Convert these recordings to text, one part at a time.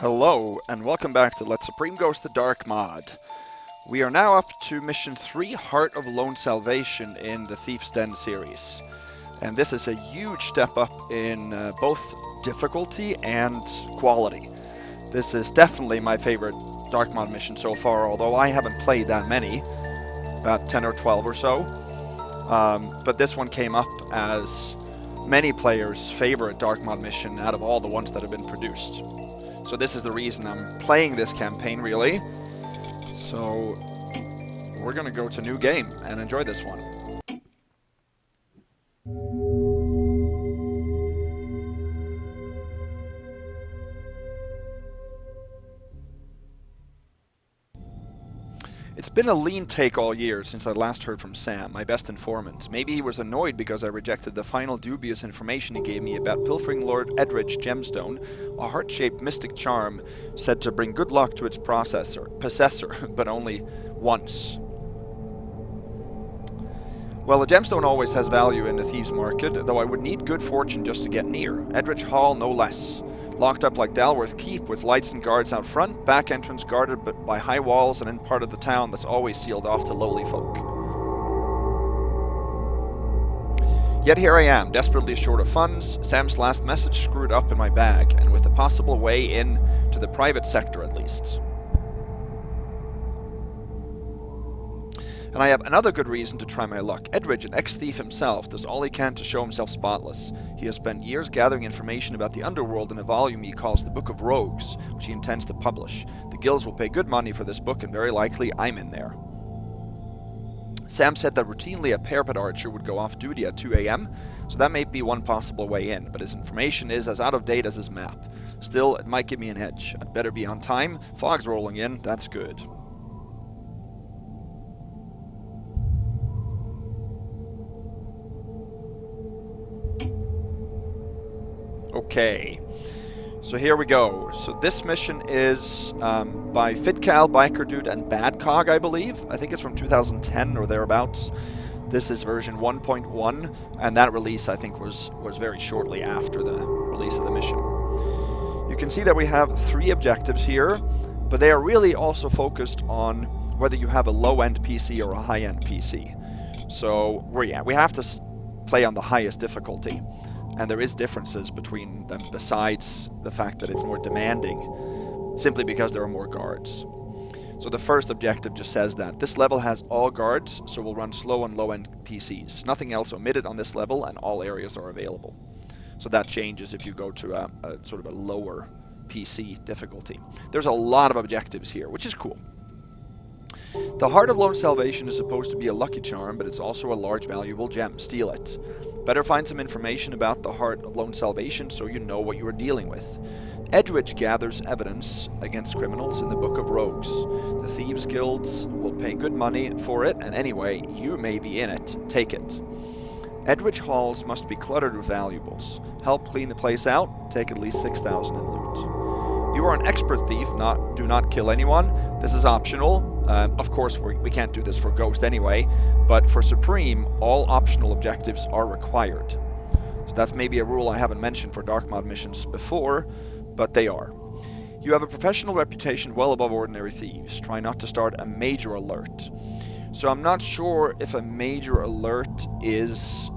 Hello, and welcome back to Let Supreme Goes the Dark mod. We are now up to Mission 3, Heart of Lone Salvation in the Thief's Den series. And this is a huge step up in both difficulty and quality. This is definitely my favorite Dark mod mission so far, although I haven't played that many, about 10 or 12 or so. But this one came up as many players' favorite Dark mod mission out of all the ones that have been produced. So this is the reason I'm playing this campaign, really. So we're going to go to new game and enjoy this one. It's been a lean take all year since I last heard from Sam, my best informant. Maybe he was annoyed because I rejected the final dubious information he gave me about pilfering Lord Edridge gemstone, a heart-shaped mystic charm said to bring good luck to its possessor, but only once. Well, a gemstone always has value in the thieves' market, though I would need good fortune just to get near. Edridge Hall, no less. Locked up like Dalworth Keep, with lights and guards out front, back entrance guarded by high walls, and in part of the town that's always sealed off to lowly folk. Yet here I am, desperately short of funds, Sam's last message screwed up in my bag, and with a possible way in to the private sector at least. And I have another good reason to try my luck. Edridge, an ex-thief himself, does all he can to show himself spotless. He has spent years gathering information about the underworld in a volume he calls the Book of Rogues, which he intends to publish. The guilds will pay good money for this book, and very likely I'm in there. Sam said that routinely a parapet archer would go off duty at 2 AM, so that may be one possible way in, but his information is as out of date as his map. Still, it might give me an edge. I'd better be on time. Fog's rolling in, that's good. Okay, so here we go. So this mission is by Fidcal, Bikerdude, and Baddcog, I believe. I think it's from 2010 or thereabouts. This is version 1.1, and that release, I think, was very shortly after the release of the mission. You can see that we have 3 objectives here, but they are really also focused on whether you have a low-end PC or a high-end PC. So, we have to play on the highest difficulty. And there is differences between them besides the fact that it's more demanding, simply because there are more guards. So the first objective just says that this level has all guards, so we'll run slow on low-end PCs. Nothing else omitted on this level, and all areas are available. So that changes if you go to a sort of a lower PC difficulty. There's a lot of objectives here, which is cool. The Heart of Lone Salvation is supposed to be a lucky charm, but it's also a large valuable gem. Steal it. Better find some information about the Heart of Lone Salvation so you know what you are dealing with. Edridge gathers evidence against criminals in the Book of Rogues. The Thieves' Guilds will pay good money for it, and anyway, you may be in it. Take it. Edridge Halls must be cluttered with valuables. Help clean the place out. Take at least 6,000 in loot. You are an expert thief, do not kill anyone. This is optional. Of course, we can't do this for Ghost anyway, but for Supreme, all optional objectives are required. So that's maybe a rule I haven't mentioned for Dark mod missions before, but they are. You have a professional reputation well above ordinary thieves. Try not to start a major alert. So I'm not sure if a major alert is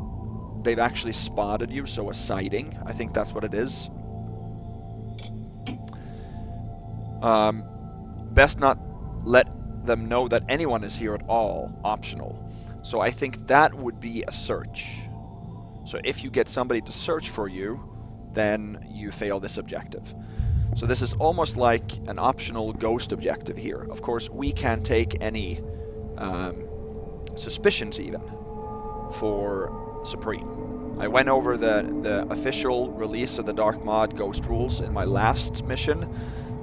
they've actually spotted you, so a sighting. I think that's what it is. Best not let them know that anyone is here at all. Optional. So I think that would be a search. So if you get somebody to search for you, then you fail this objective. So this is almost like an optional ghost objective here. Of course, we can't take any suspicions even for Supreme. I went over the official release of the Dark mod ghost rules in my last mission,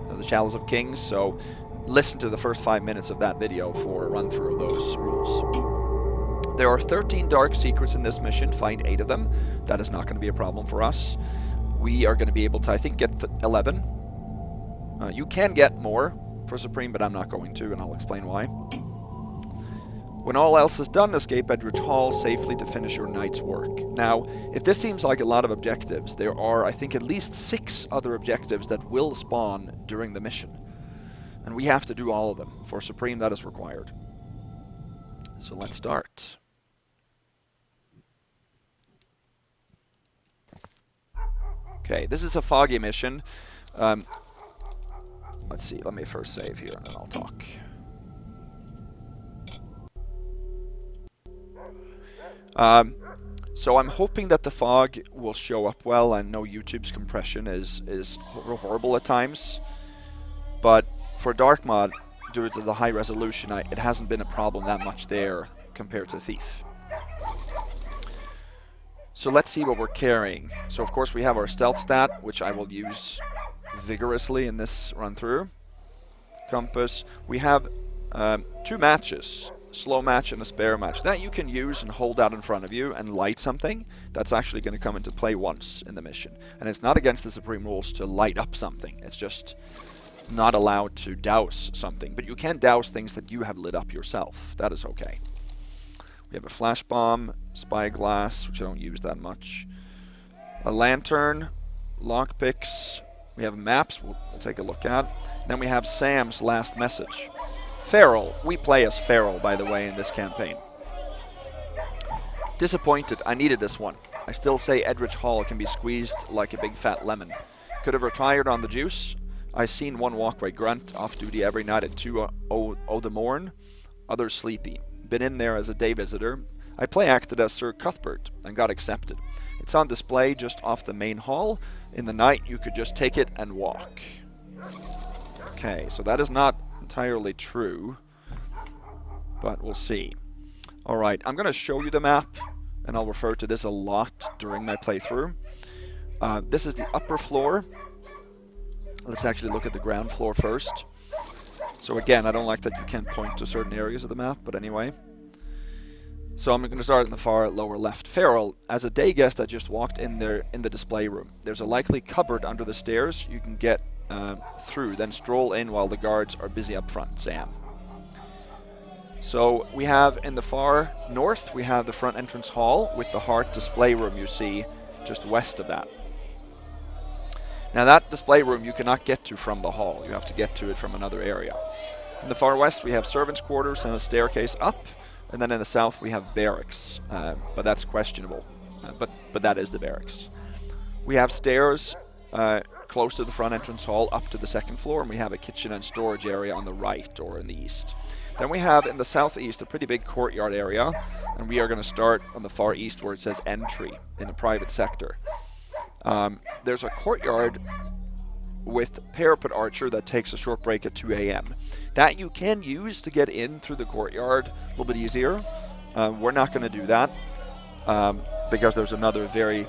the Chalice of Kings, so listen to the first 5 minutes of that video for a run-through of those rules. There are 13 dark secrets in this mission. Find 8 of them. That is not going to be a problem for us. We are going to be able to, I think, get 11. You can get more for Supreme, but I'm not going to, and I'll explain why. When all else is done, escape Edridge Hall safely to finish your night's work. Now, if this seems like a lot of objectives, there are, I think, at least 6 other objectives that will spawn during the mission. And we have to do all of them. For Supreme, that is required. So let's start. Okay, this is a foggy mission. Let's see, let me first save here and then I'll talk. So I'm hoping that the fog will show up well. I know YouTube's compression is horrible at times, but for Dark Mod, due to the high resolution, it hasn't been a problem that much there compared to Thief. So let's see what we're carrying. So of course we have our stealth stat, which I will use vigorously in this run through. Compass. We have 2 matches. Slow match and a spare match that you can use and hold out in front of you and light something. That's actually going to come into play once in the mission. And it's not against the Supreme rules to light up something. It's just not allowed to douse something. But you can douse things that you have lit up yourself. That is okay. We have a flash bomb, spyglass, which I don't use that much. A lantern, lockpicks. We have maps we'll take a look at. And then we have Sam's last message. Feral. We play as Feral, by the way, in this campaign. Disappointed. I needed this one. I still say Edridge Hall can be squeezed like a big fat lemon. Could have retired on the juice. I seen one walkway grunt off duty every night at 2:00 the morn. Others sleepy. Been in there as a day visitor. I play acted as Sir Cuthbert and got accepted. It's on display just off the main hall. In the night, you could just take it and walk. Okay, so that is not entirely true, but we'll see. Alright, I'm going to show you the map, and I'll refer to this a lot during my playthrough. This is the upper floor. Let's actually look at the ground floor first. So again, I don't like that you can't point to certain areas of the map, but anyway. So I'm going to start in the far lower left. Feral, as a day guest that just walked in there in the display room. There's a likely cupboard under the stairs you can get through, then stroll in while the guards are busy up front. Sam. So we have in the far north, we have the front entrance hall with the heart display room you see just west of that. Now that display room you cannot get to from the hall. You have to get to it from another area. In the far west we have servants' quarters and a staircase up, and then in the south we have barracks, but that's questionable. But that is the barracks. We have stairs close to the front entrance hall up to the second floor, and we have a kitchen and storage area on the right or in the east. Then we have in the southeast a pretty big courtyard area, and we are going to start on the far east where it says entry in the private sector. There's a courtyard with parapet archer that takes a short break at 2 a.m. That you can use to get in through the courtyard a little bit easier. We're not going to do that because there's another very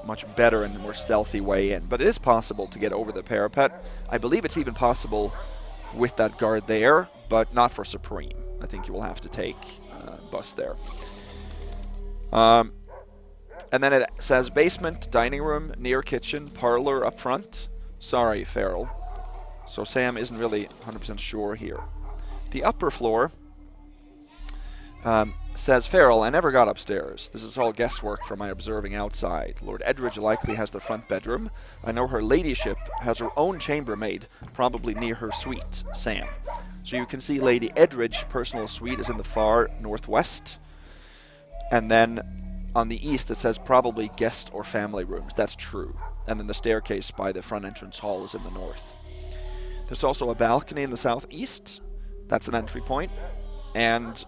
much better and more stealthy way in. But it is possible to get over the parapet. I believe it's even possible with that guard there, but not for Supreme. I think you will have to take bus there. And then it says basement, dining room, near kitchen, parlor up front. Sorry, Feral. So Sam isn't really 100% sure here. The upper floor says, Feral, I never got upstairs. This is all guesswork from my observing outside. Lord Edridge likely has the front bedroom. I know her ladyship has her own chambermaid, probably near her suite, Sam. So you can see Lady Edridge's personal suite is in the far northwest. And then on the east it says probably guest or family rooms. That's true. And then the staircase by the front entrance hall is in the north. There's also a balcony in the southeast. That's an entry point. And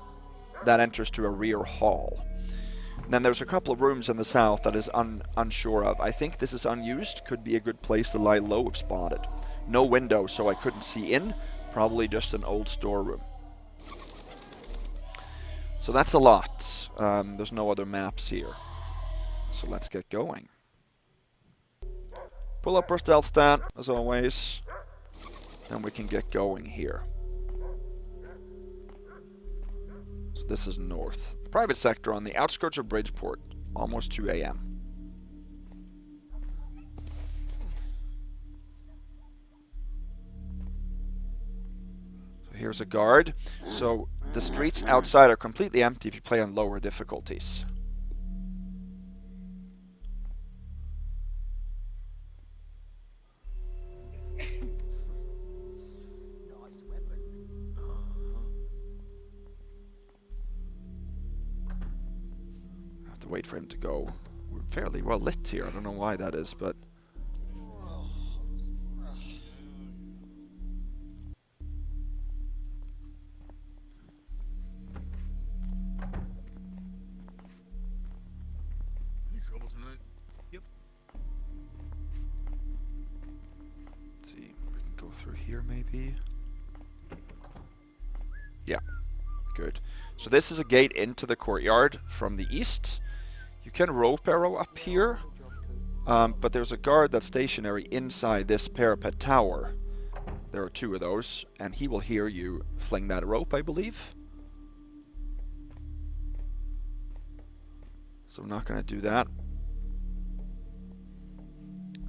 that enters to a rear hall. And then there's a couple of rooms in the south that is unsure of. I think this is unused. Could be a good place to lie low if spotted. No window, so I couldn't see in. Probably just an old storeroom. So that's a lot. There's no other maps here. So let's get going. Pull up our stealth stat, as always. Then we can get going here. So this is north. Private sector on the outskirts of Bridgeport. Almost 2 a.m. So here's a guard. So the streets outside are completely empty if you play on lower difficulties. I have to wait for him to go. We're fairly well lit here. I don't know why that is, but... here maybe. Yeah, good. So this is a gate into the courtyard from the east. You can rope arrow up here, but there's a guard that's stationary inside this parapet tower. There are 2 of those, and he will hear you fling that rope, I believe. So we're not going to do that.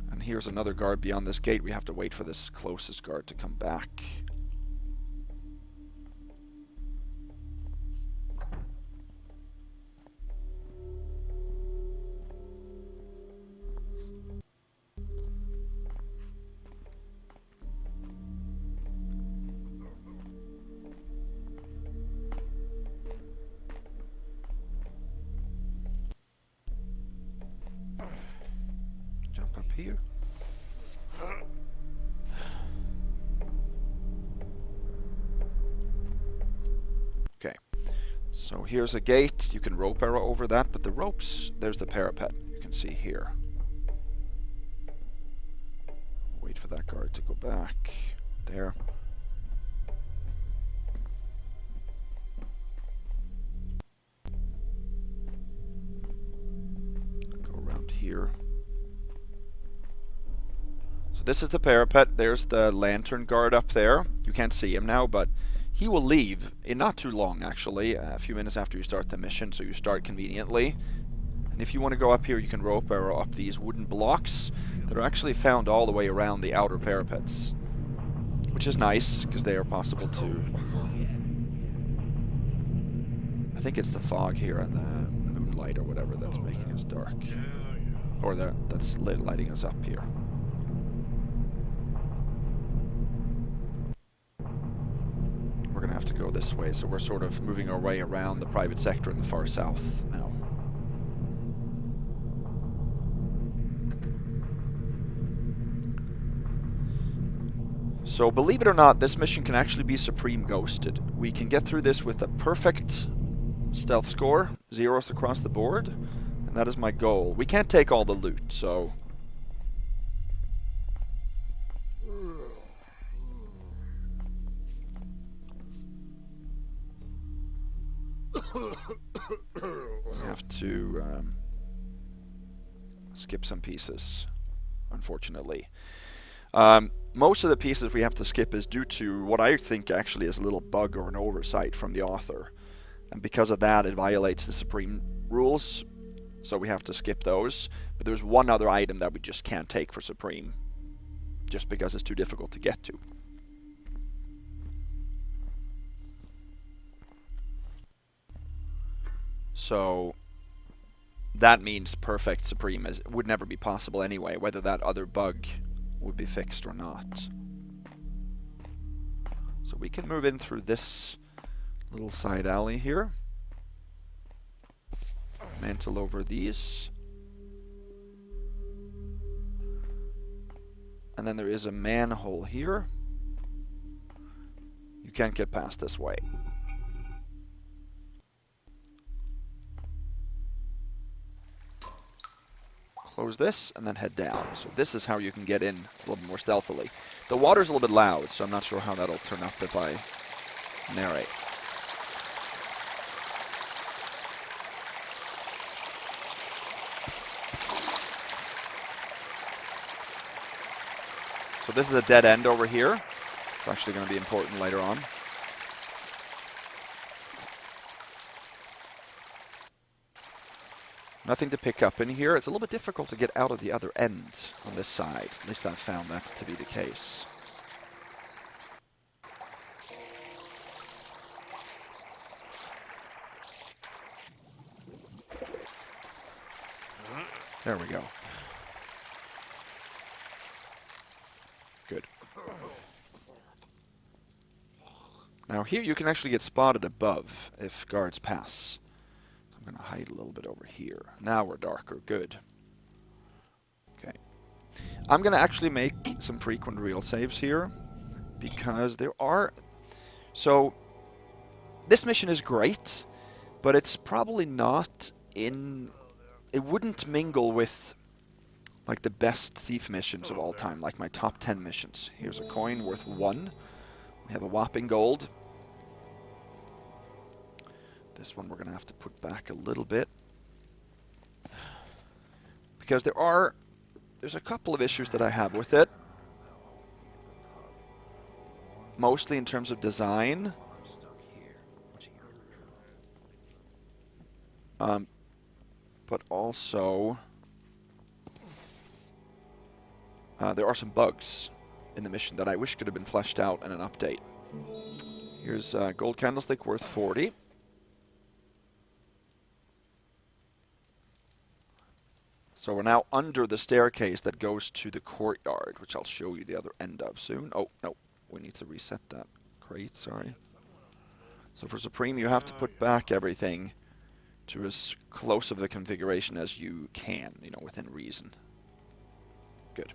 And here's another guard beyond this gate. We have to wait for this closest guard to come back. Jump up here. Okay, so here's a gate. You can rope arrow over that, but the ropes, there's the parapet you can see here. Wait for that guard to go back. There. Go around here. So this is the parapet. There's the lantern guard up there. You can't see him now, but he will leave in not too long, actually, a few minutes after you start the mission, so you start conveniently. And if you want to go up here, you can rope arrow up these wooden blocks that are actually found all the way around the outer parapets, which is nice, because they are possible to... I think it's the fog here and the moonlight or whatever that's making us dark. Or that's lighting us up here. We're going to have to go this way, so we're sort of moving our way around the private sector in the far south now. So believe it or not, this mission can actually be supreme ghosted. We can get through this with a perfect stealth score, 0s across the board, and that is my goal. We can't take all the loot, so... we have to skip some pieces, unfortunately. Most of the pieces we have to skip is due to what I think actually is a little bug or an oversight from the author. And because of that, it violates the Supreme rules, so we have to skip those. But there's one other item that we just can't take for Supreme, just because it's too difficult to get to. So that means perfect Supreme would never be possible anyway, whether that other bug would be fixed or not. So we can move in through this little side alley here. Mantle over these. And then there is a manhole here. You can't get past this way. Close this, and then head down. So this is how you can get in a little bit more stealthily. The water's a little bit loud, so I'm not sure how that'll turn up if I narrate. So this is a dead end over here. It's actually going to be important later on. Nothing to pick up in here. It's a little bit difficult to get out of the other end on this side. At least I've found that to be the case. There we go. Good. Now here you can actually get spotted above if guards pass. So I'm going to hide a little bit over here. Now we're darker. Good. Okay. I'm going to actually make some frequent real saves here because there are... So this mission is great, but it's probably not in... It wouldn't mingle with like the best thief missions of all time, like my top 10 missions. Here's a coin worth 1. We have a whopping gold. This one we're going to have to put back a little bit. Because there's a couple of issues that I have with it. Mostly in terms of design. But also... there are some bugs in the mission that I wish could have been fleshed out in an update. Here's a gold candlestick worth 40. So we're now under the staircase that goes to the courtyard, which I'll show you the other end of soon. Oh, no, we need to reset that crate, sorry. So for Supreme, you have to put back everything to as close of a configuration as you can, you know, within reason. Good.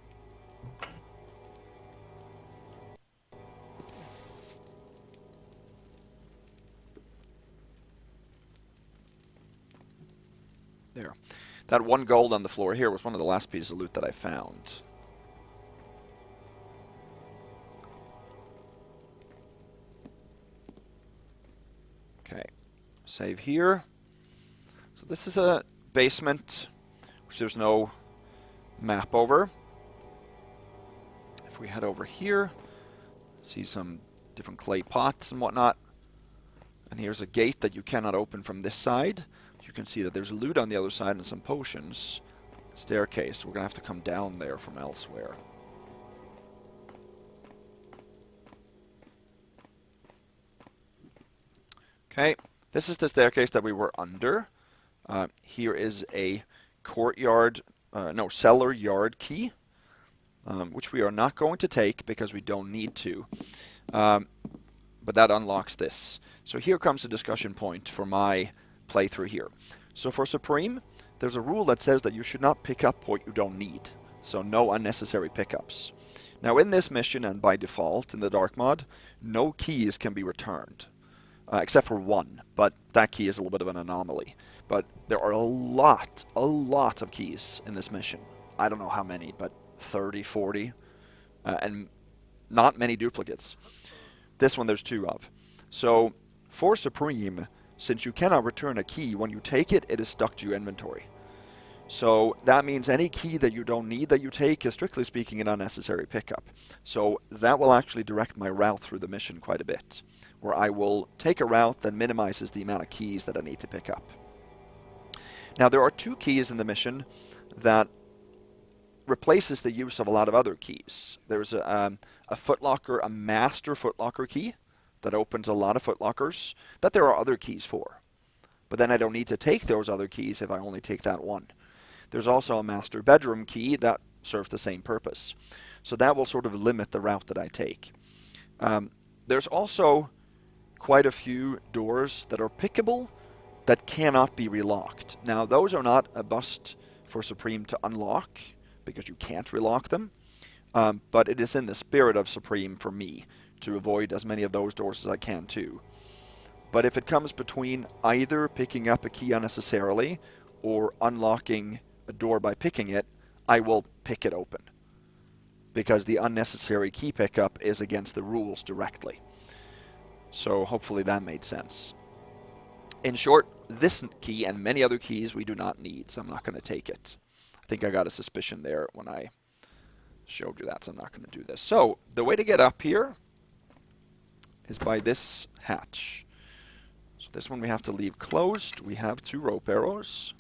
There. That 1 gold on the floor here was one of the last pieces of loot that I found. Okay. Save here. So this is a basement, which there's no map over. If we head over here, see some different clay pots and whatnot. And here's a gate that you cannot open from this side. You can see that there's loot on the other side and some potions. Staircase. We're going to have to come down there from elsewhere. Okay. This is the staircase that we were under. Here is a courtyard, cellar yard key, which we are not going to take because we don't need to. But that unlocks this. So here comes the discussion point for my playthrough here. So for Supreme, there's a rule that says that you should not pick up what you don't need. So no unnecessary pickups. Now in this mission and by default in the Dark Mod, no keys can be returned. Except for 1, but that key is a little bit of an anomaly. But there are a lot of keys in this mission. I don't know how many, but 30, 40, and not many duplicates. This one there's 2 of. So for Supreme, since you cannot return a key, when you take it, it is stuck to your inventory. So that means any key that you don't need that you take is, strictly speaking, an unnecessary pickup. So that will actually direct my route through the mission quite a bit, where I will take a route that minimizes the amount of keys that I need to pick up. Now there are 2 keys in the mission that replaces the use of a lot of other keys. There's a footlocker, a master footlocker key that opens a lot of footlockers that there are other keys for. But then I don't need to take those other keys if I only take that one. There's also a master bedroom key that serves the same purpose. So that will sort of limit the route that I take. There's also quite a few doors that are pickable that cannot be relocked. Now those are not a bust for Supreme to unlock, because you can't relock them. But it is in the spirit of Supreme for me to avoid as many of those doors as I can too. But if it comes between either picking up a key unnecessarily or unlocking a door by picking it, I will pick it open. Because the unnecessary key pickup is against the rules directly. So hopefully that made sense. In short, this key and many other keys we do not need, so I'm not going to take it. I think I got a suspicion there when I showed you that, so I'm not going to do this. So the way to get up here is by this hatch. So this one we have to leave closed. We have 2 rope arrows.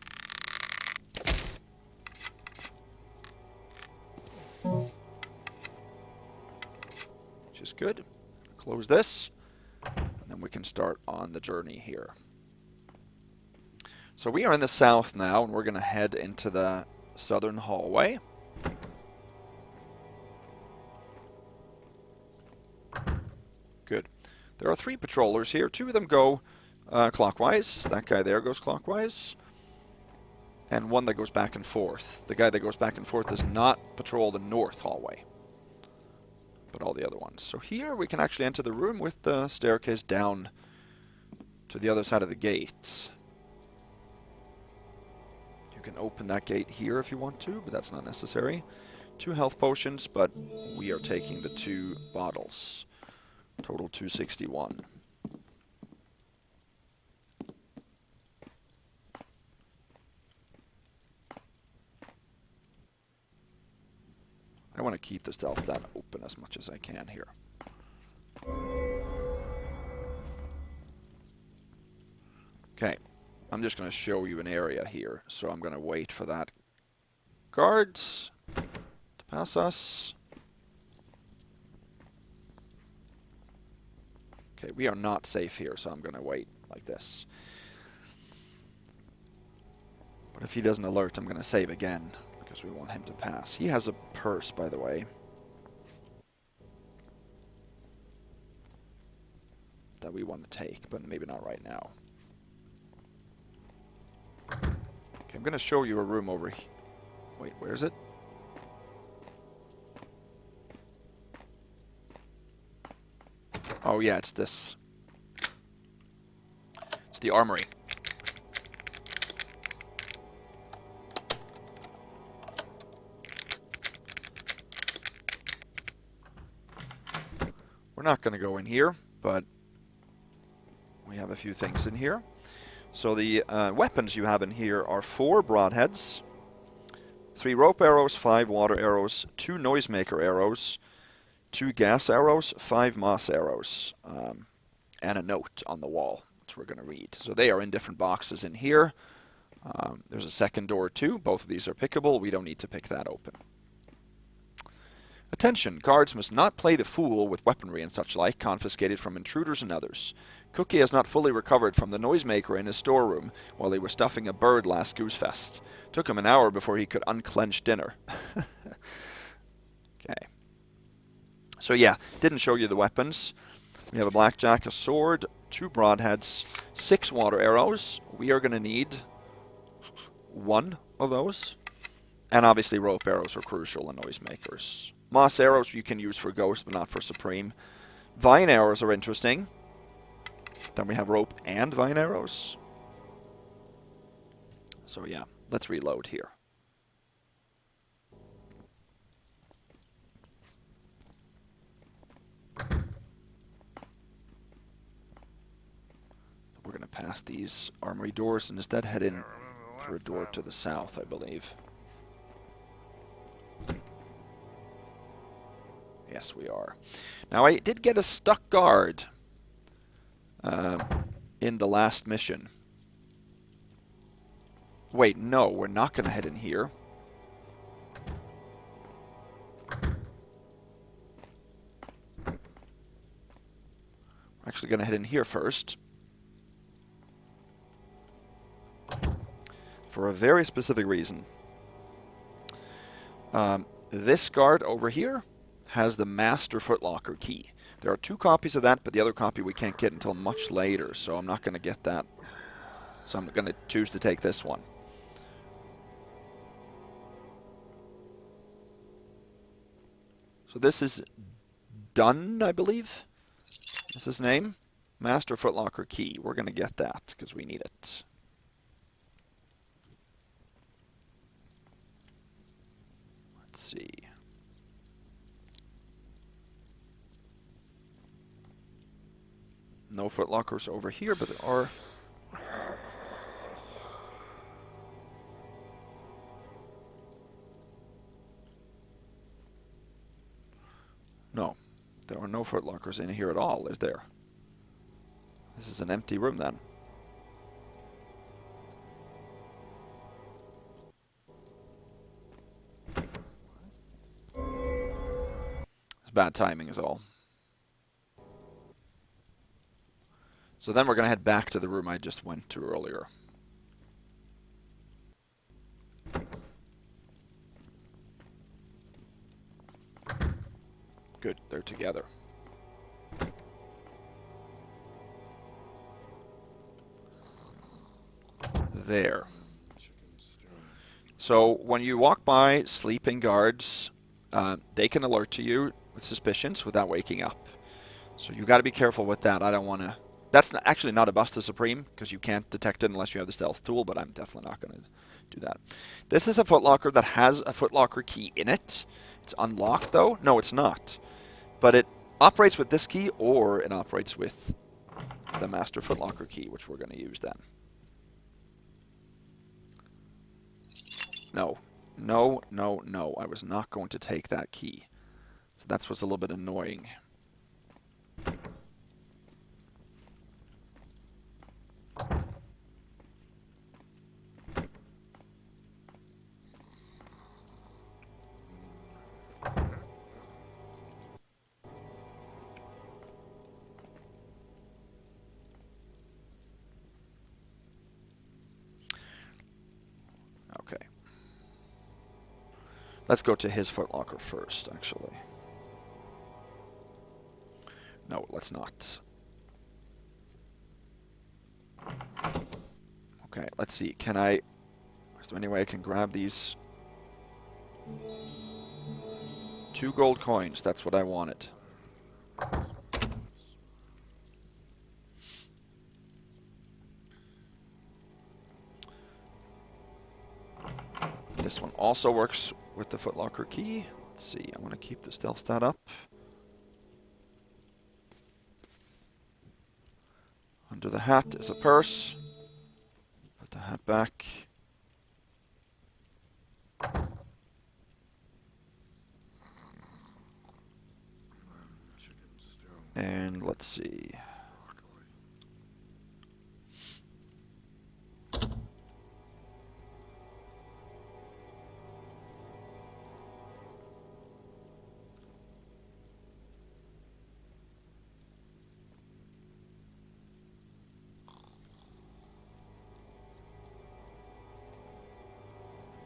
Which is good. Close this. And then we can start on the journey here. So we are in the south now, and we're going to head into the southern hallway. Good. There are 3 patrollers here. 2 of them go clockwise. That guy there goes clockwise. And 1 that goes back and forth. The guy that goes back and forth does not patrol the north hallway, but all the other ones. So here we can actually enter the room with the staircase down to the other side of the gate. You can open that gate here if you want to, but that's not necessary. 2 health potions, but we are taking the 2 bottles. Total 261. I want to keep the stealth den open as much as I can here. Okay, I'm just going to show you an area here, so I'm going to wait for that guards to pass us. Okay, we are not safe here, so I'm going to wait like this. But if he doesn't alert, I'm going to save again, because we want him to pass. He has a purse, by the way, that we want to take, but maybe not right now. Okay, I'm going to show you a room over here. Wait, where is it? Oh yeah, it's this. It's the armory. We're not going to go in here, but we have a few things in here. So the weapons you have in here are 4 broadheads, 3 rope arrows, 5 water arrows, 2 noisemaker arrows, 2 gas arrows, 5 moss arrows, and a note on the wall, which we're going to read. So they are in different boxes in here. There's a second door too. Both of these are pickable. We don't need to pick that open. Attention, guards must not play the fool with weaponry and such like confiscated from intruders and others. Cookie has not fully recovered from the noisemaker in his storeroom while they were stuffing a bird last Goosefest. Took him an hour before he could unclench dinner. Okay. So yeah, didn't show you the weapons. We have a blackjack, a sword, 2 broadheads, 6 water arrows. We are going to need 1 of those. And obviously rope arrows are crucial in noisemakers. Moss arrows you can use for ghost, but not for supreme. Vine arrows are interesting. Then we have rope and vine arrows. So yeah, let's reload here. We're going to pass these armory doors and instead head in through a door to the south, I believe. Yes, we are. Now, I did get a stuck guard in the last mission. Wait, no, we're not going to head in here. We're actually going to head in here first. For a very specific reason. This guard over here has the Master Footlocker key. There are 2 copies of that, but the other copy we can't get until much later, so I'm not going to get that. So I'm going to choose to take this one. So this is Dunn, I believe. That's his name. Master Footlocker key. We're going to get that because we need it. Let's see. No footlockers over here, but there are. No, there are no footlockers in here at all, is there? This is an empty room then. It's bad timing is all. So then we're going to head back to the room I just went to earlier. Good, they're together. There. So when you walk by sleeping guards, they can alert to you with suspicions without waking up. So you got to be careful with that. I don't want to... That's actually not a Busta Supreme, because you can't detect it unless you have the stealth tool, but I'm definitely not going to do that. This is a footlocker that has a footlocker key in it. It's unlocked, though. No, it's not. But it operates with this key, or it operates with the master footlocker key, which we're going to use then. No. No, no, no. I was not going to take that key. So that's what's a little bit annoying. Okay. Let's go to his footlocker first, actually. No, let's not. Okay, let's see. Can I... Is there any way I can grab these? 2 gold coins. That's what I wanted. This one also works with the footlocker key. Let's see. I want to keep the stealth stat up. Under the hat is a purse. Put the hat back. And let's see.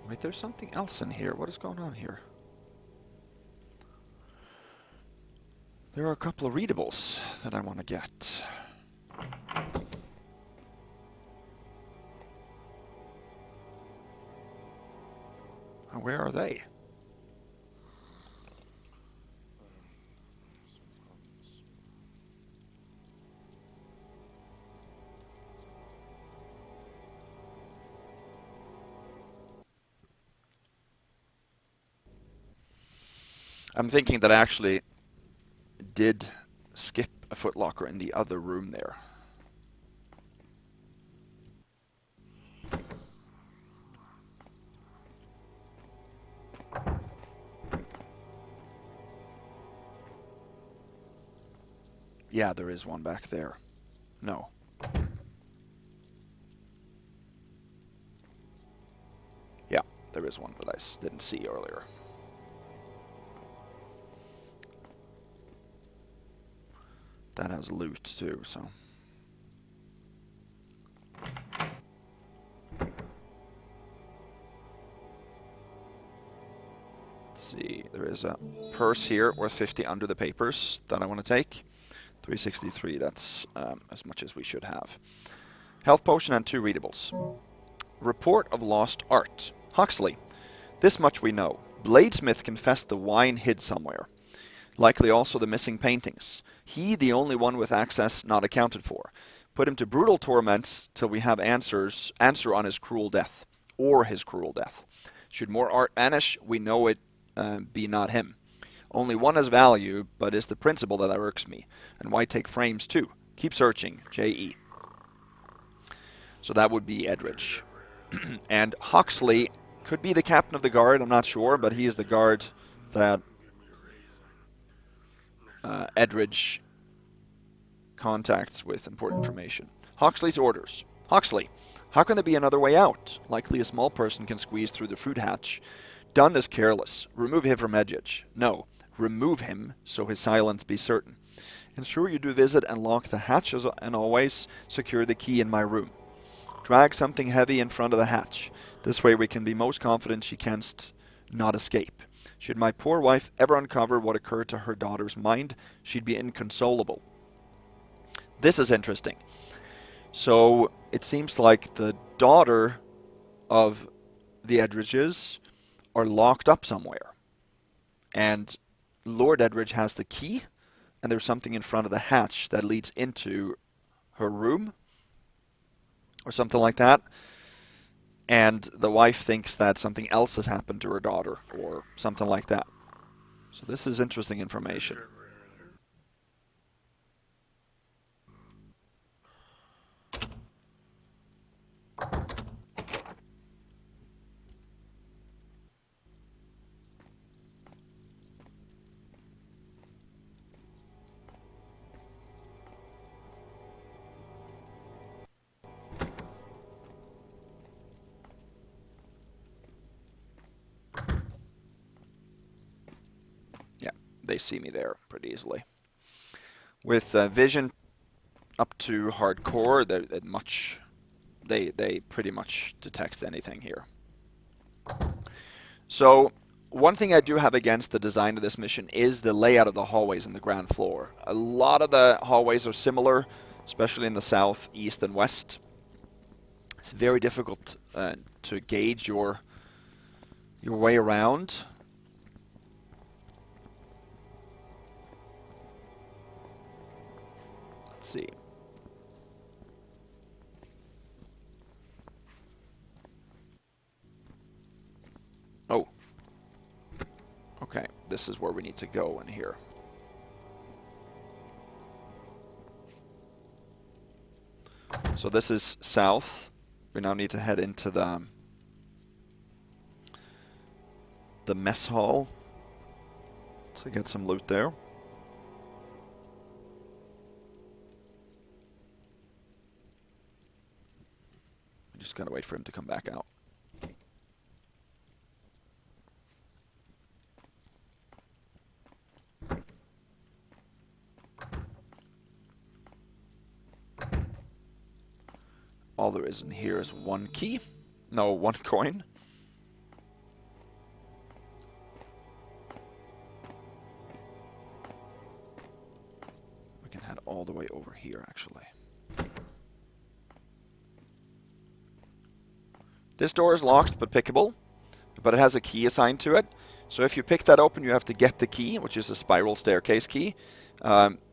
Wait, there's something else in here. What is going on here? There are a couple of readables that I want to get. Where are they? I'm thinking that I actually did skip a footlocker in the other room there. Yeah, there is one back there. No. Yeah, there is one that I didn't see earlier. That has loot too, so. Let's see, there is a purse here worth 50 under the papers that I want to take. 363, that's as much as we should have. Health potion and 2 readables. Report of lost art. Huxley. This much we know. Bladesmith confessed the wine hid somewhere. Likely also the missing paintings. He, the only one with access not accounted for. Put him to brutal torments till we have answer on his cruel death. Or his cruel death. Should more art vanish, we know it be not him. Only one has value, but is the principle that irks me. And why take frames too? Keep searching, J.E. So that would be Edridge. And Huxley could be the captain of the guard, I'm not sure, but he is the guard that Edridge contacts with important information. Huxley's orders. Huxley, how can there be another way out? Likely a small person can squeeze through the food hatch. Dunn is careless. Remove him from Edridge. No, remove him so his silence be certain. Ensure you do visit and lock the hatches, and always secure the key in my room. Drag something heavy in front of the hatch. This way we can be most confident she can't not escape. Should my poor wife ever uncover what occurred to her daughter's mind, she'd be inconsolable. This is interesting. So it seems like the daughter of the Edridges are locked up somewhere. And Lord Edridge has the key, and there's something in front of the hatch that leads into her room, or something like that. And the wife thinks that something else has happened to her daughter, or something like that. So this is interesting information. Yeah, they see me there pretty easily. With vision up to hardcore, they pretty much detect anything here. So one thing I do have against the design of this mission is the layout of the hallways in the ground floor. A lot of the hallways are similar, especially in the south, east, and west. It's very difficult to gauge your way around. Let's see. Oh. Okay, this is where we need to go in here. So this is south. We now need to head into the mess hall to get some loot there. I just gotta wait for him to come back out. All there is in here is one key. No, one coin. We can head all the way over here, actually. This door is locked but pickable, but it has a key assigned to it. So if you pick that open, you have to get the key, which is a spiral staircase key,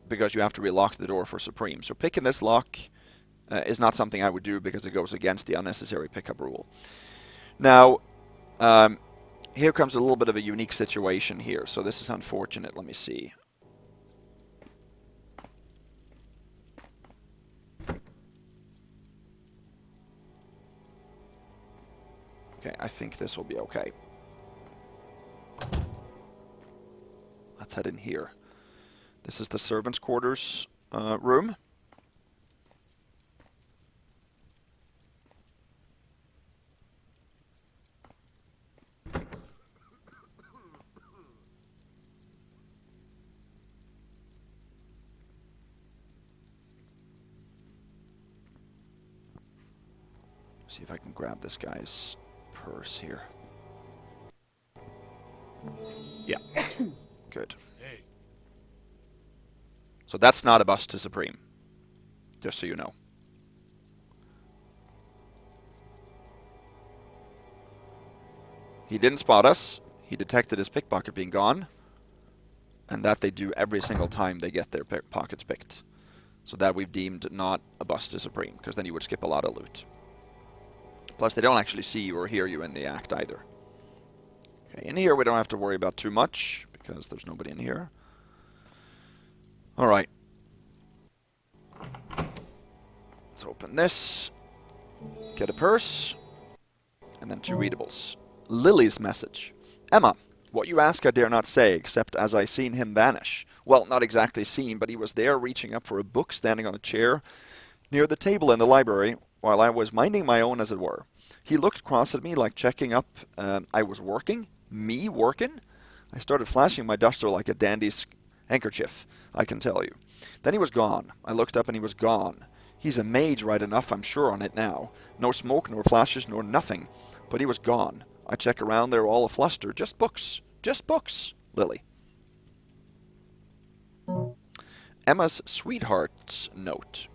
because you have to relock the door for Supreme. So picking this lock is not something I would do because it goes against the unnecessary pickup rule. Now, here comes a little bit of a unique situation here. So this is unfortunate. Let me see. Okay, I think this will be okay. Let's head in here. This is the servants' quarters room. See if I can grab this guy's purse here. Yeah, good. Hey. So that's not a bus to Supreme, just so you know. He didn't spot us. He detected his pickpocket being gone, and that they do every single time they get their pockets picked. So that we've deemed not a bus to Supreme, because then you would skip a lot of loot. Plus, they don't actually see you or hear you in the act either. Okay, in here we don't have to worry about too much, because there's nobody in here. Alright. Let's open this. Get a purse. And then 2 readables. Lily's message. Emma, what you ask I dare not say, except as I seen him vanish. Well, not exactly seen, but he was there reaching up for a book standing on a chair near the table in the library, while I was minding my own, as it were. He looked across at me like checking up I was working. Me working? I started flashing my duster like a dandy's handkerchief, I can tell you. Then he was gone. I looked up and he was gone. He's a mage right enough, I'm sure on it now. No smoke, nor flashes, nor nothing. But he was gone. I check around, they're all afluster. Just books. Just books, Lily. Emma's sweetheart's note.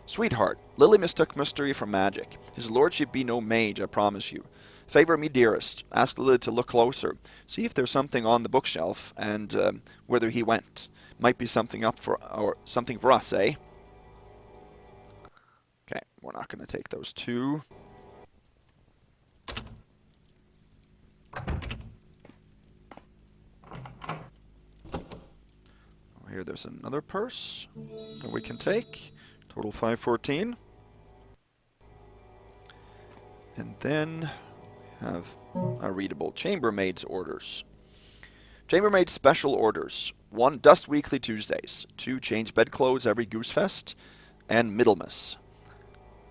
Sweetheart, Lily mistook mystery for magic. His lordship be no mage, I promise you. Favor me, dearest. Ask Lily to look closer. See if there's something on the bookshelf, and whither he went. Might be something something for us, eh? Okay, we're not going to take those two. Here there's another purse that we can take. Total 514. And then we have our readable chambermaid's orders. Chambermaid's special orders. 1. Dust weekly Tuesdays. 2. Change bedclothes every Goosefest and Middlemas.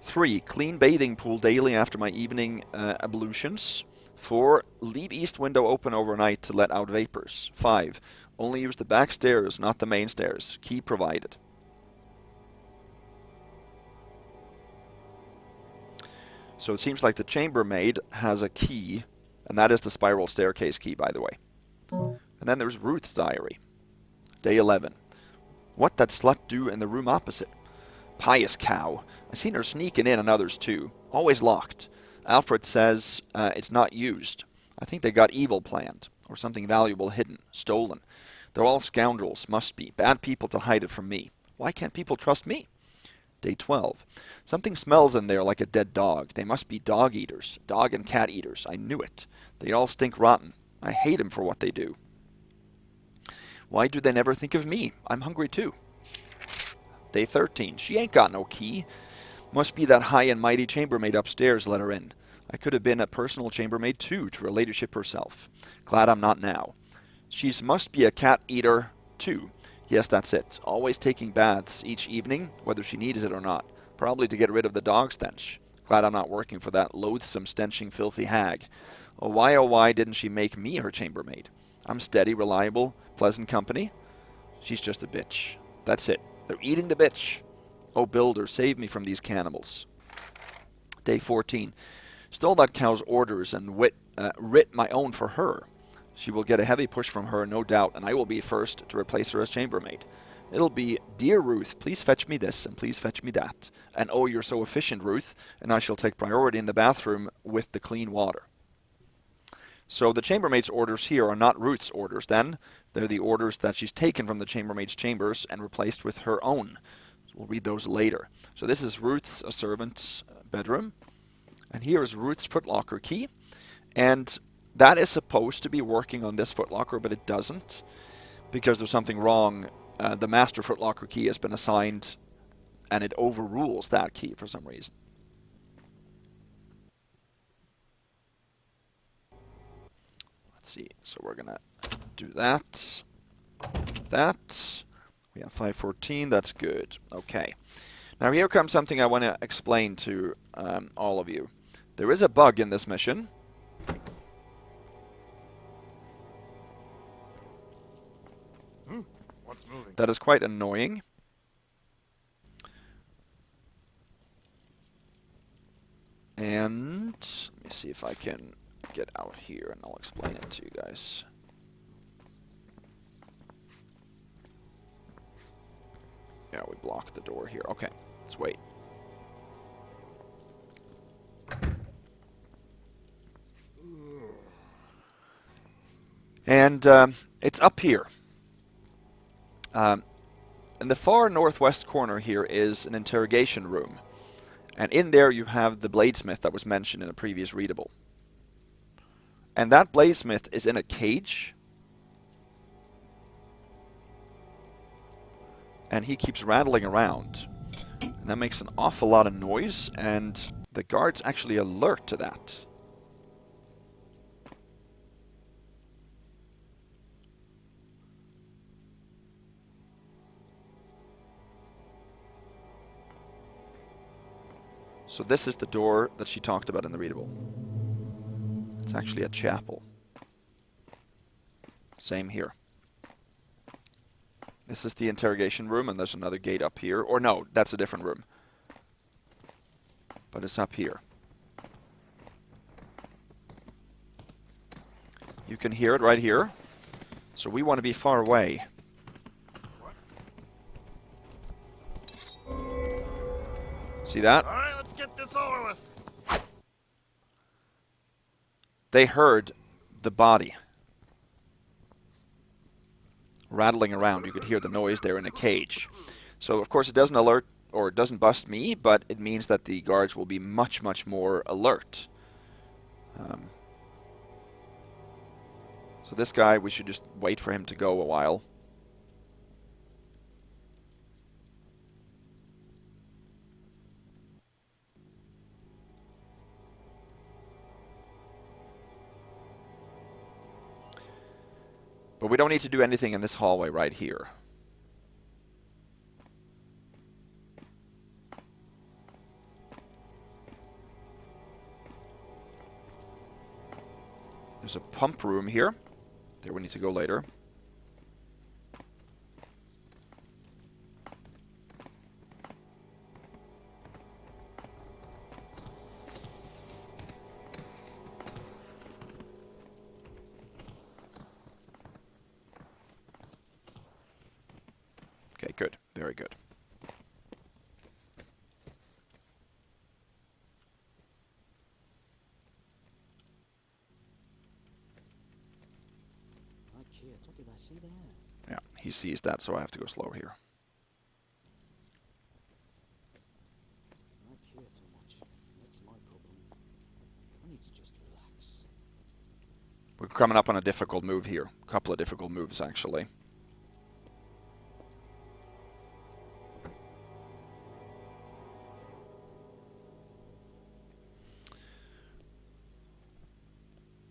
3. Clean bathing pool daily after my evening ablutions. 4. Leave east window open overnight to let out vapors. 5. Only use the back stairs, not the main stairs. Key provided. So it seems like the chambermaid has a key, and that is the spiral staircase key, by the way. And then there's Ruth's diary. Day 11. What that slut do in the room opposite? Pious cow. I seen her sneaking in and others too. Always locked. Alfred says it's not used. I think they got evil planned, or something valuable hidden, stolen. They're all scoundrels, must be. Bad people to hide it from me. Why can't people trust me? Day 12. Something smells in there like a dead dog. They must be dog eaters. Dog and cat eaters. I knew it. They all stink rotten. I hate them for what they do. Why do they never think of me? I'm hungry too. Day 13. She ain't got no key. Must be that high and mighty chambermaid upstairs let her in. I could have been a personal chambermaid too, to her ladyship herself. Glad I'm not now. She's must be a cat eater too. Yes, that's it. Always taking baths each evening, whether she needs it or not. Probably to get rid of the dog stench. Glad I'm not working for that loathsome, stenching, filthy hag. Oh, why didn't she make me her chambermaid? I'm steady, reliable, pleasant company. She's just a bitch. That's it. They're eating the bitch. Oh, builder, save me from these cannibals. Day 14. Stole that cow's orders and writ my own for her. She will get a heavy push from her, no doubt, and I will be first to replace her as chambermaid. It'll be, Dear Ruth, please fetch me this, and please fetch me that. And oh, you're so efficient, Ruth, and I shall take priority in the bathroom with the clean water. So the chambermaid's orders here are not Ruth's orders, then. They're the orders that she's taken from the chambermaid's chambers and replaced with her own. So we'll read those later. So this is Ruth's, a servant's bedroom. And here is Ruth's footlocker key. And that is supposed to be working on this footlocker, but it doesn't, because there's something wrong. The master footlocker key has been assigned, and it overrules that key for some reason. Let's see. So we're going to do that. That. We have 514. That's good. Okay. Now here comes something I want to explain to all of you. There is a bug in this mission. That is quite annoying. And let me see if I can get out here and I'll explain it to you guys. Yeah, we blocked the door here. Okay, let's wait. And it's up here. In the far northwest corner here is an interrogation room. And in there you have the bladesmith that was mentioned in a previous readable. And that bladesmith is in a cage. And he keeps rattling around. And that makes an awful lot of noise, and the guards actually alert to that. So this is the door that she talked about in the readable. It's actually a chapel. Same here. This is the interrogation room, and there's another gate up here. Or no, that's a different room. But it's up here. You can hear it right here. So we want to be far away. See that? All right, let's get this over with. They heard the body rattling around. You could hear the noise there in a cage. So of course it doesn't alert or it doesn't bust me, but it means that the guards will be much, much more alert. So this guy, we should just wait for him to go a while. But we don't need to do anything in this hallway right here. There's a pump room here. There we need to go later. Okay, good. Very good. Yeah, he sees that, so I have to go slower here. We're coming up on a difficult move here. A couple of difficult moves, actually.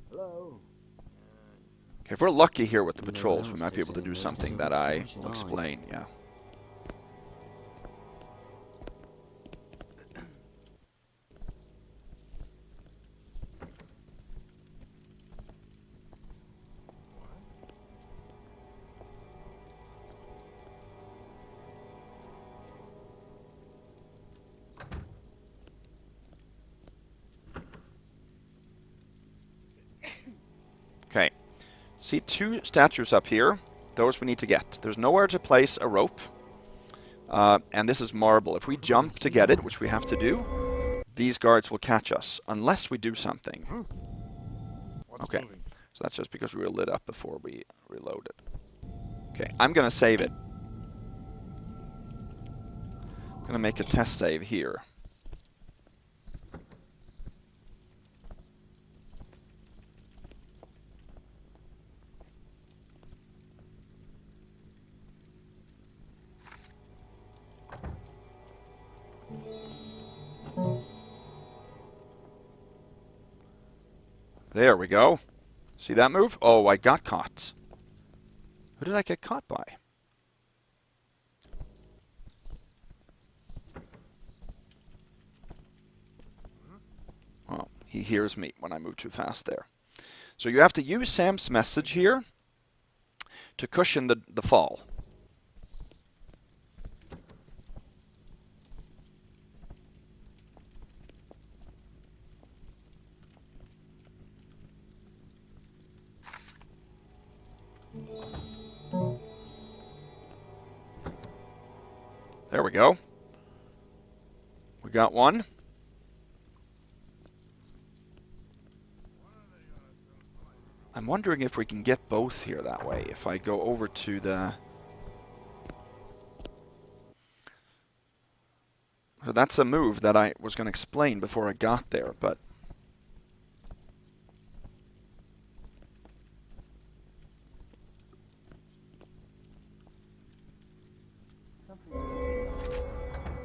Hello. Okay, if we're lucky here with the patrols, we might be able to do something that I will explain, yeah. Okay. See two statues up here. Those we need to get. There's nowhere to place a rope. And this is marble. If we jump to get it, which we have to do, these guards will catch us. Unless we do something. Okay. So that's just because we were lit up before we reloaded. Okay, I'm going to save it. I'm going to make a test save here. There we go. See that move? Oh, I got caught. Who did I get caught by? Well, he hears me when I move too fast there. So you have to use Sam's message here to cushion the fall. There we go. We got one. I'm wondering if we can get both here that way. If I go over to the... So that's a move that I was going to explain before I got there, but...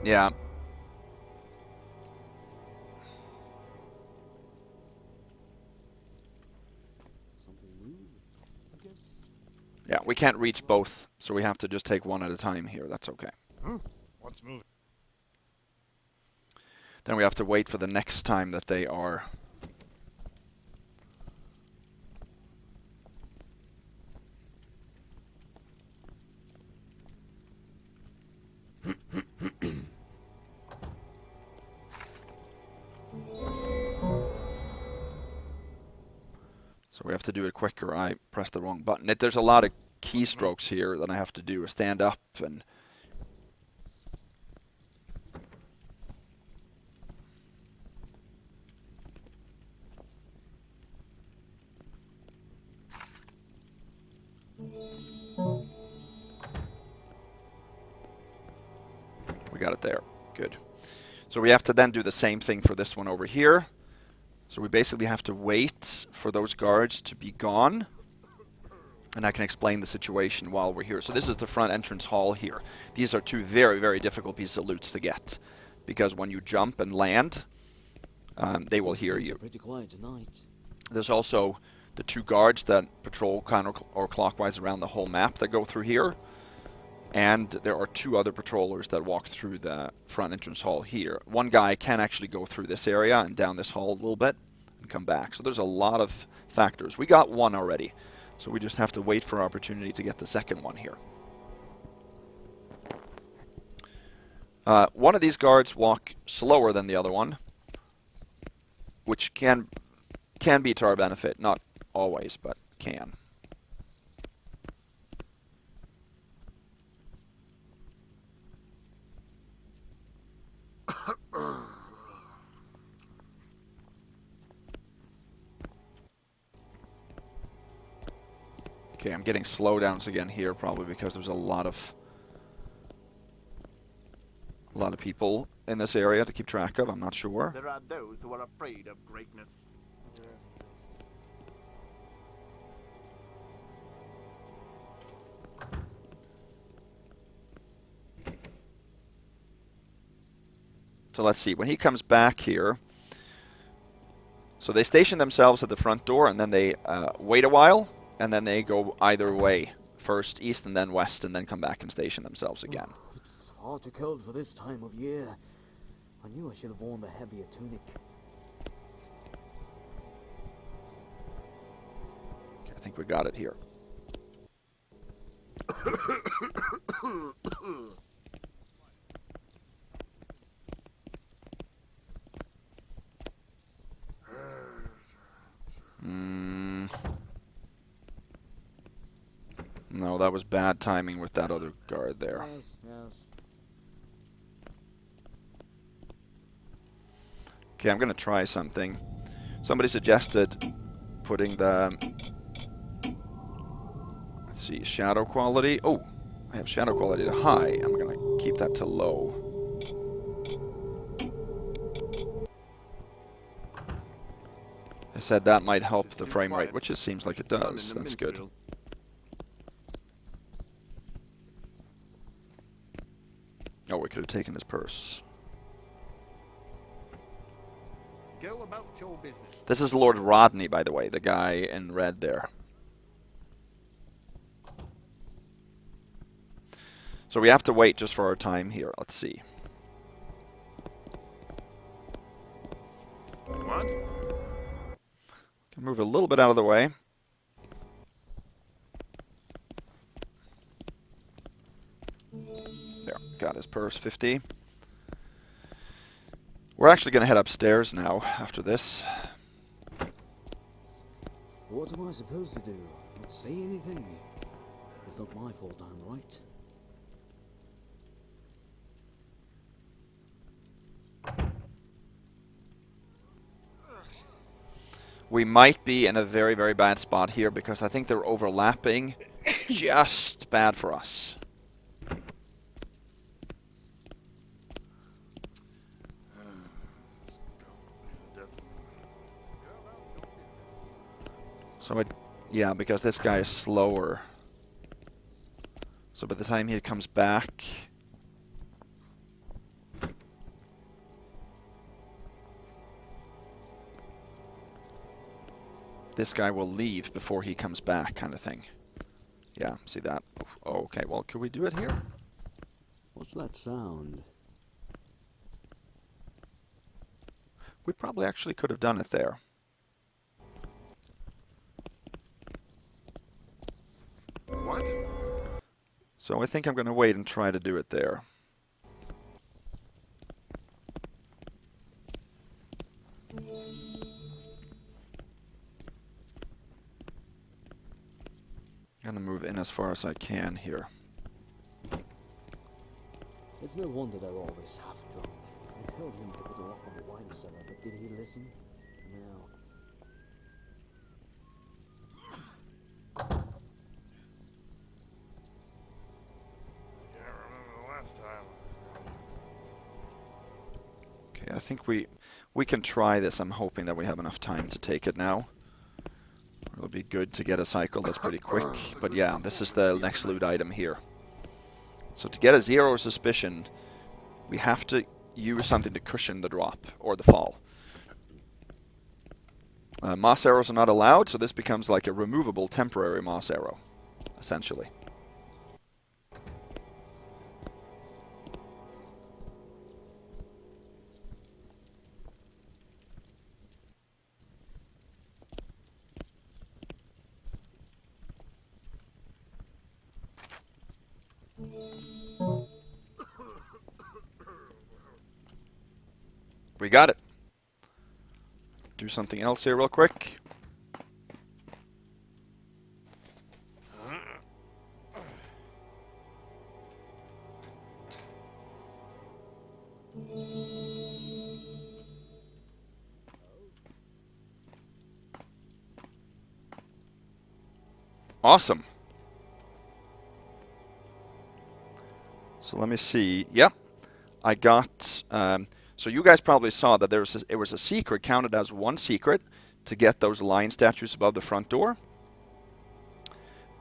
Yeah. Yeah, we can't reach both, so we have to just take one at a time here. That's okay. What's moving? Then we have to wait for the next time that they are... So So we have to do it quicker. I pressed the wrong button. There's a lot of keystrokes here that I have to do. Stand up and... We got it there. Good. So we have to then do the same thing for this one over here. So we basically have to wait for those guards to be gone. And I can explain the situation while we're here. So this is the front entrance hall here. These are two very, very difficult pieces of loot to get. Because when you jump and land, they will hear you. Pretty quiet tonight. There's also the two guards that patrol counter or clockwise around the whole map that go through here. And there are two other patrollers that walk through the front entrance hall here. One guy can actually go through this area and down this hall a little bit and come back. So there's a lot of factors. We got one already. So we just have to wait for our opportunity to get the second one here. One of these guards walk slower than the other one, which can be to our benefit. Not always, but can. Okay, I'm getting slowdowns again here, probably because there's a lot of people in this area to keep track of. I'm not sure. There are those who are afraid of greatness. So let's see. When he comes back here, so they station themselves at the front door, and then they wait a while, and then they go either way. First east and then west, and then come back and station themselves again. It's far too cold for this time of year. I knew I should have worn the heavier tunic. Okay, I think we got it here. No, that was bad timing with that other guard there. Yes, yes. Okay, I'm going to try something. Somebody suggested putting the... Let's see, shadow quality. Oh, I have shadow quality to high. I'm going to keep that to low. I said that might help the frame rate, which it seems like it does. That's good. Oh, we could have taken his purse. Go about your business. This is Lord Rodney, by the way, the guy in red there. So we have to wait just for our time here. Let's see. What? Can move a little bit out of the way. There, got his purse, 50. We're actually going to head upstairs now after this. What am I supposed to do? Not say anything? It's not my fault, I'm right. We might be in a very, very bad spot here because I think they're overlapping. Just bad for us. So yeah, because this guy is slower. So by the time he comes back... this guy will leave before he comes back, kind of thing. Yeah, see that? Oh, okay, well, could we do it here? What's that sound? We probably actually could have done it there. What? So I think I'm going to wait and try to do it there. gonna move in as far as I can here. It's no wonder they're always half drunk. I told him to put a lock on the wine cellar, but did he listen? No. Can't remember the last time. Okay, I think we can try this. I'm hoping that we have enough time to take it now. It'll be good to get a cycle that's pretty quick. But yeah, this is the next loot item here. So to get a 0 suspicion, we have to use something to cushion the drop or the fall. Moss arrows are not allowed, so this becomes like a removable temporary moss arrow, essentially. We got it. Do something else here real quick. Awesome. So let me see. Yep. I got... so you guys probably saw that it was a secret, counted as one secret, to get those lion statues above the front door.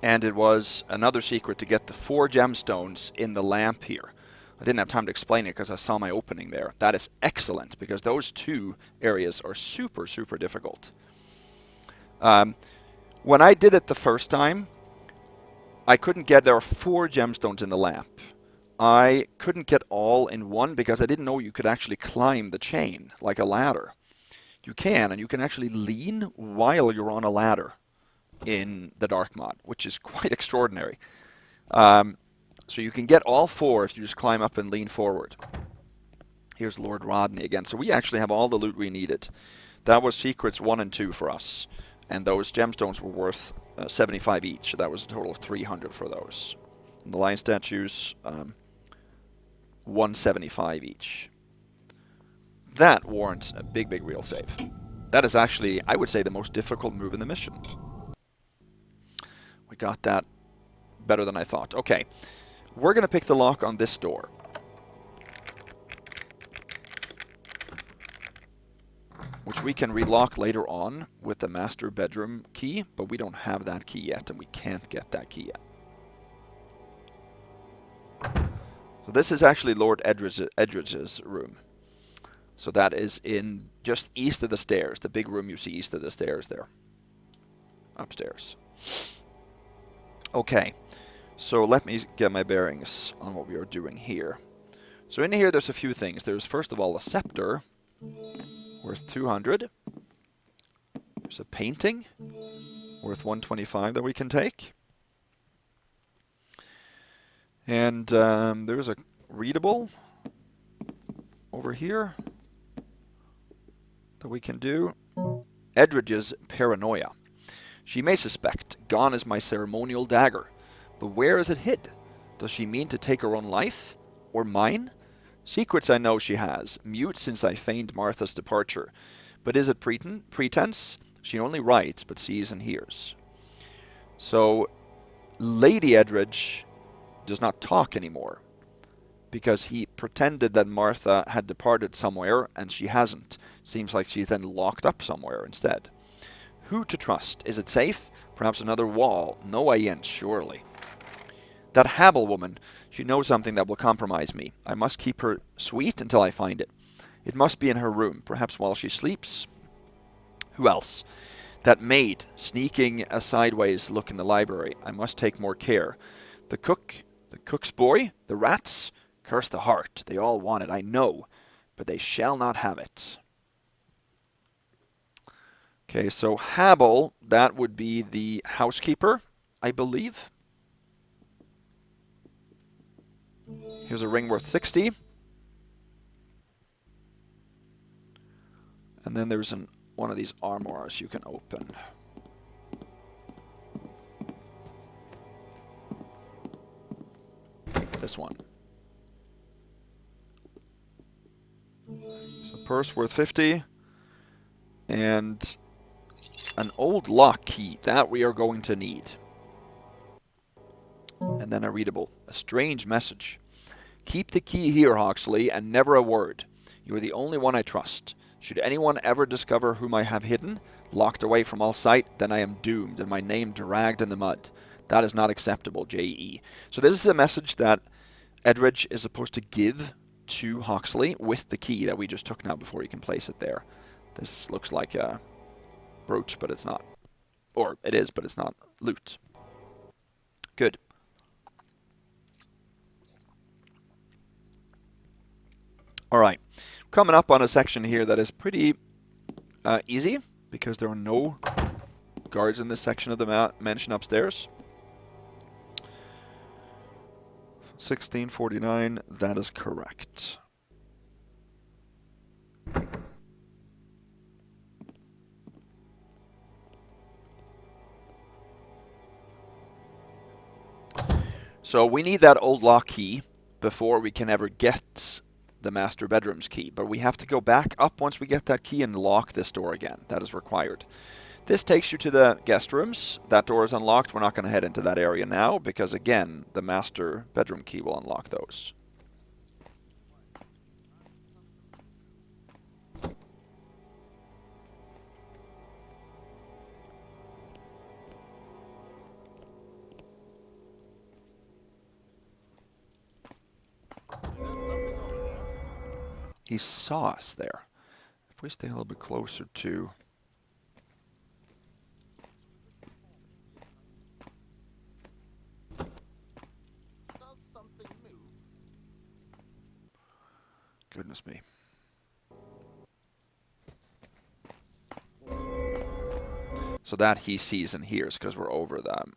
And it was another secret to get the 4 gemstones in the lamp here. I didn't have time to explain it because I saw my opening there. That is excellent, because those 2 areas are super, super difficult. When I did it the first time, there are 4 gemstones in the lamp. I couldn't get all in one because I didn't know you could actually climb the chain like a ladder. You can, and you can actually lean while you're on a ladder in the Dark Mod, which is quite extraordinary. So you can get all 4 if you just climb up and lean forward. Here's Lord Rodney again. So we actually have all the loot we needed. That was secrets 1 and 2 for us. And those gemstones were worth 75 each. So that was a total of 300 for those. And the lion statues, 175 each. That warrants a big, big real save. That is actually, I would say, the most difficult move in the mission. We got that better than I thought. Okay, we're going to pick the lock on this door. Which we can relock later on with the master bedroom key, but we don't have that key yet, and we can't get that key yet. So this is actually Lord Edridge's room. So that is in just east of the stairs, the big room you see east of the stairs there. Upstairs. Okay, so let me get my bearings on what we are doing here. So in here there's a few things. There's first of all a scepter, worth 200. There's a painting, worth 125 that we can take. And there's a readable over here that we can do. Edridge's paranoia. She may suspect, gone is my ceremonial dagger. But where is it hid? Does she mean to take her own life? Or mine? Secrets I know she has, mute since I feigned Martha's departure. But is it pretense? She only writes, but sees and hears. So, Lady Edridge does not talk anymore, because he pretended that Martha had departed somewhere, and she hasn't. Seems like she's then locked up somewhere instead. Who to trust? Is it safe? Perhaps another wall. No way in, surely. That Habel woman, she knows something that will compromise me. I must keep her sweet until I find it. It must be in her room, perhaps while she sleeps. Who else? That maid, sneaking a sideways look in the library. I must take more care. The cook, the cook's boy, the rats. Curse the heart, they all want it, I know, but they shall not have it. Okay, so Habel, that would be the housekeeper, I believe. Here's a ring worth 60. And then there's one of these armoires you can open. this one. So purse worth 50. And an old lock key. That we are going to need. And then a readable. A strange message. Keep the key here, Hawksley, and never a word. You are the only one I trust. Should anyone ever discover whom I have hidden, locked away from all sight, then I am doomed, and my name dragged in the mud. That is not acceptable, J.E. So this is a message that Edridge is supposed to give to Hawksley with the key that we just took now before he can place it there. This looks like a brooch, but it's not. Or it is, but it's not loot. Good. Alright, coming up on a section here that is pretty easy, because there are no guards in this section of the mansion upstairs. 1649, that is correct. So we need that old lock key before we can ever get the master bedroom's key, but we have to go back up once we get that key and lock this door again. That is required. This takes you to the guest rooms. That door is unlocked. We're not going to head into that area now because, again, the master bedroom key will unlock those. He saw us there. If we stay a little bit closer to... Does something move? Goodness me. So that he sees and hears because we're over them.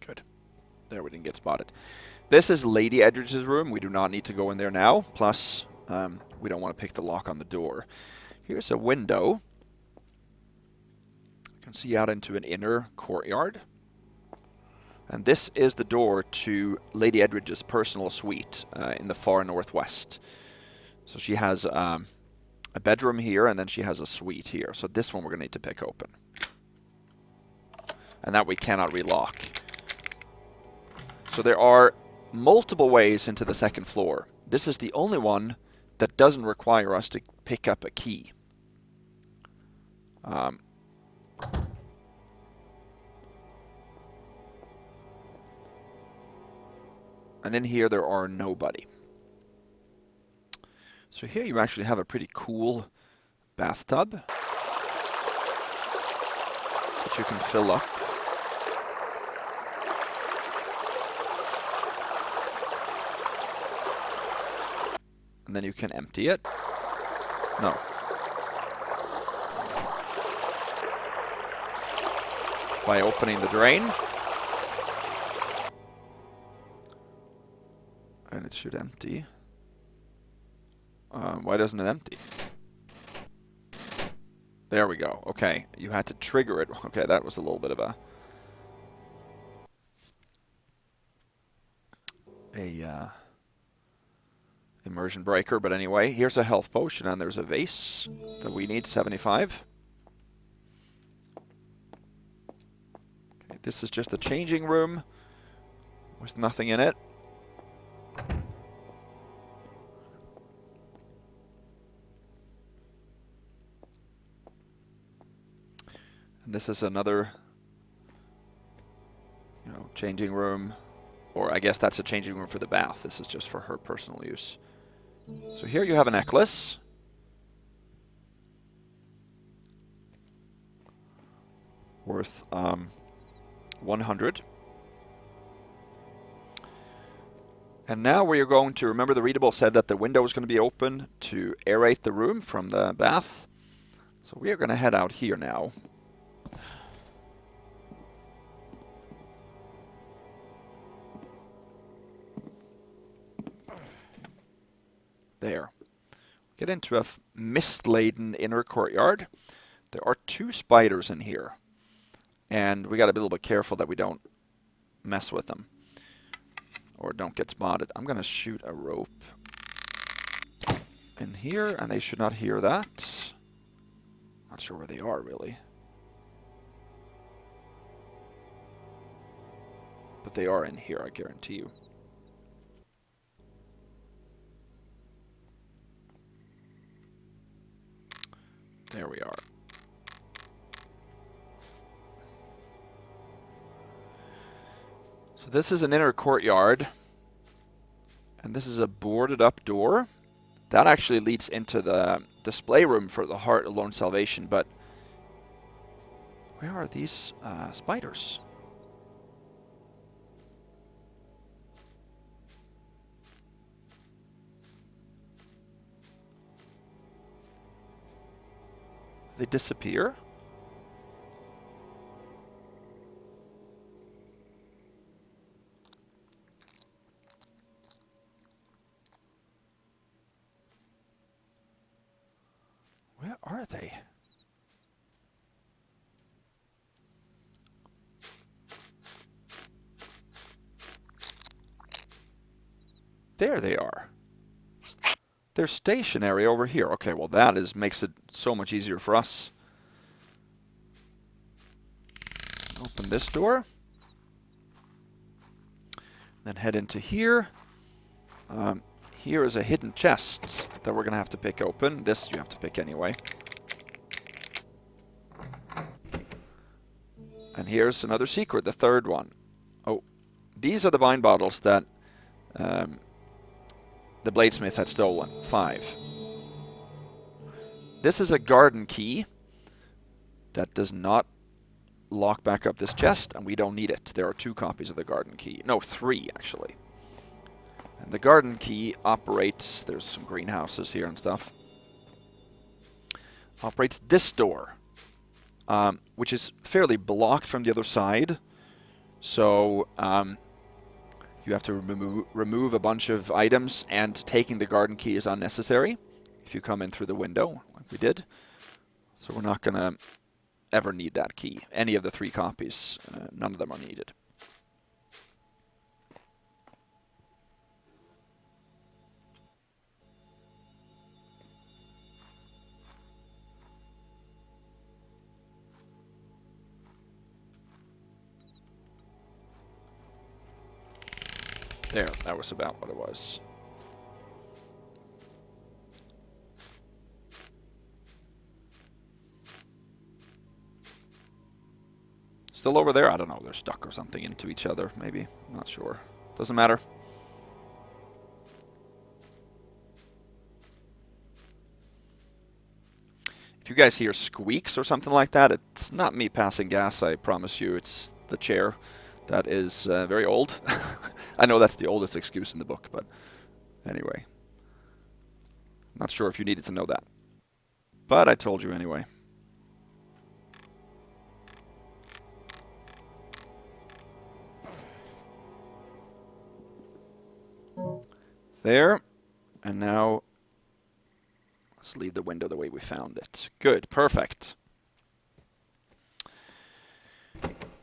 Good. There, we didn't get spotted. This is Lady Edridge's room. We do not need to go in there now. Plus, we don't want to pick the lock on the door. Here's a window. You can see out into an inner courtyard. And this is the door to Lady Edridge's personal suite in the far northwest. So she has a bedroom here, and then she has a suite here. So this one we're going to need to pick open. And that we cannot relock. So there are multiple ways into the second floor. This is the only one that doesn't require us to pick up a key. And in here there are nobody. So here you actually have a pretty cool bathtub that you can fill up. And then you can empty it. No. By opening the drain. And it should empty. Why doesn't it empty? There we go. Okay, you had to trigger it. Okay, that was a little bit of a immersion breaker, but anyway, here's a health potion, and there's a vase that we need, 75. Okay, this is just a changing room with nothing in it. And this is another, changing room. Or I guess that's a changing room for the bath. This is just for her personal use. So here you have a necklace. Worth 100. And now we are going to, remember the readable said that the window is going to be open to aerate the room from the bath. So we are going to head out here now. There. Get into a mist-laden inner courtyard. There are 2 spiders in here. And we got to be a little bit careful that we don't mess with them. Or don't get spotted. I'm going to shoot a rope in here, and they should not hear that. Not sure where they are, really. But they are in here, I guarantee you. There we are. So this is an inner courtyard. And this is a boarded up door. That actually leads into the display room for the Heart Alone Salvation, but where are these spiders? They disappear? Where are they? There they are. They're stationary over here. Okay, well that makes it so much easier for us. Open this door. Then head into here. Here is a hidden chest that we're going to have to pick open. This you have to pick anyway. And here's another secret, the 3rd one. Oh, these are the wine bottles that the bladesmith had stolen. 5. This is a garden key that does not lock back up this chest, and we don't need it. There are 2 copies of the garden key. No, 3 actually. And the garden key operates, there's some greenhouses here and stuff, operates this door, which is fairly blocked from the other side. So you have to remove a bunch of items, and taking the garden key is unnecessary if you come in through the window, like we did. So we're not going to ever need that key. Any of the 3 copies, none of them are needed. There, that was about what it was. Still over there? I don't know. They're stuck or something into each other, maybe. I'm not sure. Doesn't matter. If you guys hear squeaks or something like that, it's not me passing gas, I promise you. It's the chair. That is very old. I know that's the oldest excuse in the book, but anyway. Not sure if you needed to know that. But I told you anyway. There. And now let's leave the window the way we found it. Good, perfect.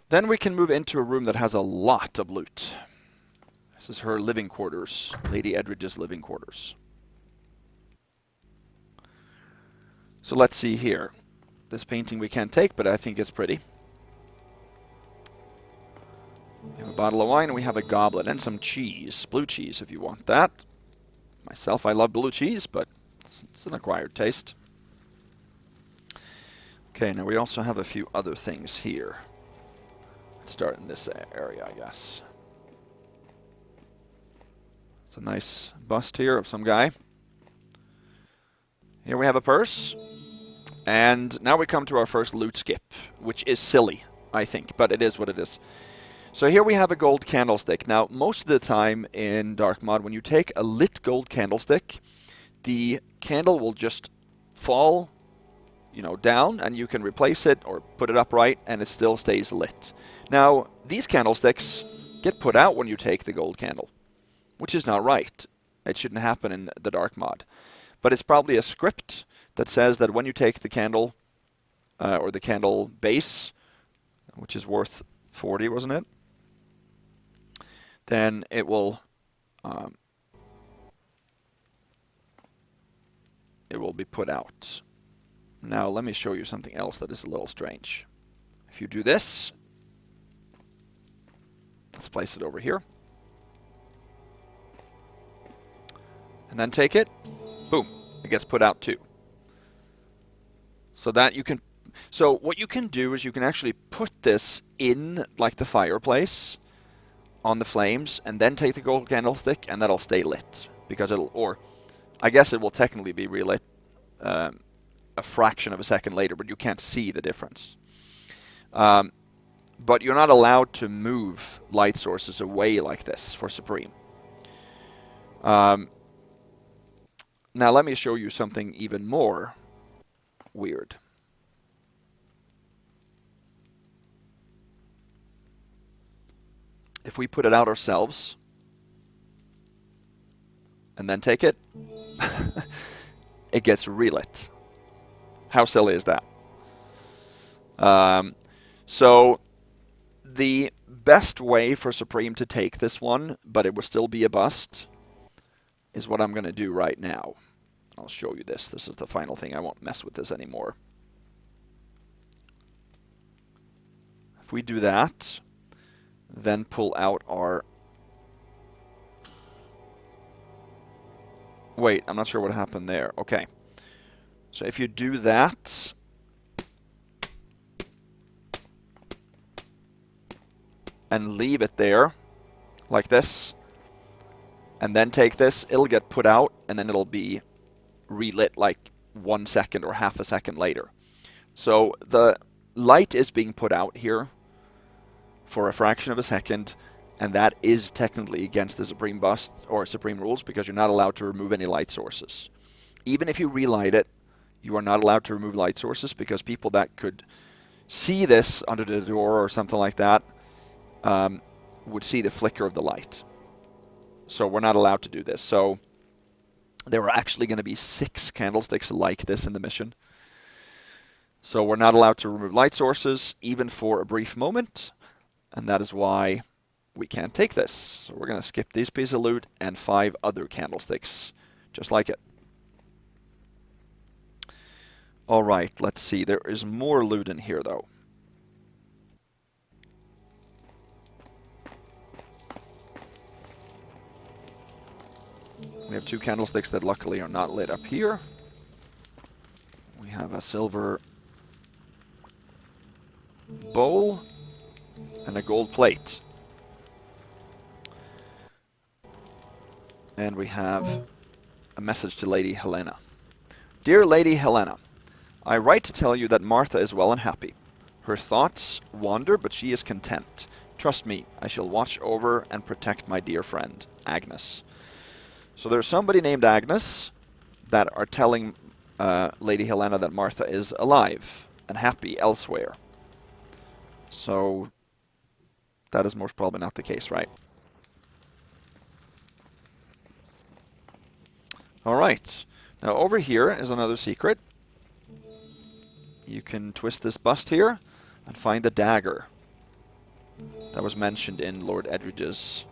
Then we can move into a room that has a lot of loot. This is her living quarters, Lady Edridge's living quarters. So let's see here. This painting we can't take, but I think it's pretty. We have a bottle of wine, and we have a goblet, and some cheese. Blue cheese, if you want that. Myself, I love blue cheese, but it's an acquired taste. Okay, now we also have a few other things here. Let's start in this area, I guess. It's a nice bust here of some guy. Here we have a purse. And now we come to our first loot skip, which is silly, I think, but it is what it is. So here we have a gold candlestick. Now, most of the time in Dark Mod, when you take a lit gold candlestick, the candle will just fall, down, and you can replace it or put it upright, and it still stays lit. Now, these candlesticks get put out when you take the gold candle, which is not right. It shouldn't happen in the Dark Mod. but it's probably a script that says that when you take the candle, or the candle base, which is worth 40, wasn't it? Then it will be put out. Now let me show you something else that is a little strange. If you do this, let's place it over here. And then take it, boom, it gets put out too. So that you can, so what you can do is you can actually put this in like the fireplace on the flames and then take the gold candlestick and that'll stay lit. Because it'll, or I guess it will technically be relit a fraction of a second later, but you can't see the difference. But you're not allowed to move light sources away like this for Supreme. Now let me show you something even more weird. If we put it out ourselves and then take it, it gets relit. How silly is that? So the best way for Supreme to take this one, but it will still be a bust, is what I'm going to do right now. I'll show you this. This is the final thing. I won't mess with this anymore. If we do that, then pull out our... Wait, I'm not sure what happened there. Okay. So if you do that, and leave it there, like this, and then take this, it'll get put out, and then it'll be relit like 1 second or half a second later. So the light is being put out here for a fraction of a second, and that is technically against the Supreme bust or Supreme rules because you're not allowed to remove any light sources. Even if you relight it, you are not allowed to remove light sources because people that could see this under the door or something like that would see the flicker of the light. So we're not allowed to do this. So there are actually going to be 6 candlesticks like this in the mission. So we're not allowed to remove light sources even for a brief moment. And that is why we can't take this. So we're going to skip these pieces of loot and 5 other candlesticks just like it. Alright, let's see. There is more loot in here though. We have 2 candlesticks that luckily are not lit up here. We have a silver bowl and a gold plate. And we have a message to Lady Helena. Dear Lady Helena, I write to tell you that Martha is well and happy. Her thoughts wander, but she is content. Trust me, I shall watch over and protect my dear friend, Agnes. So there's somebody named Agnes that are telling Lady Helena that Martha is alive and happy elsewhere. So that is most probably not the case, right? Alright, now over here is another secret. You can twist this bust here and find the dagger that was mentioned in Lord Edridge's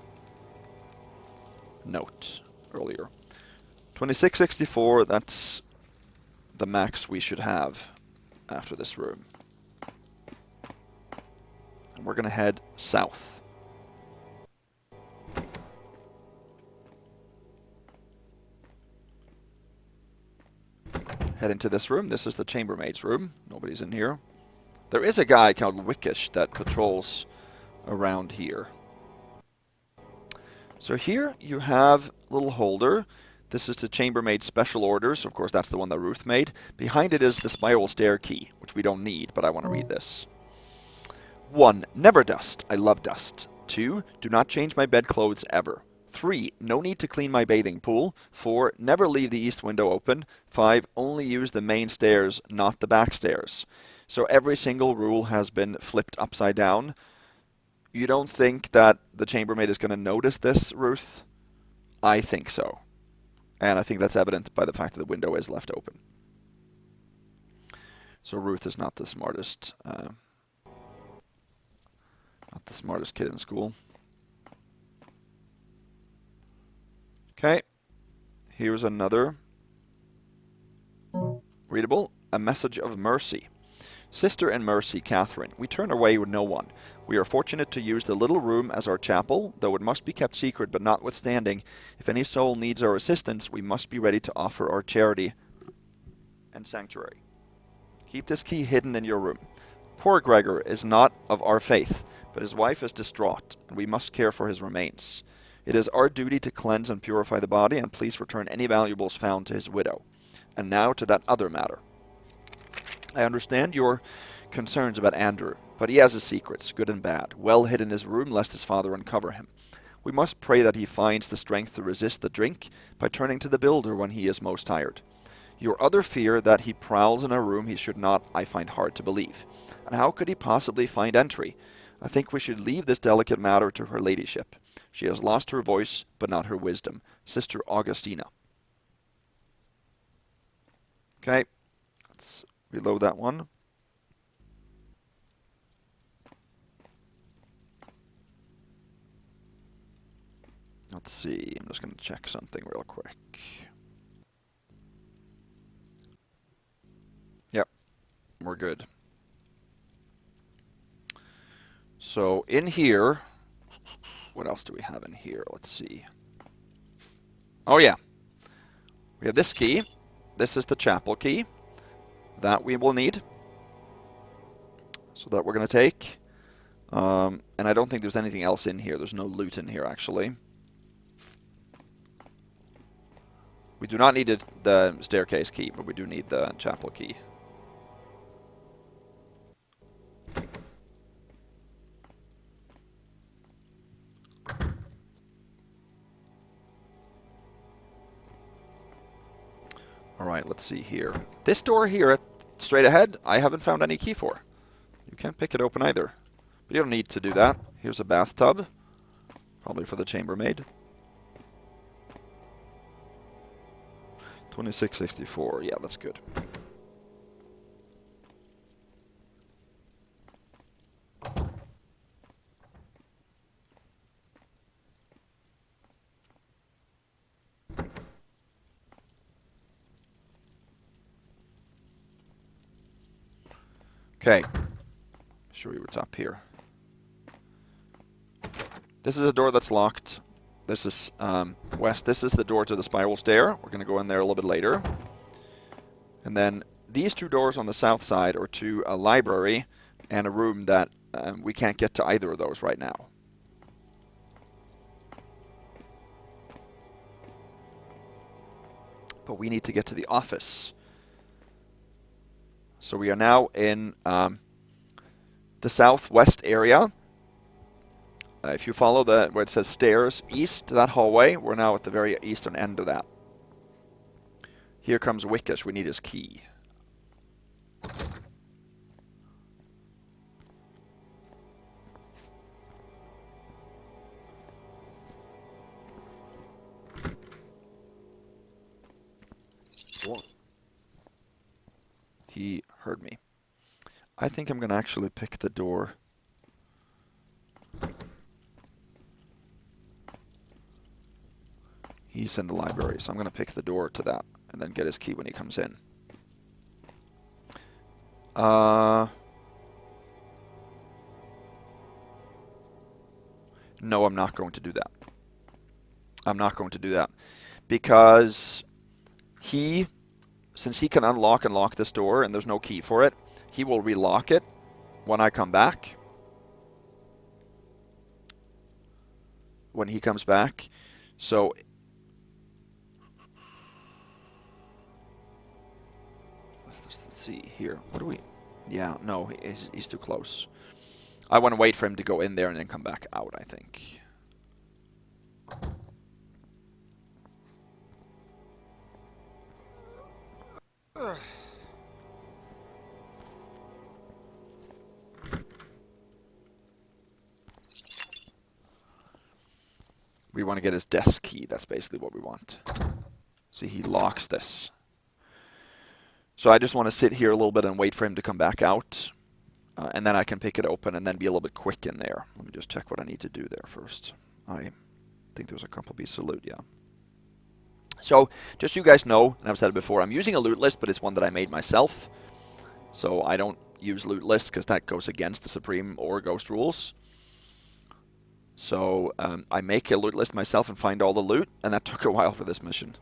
note earlier. 2664, that's the max we should have after this room. And we're going to head south. Head into this room. This is the chambermaid's room. Nobody's in here. There is a guy called Wickish that patrols around here. So here you have a little holder. This is the chambermaid's special orders. Of course, that's the one that Ruth made. Behind it is the spiral stair key, which we don't need, but I want to read this. 1. Never dust. I love dust. 2. Do not change my bedclothes ever. 3. No need to clean my bathing pool. 4. Never leave the east window open. 5. Only use the main stairs, not the back stairs. So every single rule has been flipped upside down. You don't think that the chambermaid is going to notice this, Ruth? I think so. And I think that's evident by the fact that the window is left open. So Ruth is not the smartest kid in school. Okay, here's another readable. A message of mercy. Sister in mercy, Catherine, we turn away with no one. We are fortunate to use the little room as our chapel, though it must be kept secret, but notwithstanding, if any soul needs our assistance, we must be ready to offer our charity and sanctuary. Keep this key hidden in your room. Poor Gregor is not of our faith, but his wife is distraught, and we must care for his remains. It is our duty to cleanse and purify the body, and please return any valuables found to his widow. And now to that other matter. I understand your concerns about Andrew, but he has his secrets, good and bad, well hid in his room lest his father uncover him. We must pray that he finds the strength to resist the drink by turning to the builder when he is most tired. Your other fear that he prowls in a room he should not, I find hard to believe. And how could he possibly find entry? I think we should leave this delicate matter to her ladyship. She has lost her voice, but not her wisdom. Sister Augustina. Okay, let's reload that one. Let's see, I'm just going to check something real quick. Yep, we're good. So in here, what else do we have in here? Let's see. Oh yeah, we have this key. This is the chapel key that we will need. So that we're going to take. And I don't think there's anything else in here. There's no loot in here, actually. We do not need the staircase key, but we do need the chapel key. Alright, let's see here. This door here, straight ahead, I haven't found any key for. You can't pick it open either. But you don't need to do that. Here's a bathtub. Probably for the chambermaid. 2664. Yeah, that's good. Okay. Show you what's up here. This is a door that's locked. This is west. This is the door to the spiral stair. We're going to go in there a little bit later. And then these two doors on the south side are to a library and a room that we can't get to either of those right now. But we need to get to the office. So we are now in the southwest area. If you follow where it says stairs east to that hallway, we're now at the very eastern end of that. Here comes Wickish. We need his key. What? He heard me. I think I'm going to actually pick the door. He's in the library, so I'm going to pick the door to that and then get his key when he comes in. No, I'm not going to do that. I'm not going to do that. Because since he can unlock and lock this door and there's no key for it, he will relock it when I come back. When he comes back. So let's see here. What do we... Yeah, no, he's too close. I want to wait for him to go in there and then come back out, I think. We want to get his desk key. That's basically what we want. See, he locks this. So I just want to sit here a little bit and wait for him to come back out. And then I can pick it open and then be a little bit quick in there. Let me just check what I need to do there first. I think there's a couple pieces of loot, yeah. So, just so you guys know, and I've said it before, I'm using a loot list, but it's one that I made myself. So I don't use loot lists because that goes against the Supreme or Ghost rules. So I make a loot list myself and find all the loot, and that took a while for this mission.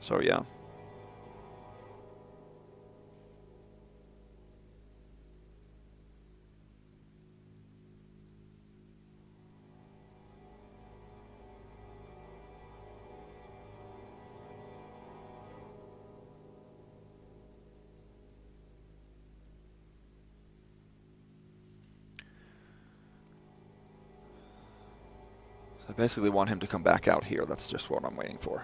So yeah. I basically want him to come back out here. That's just what I'm waiting for.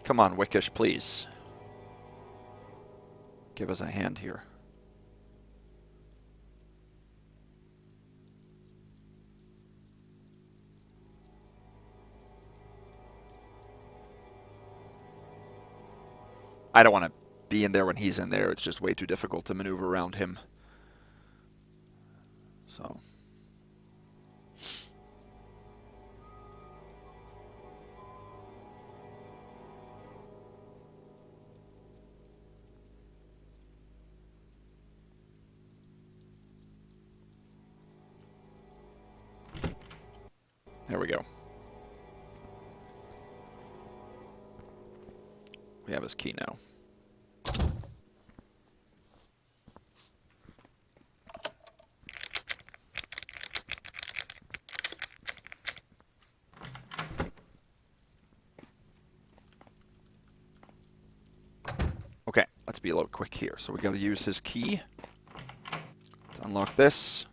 Come on, Wickish, please. Give us a hand here. I don't want to be in there when he's in there. It's just way too difficult to maneuver around him. So... There we go. We have his key now. Okay, let's be a little quick here. So we got to use his key to unlock this.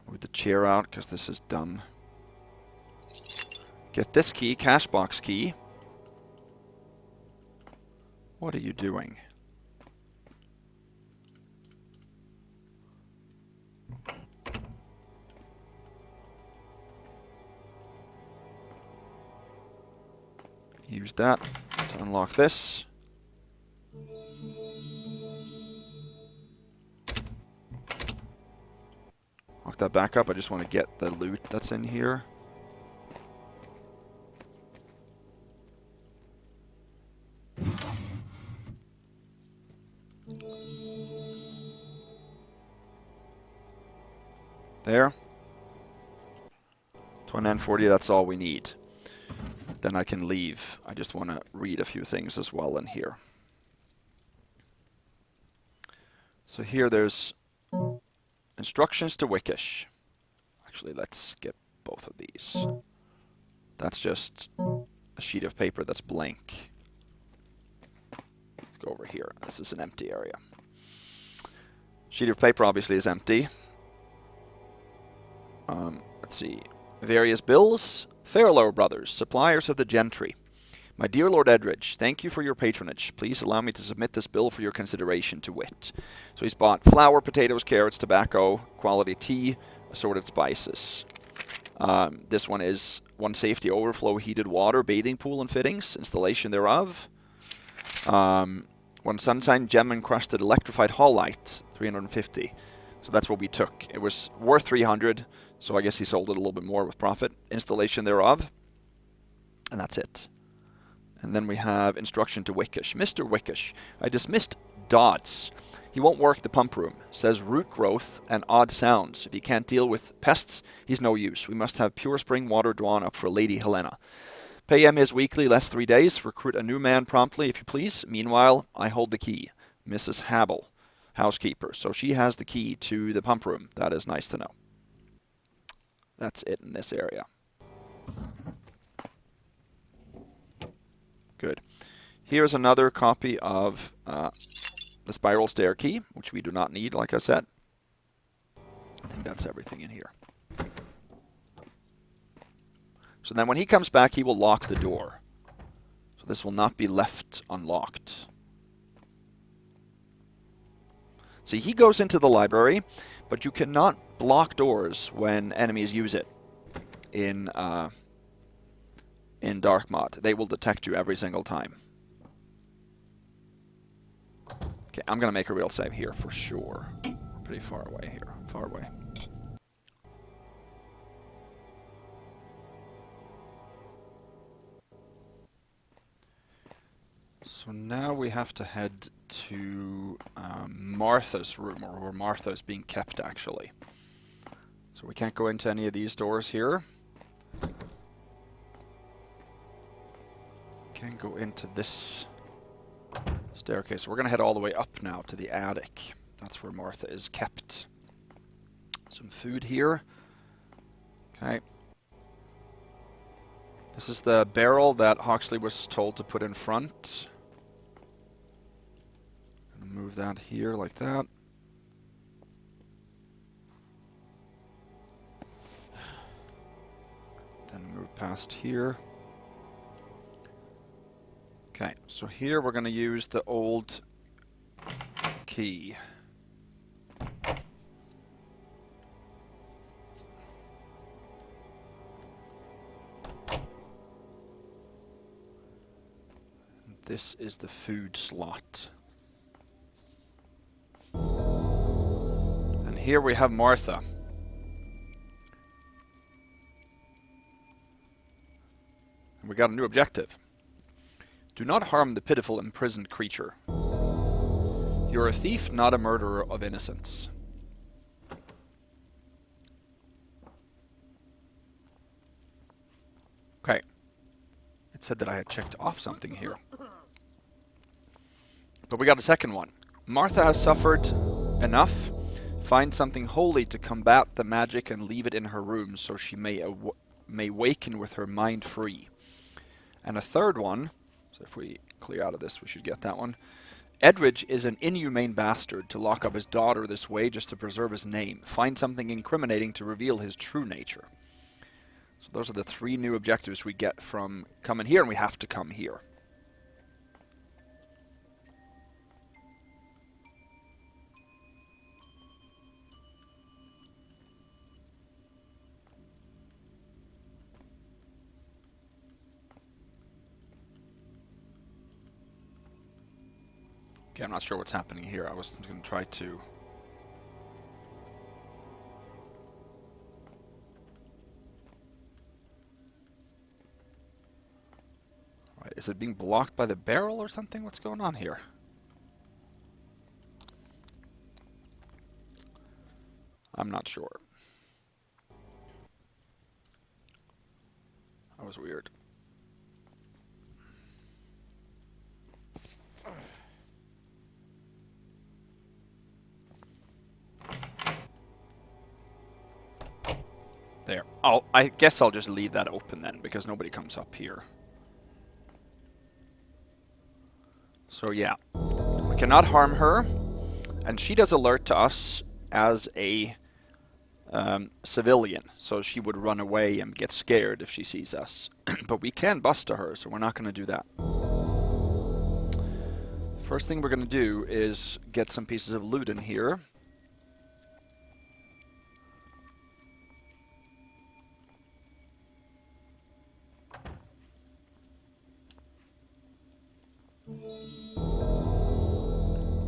Move the chair out because this is dumb. Get this key, cash box key. What are you doing? Use that to unlock this. Lock that back up. I just want to get the loot that's in here. There. 2940, that's all we need. Then I can leave. I just want to read a few things as well in here. So here there's instructions to Wickish. Actually, let's get both of these. That's just a sheet of paper that's blank. Let's go over here. This is an empty area. Sheet of paper obviously is empty. Let's see. Various bills. Fairlow Brothers, suppliers of the gentry. My dear Lord Edridge, thank you for your patronage. Please allow me to submit this bill for your consideration to wit. So he's bought flour, potatoes, carrots, tobacco, quality tea, assorted spices. This one is one safety overflow, heated water, bathing pool and fittings, installation thereof. One sunshine gem encrusted electrified hall light, 350. So that's what we took. It was worth 300, so I guess he sold it a little bit more with profit. Installation thereof, and that's it. And then we have instruction to Wickish. Mr. Wickish, I dismissed Dodds. He won't work the pump room. Says root growth and odd sounds. If he can't deal with pests, he's no use. We must have pure spring water drawn up for Lady Helena. Pay him his weekly, less 3 days. Recruit a new man promptly, if you please. Meanwhile, I hold the key. Mrs. Habel, housekeeper. So she has the key to the pump room. That is nice to know. That's it in this area. Good. Here's another copy of the spiral stair key, which we do not need, like I said. I think that's everything in here. So then when he comes back, he will lock the door. So this will not be left unlocked. See, he goes into the library, but you cannot block doors when enemies use it in dark mod. They will detect you every single time. Okay, I'm going to make a real save here for sure. Pretty far away here. Far away. So now we have to head to Martha's room, or where Martha is being kept, actually. So we can't go into any of these doors here. Can't go into this staircase. So we're going to head all the way up now to the attic. That's where Martha is kept. Some food here. Okay. This is the barrel that Hawksley was told to put in front. Move that here like that. Then move past here. Okay, so here we're going to use the old key. This is the food slot. And here we have Martha. And we got a new objective. Do not harm the pitiful imprisoned creature. You're a thief, not a murderer of innocents. Okay. It said that I had checked off something here. But we got a second one. Martha has suffered enough. Find something holy to combat the magic and leave it in her room so she may waken with her mind free. And a third one, so if we clear out of this, we should get that one. Edridge is an inhumane bastard to lock up his daughter this way just to preserve his name. Find something incriminating to reveal his true nature. So those are the 3 new objectives we get from coming here, and we have to come here. Okay, I'm not sure what's happening here. I was going to try to... Right, is it being blocked by the barrel or something? What's going on here? I'm not sure. That was weird. There. I guess I'll just leave that open then, because nobody comes up here. So yeah, we cannot harm her, and she does alert to us as a civilian, so she would run away and get scared if she sees us. But we can bust to her, so we're not going to do that. First thing we're going to do is get some pieces of loot in here.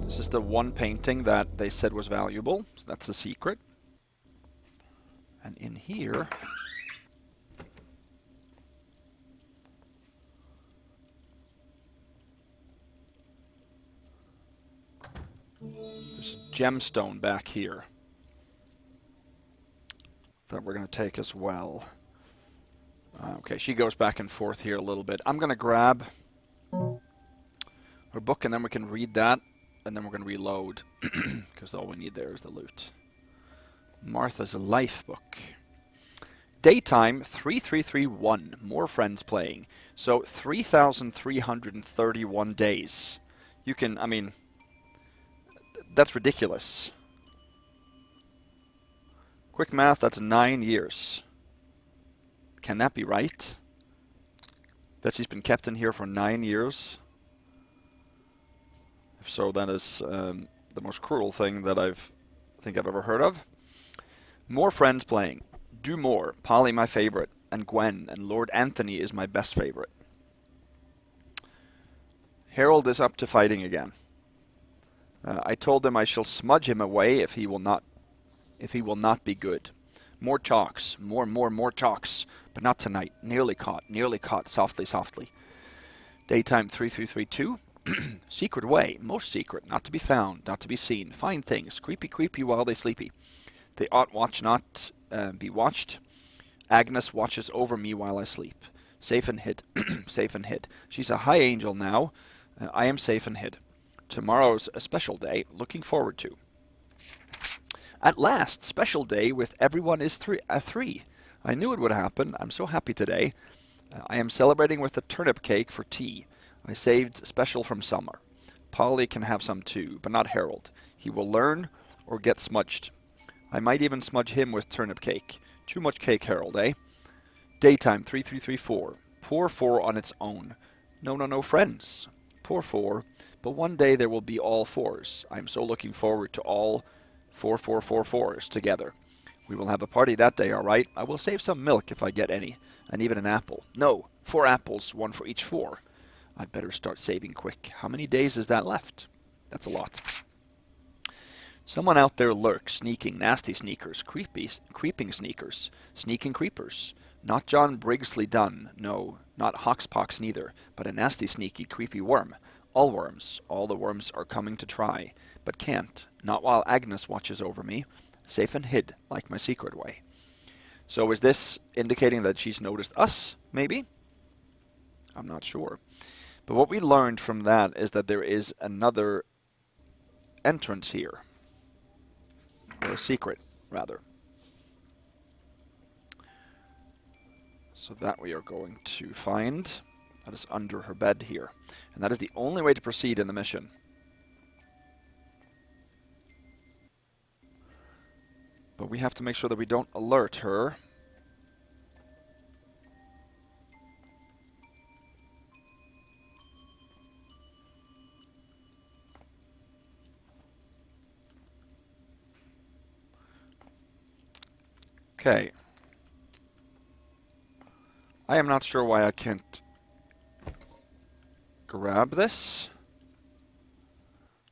This is the one painting that they said was valuable, so that's the secret. And in here... there's a gemstone back here that we're going to take as well. Okay, she goes back and forth here a little bit. I'm going to grab her book, and then we can read that, and then we're going to reload, because all we need there is the loot. Martha's life book. Daytime 3331. More friends playing. So 3,331 days. You can, I mean, that's ridiculous. Quick math, that's 9 years. Can that be right? That she's been kept in here for 9 years? If so, that is the most cruel thing that I think I've ever heard of. More friends playing. Do more. Polly my favorite. And Gwen. And Lord Anthony is my best favorite. Harold is up to fighting again. I told him I shall smudge him away if he will not be good. More chalks. More chalks. But not tonight. Nearly caught. Softly. Daytime 3332. Secret way. Most secret. Not to be found. Not to be seen. Find things. Creepy while they sleepy. They ought watch not be watched. Agnes watches over me while I sleep. Safe and hid. Safe and hid. She's a high angel now. I am safe and hid. Tomorrow's a special day. Looking forward to. At last, special day with everyone is 3. I knew it would happen. I'm so happy today. I am celebrating with a turnip cake for tea. I saved special from summer. Polly can have some too, but not Harold. He will learn or get smudged. I might even smudge him with turnip cake. Too much cake, Harold, eh? Daytime 3334. Poor 4 on its own. No, friends. Poor 4. But one day there will be all 4s. I'm so looking forward to all 4s together. We will have a party that day, all right? I will save some milk if I get any, and even an apple. No, 4 apples, 1 for each 4. I'd better start saving quick. How many days is that left? That's a lot. Someone out there lurks, sneaking, nasty sneakers, creeping sneakers, sneaking creepers. Not John Brigsley Dunn, no, not Hoxpox neither, but a nasty, sneaky, creepy worm. All worms, all the worms are coming to try, but can't, not while Agnes watches over me, safe and hid, like my secret way. So is this indicating that she's noticed us, maybe? I'm not sure. But what we learned from that is that there is another entrance here. Or a secret, rather. So that we are going to find. That is under her bed here. And that is the only way to proceed in the mission. But we have to make sure that we don't alert her. Okay. I am not sure why I can't grab this.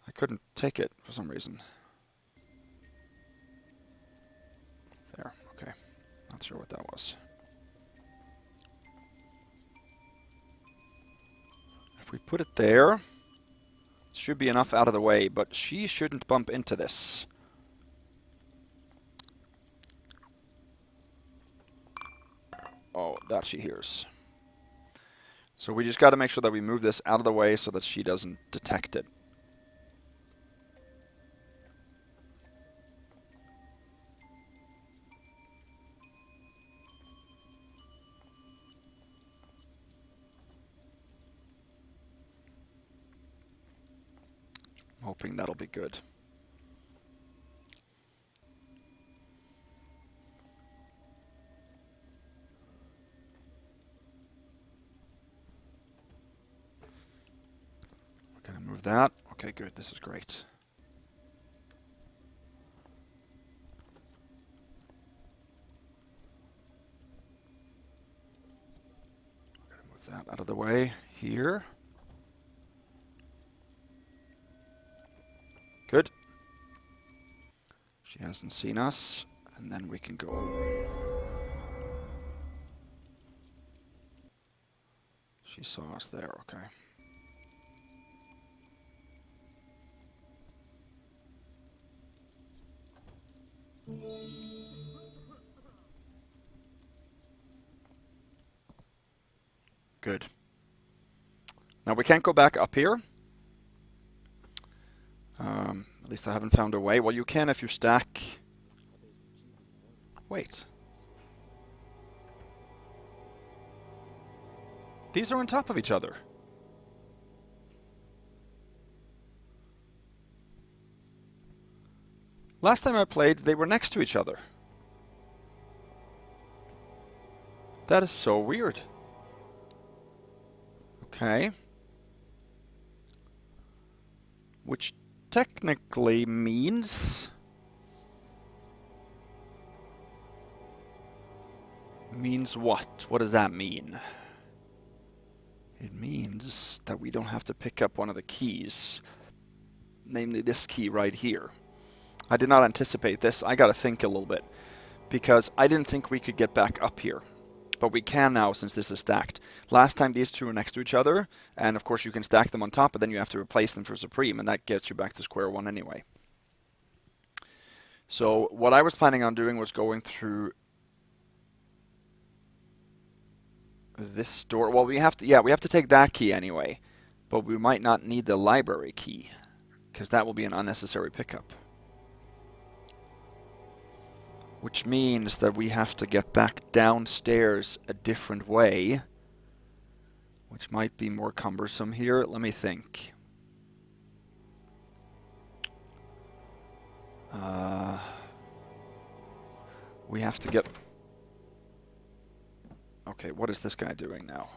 I couldn't take it for some reason. There, okay. Not sure what that was. If we put it there, it should be enough out of the way, but she shouldn't bump into this. Oh, that she hears. So we just got to make sure that we move this out of the way so that she doesn't detect it. I'm hoping that'll be good. We're going to move that. Okay, good. This is great. We're going to move that out of the way here. Good. She hasn't seen us, and then we can go. She saw us there, okay. Good. Now we can't go back up here. At least I haven't found a way. Well, you can if you stack. Wait. These are on top of each other. Last time I played, they were next to each other. That is so weird. Okay. Which technically means... Means what? What does that mean? It means that we don't have to pick up one of the keys. Namely this key right here. I did not anticipate this. I gotta think a little bit. Because I didn't think we could get back up here. But we can now since this is stacked. Last time these two were next to each other. And of course you can stack them on top, but then you have to replace them for Supreme. And that gets you back to square one anyway. So what I was planning on doing was going through this door. Well, we have to take that key anyway. But we might not need the library key. Because that will be an unnecessary pickup. Which means that we have to get back downstairs a different way. Which might be more cumbersome here. Let me think. We have to get... Okay, what is this guy doing now?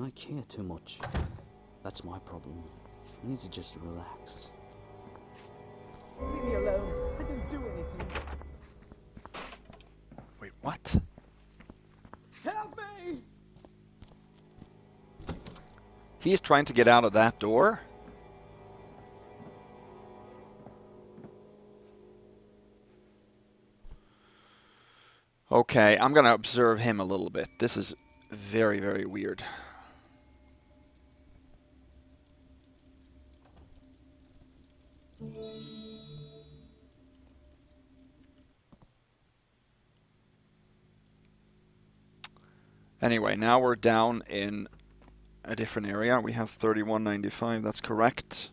I care too much. That's my problem. I need to just relax. Leave me alone. I didn't do anything. Wait, what? Help me! He is trying to get out of that door? Okay, I'm gonna observe him a little bit. This is very, very weird. Anyway, now we're down in a different area. We have 3195, that's correct.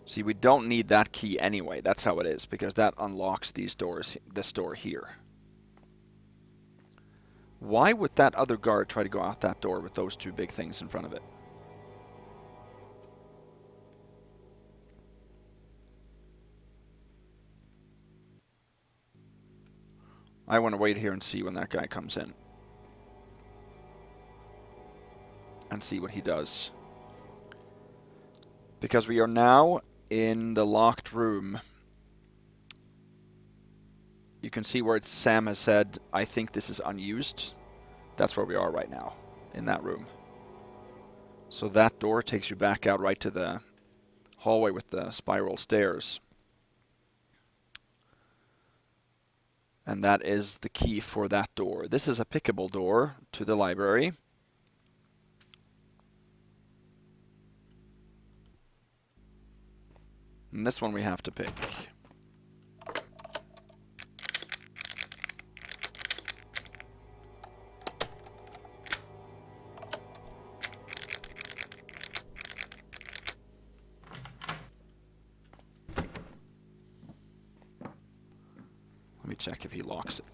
See, we don't need that key anyway. That's how it is, because that unlocks these doors, this door here. Why would that other guard try to go out that door with those two big things in front of it? I want to wait here and see when that guy comes in. And see what he does. Because we are now in the locked room. You can see where Sam has said, I think this is unused. That's where we are right now, in that room. So that door takes you back out right to the hallway with the spiral stairs. And that is the key for that door. This is a pickable door to the library. And this one we have to pick. Let me check if he locks it.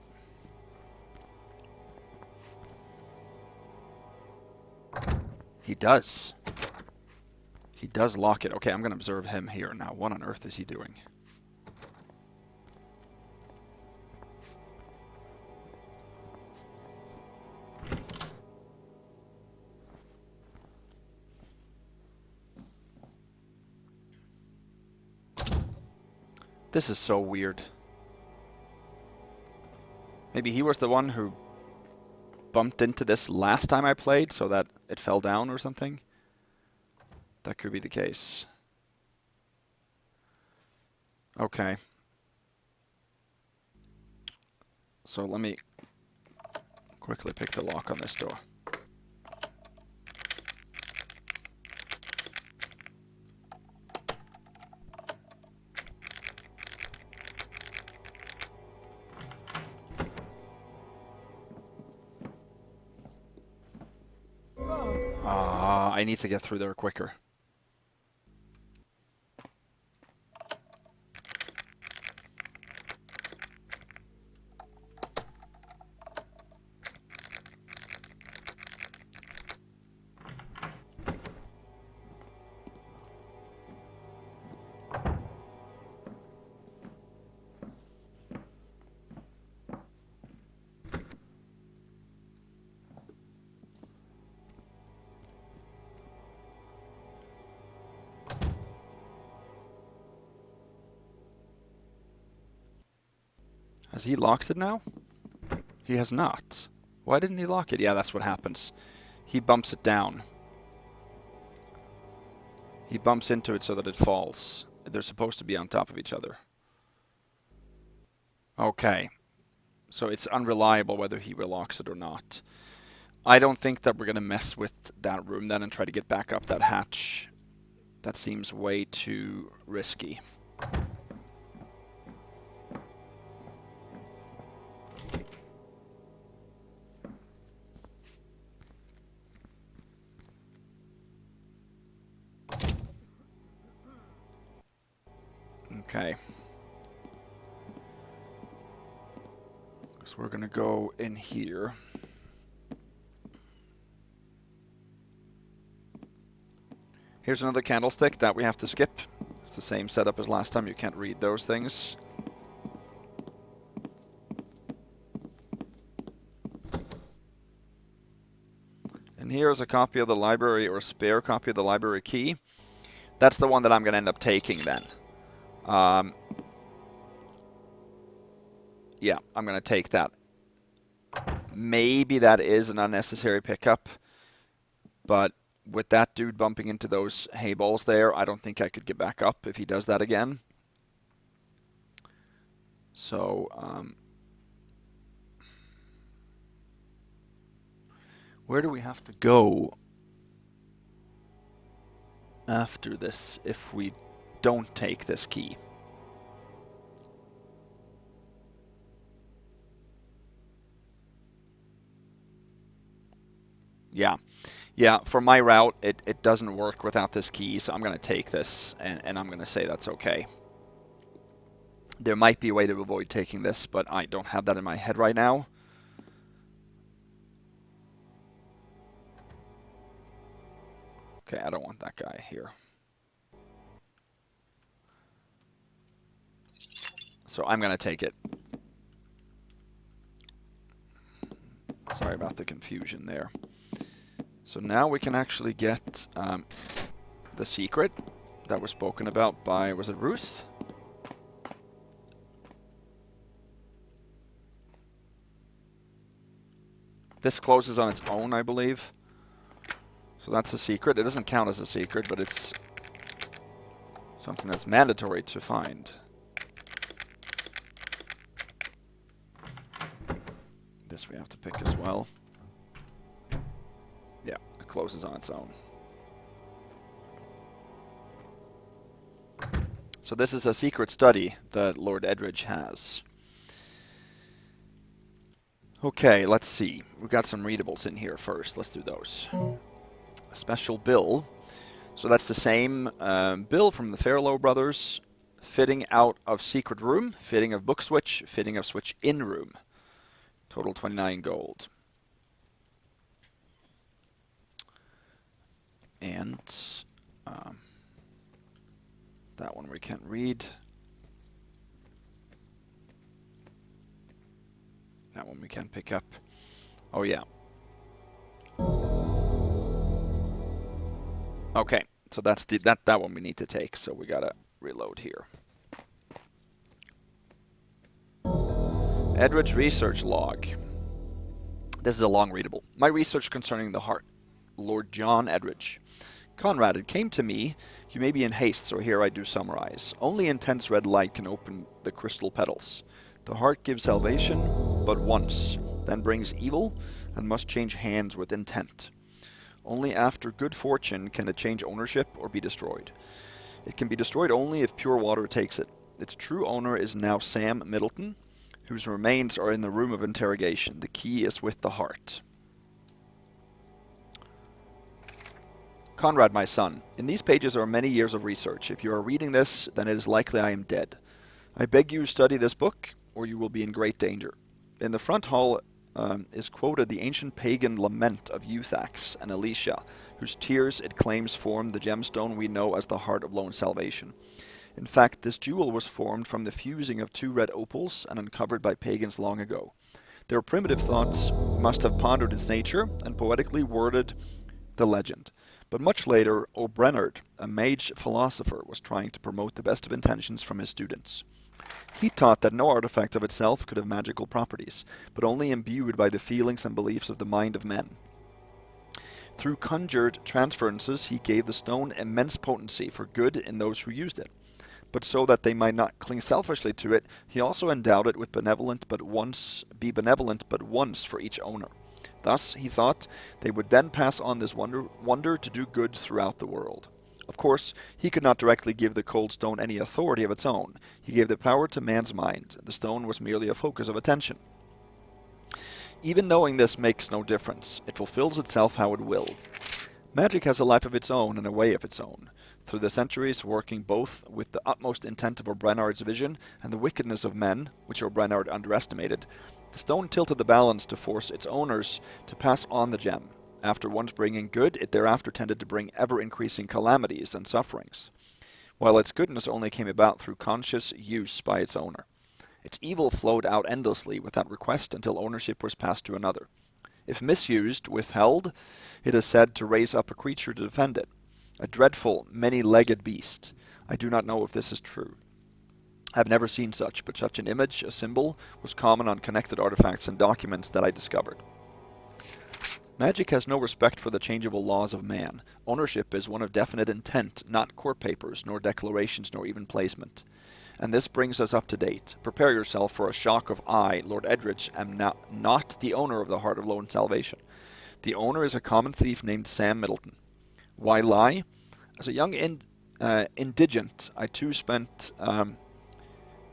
He does. He does lock it. Okay, I'm going to observe him here now. What on earth is he doing? This is so weird. Maybe he was the one who bumped into this last time I played so that it fell down or something. That could be the case. Okay. So let me quickly pick the lock on this door. I need to get through there quicker. Has he locked it now? He has not. Why didn't he lock it? Yeah, that's what happens. He bumps it down. He bumps into it so that it falls. They're supposed to be on top of each other. Okay. So it's unreliable whether he relocks it or not. I don't think that we're going to mess with that room then and try to get back up that hatch. That seems way too risky. Okay. So we're going to go in here. Here's another candlestick that we have to skip. It's the same setup as last time. You can't read those things. And here's a copy of the library, or a spare copy of the library key. That's the one that I'm going to end up taking then. Yeah, I'm going to take that. Maybe that is an unnecessary pickup, but with that dude bumping into those hay balls there, I don't think I could get back up if he does that again. So, where do we have to go after this if we don't take this key? Yeah, for my route, it doesn't work without this key, so I'm going to take this, and I'm going to say that's okay. There might be a way to avoid taking this, but I don't have that in my head right now. Okay, I don't want that guy here. So I'm going to take it. Sorry about the confusion there. So now we can actually get the secret that was spoken about by, was it Ruth? This closes on its own, I believe. So that's a secret. It doesn't count as a secret, but it's something that's mandatory to find. This we have to pick as well. Yeah, it closes on its own. So this is a secret study that Lord Edridge has. Okay, let's see. We've got some readables in here first. Let's do those. A special bill. So that's the same bill from the Fairlow brothers. Fitting out of secret room, fitting of book switch, fitting of switch in room. Total 29 gold. And that one we can't read. That one we can pick up. Oh yeah. Okay, so that's that one we need to take. So we gotta reload here. Edridge research log. This is a long readable. My research concerning the heart. Lord John Edridge. Conrad, it came to me, you may be in haste, so here I do summarize. Only intense red light can open the crystal petals. The heart gives salvation, but once, then brings evil, and must change hands with intent. Only after good fortune can it change ownership or be destroyed. It can be destroyed only if pure water takes it. Its true owner is now Sam Middleton, whose remains are in the room of interrogation. The key is with the heart. Conrad, my son, in these pages are many years of research. If you are reading this, then it is likely I am dead. I beg you study this book, or you will be in great danger. In the front hall is quoted the ancient pagan lament of Euthax and Alicia, whose tears it claims formed the gemstone we know as the Heart of Lone Salvation. In fact, this jewel was formed from the fusing of two red opals and uncovered by pagans long ago. Their primitive thoughts must have pondered its nature and poetically worded the legend. But much later, O'Brennard, a mage philosopher, was trying to promote the best of intentions from his students. He taught that no artifact of itself could have magical properties, but only imbued by the feelings and beliefs of the mind of men. Through conjured transferences, he gave the stone immense potency for good in those who used it. But so that they might not cling selfishly to it, he also endowed it with be benevolent but once for each owner. Thus, he thought, they would then pass on this wonder to do good throughout the world. Of course, he could not directly give the cold stone any authority of its own. He gave the power to man's mind. The stone was merely a focus of attention. Even knowing this makes no difference. It fulfills itself how it will. Magic has a life of its own and a way of its own. Through the centuries, working both with the utmost intent of O'Brennard's vision and the wickedness of men, which O'Brennard underestimated, the stone tilted the balance to force its owners to pass on the gem. After once bringing good, it thereafter tended to bring ever-increasing calamities and sufferings, while its goodness only came about through conscious use by its owner. Its evil flowed out endlessly without request until ownership was passed to another. If misused, withheld, it is said to raise up a creature to defend it, a dreadful, many-legged beast. I do not know if this is true. I have never seen such, but such an image, a symbol, was common on connected artifacts and documents that I discovered. Magic has no respect for the changeable laws of man. Ownership is one of definite intent, not court papers, nor declarations, nor even placement. And this brings us up to date. Prepare yourself for a shock of I, Lord Edridge, am not the owner of the Heart of Lone Salvation. The owner is a common thief named Sam Middleton. Why lie? As a young indigent, I too spent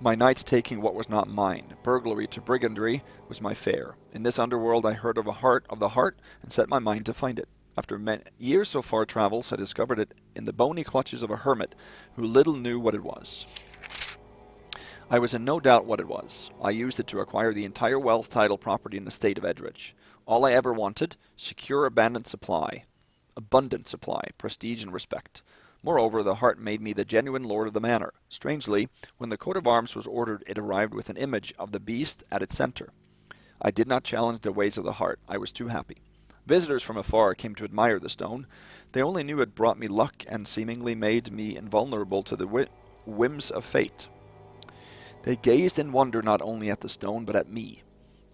my nights taking what was not mine. Burglary to brigandry was my fare. In this underworld I heard of the heart and set my mind to find it. After many years of far travels, I discovered it in the bony clutches of a hermit who little knew what it was. I was in no doubt what it was. I used it to acquire the entire wealth, title, property, and estate of Edridge. All I ever wanted, secure abundant supply, prestige, and respect. Moreover, the heart made me the genuine lord of the manor. Strangely, when the coat of arms was ordered, it arrived with an image of the beast at its center. I did not challenge the ways of the heart. I was too happy. Visitors from afar came to admire the stone. They only knew it brought me luck and seemingly made me invulnerable to the whims of fate. They gazed in wonder not only at the stone, but at me.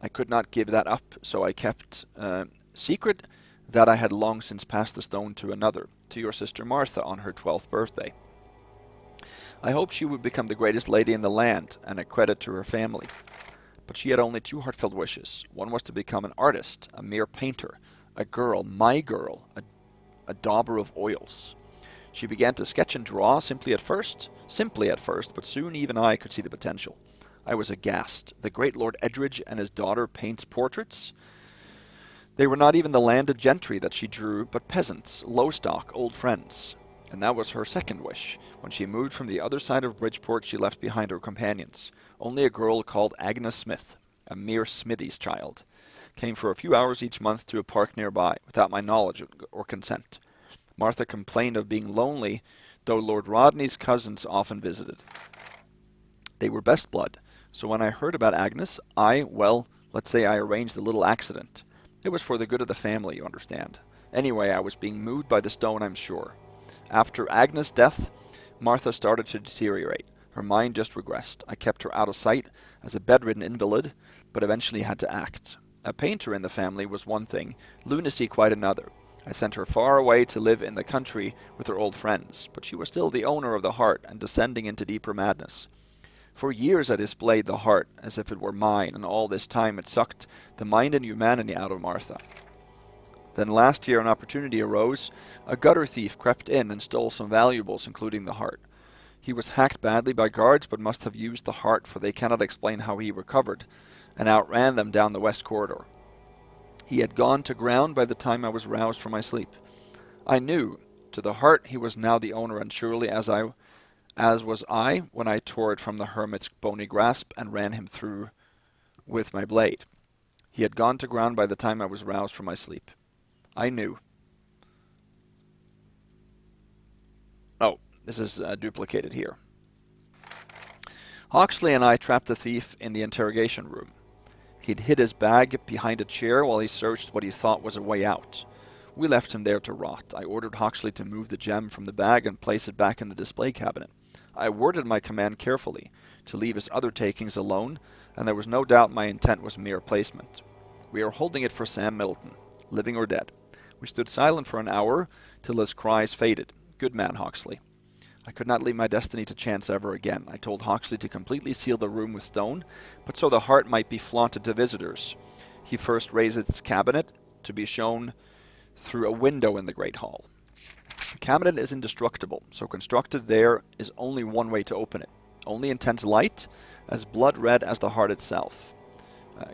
I could not give that up, so I kept secret that I had long since passed the stone to another, to your sister Martha on her 12th birthday. I hoped she would become the greatest lady in the land, and a credit to her family. But she had only two heartfelt wishes. One was to become an artist, a mere painter, a girl, my girl, a dauber of oils. She began to sketch and draw simply at first, but soon even I could see the potential. I was aghast. The great Lord Edridge and his daughter paints portraits? They were not even the landed gentry that she drew, but peasants, low-stock, old friends. And that was her second wish. When she moved from the other side of Bridgeport, she left behind her companions. Only a girl called Agnes Smith, a mere smithy's child, came for a few hours each month to a park nearby, without my knowledge or consent. Martha complained of being lonely, though Lord Rodney's cousins often visited. They were best blood, so when I heard about Agnes, let's say I arranged a little accident. It was for the good of the family, you understand. Anyway, I was being moved by the stone, I'm sure. After Agnes' death, Martha started to deteriorate. Her mind just regressed. I kept her out of sight as a bedridden invalid, but eventually had to act. A painter in the family was one thing, lunacy quite another. I sent her far away to live in the country with her old friends, but she was still the owner of the heart and descending into deeper madness. For years I displayed the heart as if it were mine, and all this time it sucked the mind and humanity out of Martha. Then last year an opportunity arose. A gutter thief crept in and stole some valuables, including the heart. He was hacked badly by guards, but must have used the heart, for they cannot explain how he recovered, and outran them down the west corridor. He had gone to ground by the time I was roused from my sleep. I knew, to the heart he was now the owner, and surely as was I when I tore it from the hermit's bony grasp and ran him through with my blade. He had gone to ground by the time I was roused from my sleep. I knew. Oh, this is duplicated here. Hawksley and I trapped the thief in the interrogation room. He'd hid his bag behind a chair while he searched what he thought was a way out. We left him there to rot. I ordered Hawksley to move the gem from the bag and place it back in the display cabinet. I worded my command carefully, to leave his other takings alone, and there was no doubt my intent was mere placement. We are holding it for Sam Middleton, living or dead. We stood silent for an hour, till his cries faded. Good man, Hawksley. I could not leave my destiny to chance ever again. I told Hawksley to completely seal the room with stone, but so the heart might be flaunted to visitors. He first raised its cabinet, to be shown through a window in the great hall. The cabinet is indestructible, so constructed there is only one way to open it. Only intense light, as blood-red as the heart itself,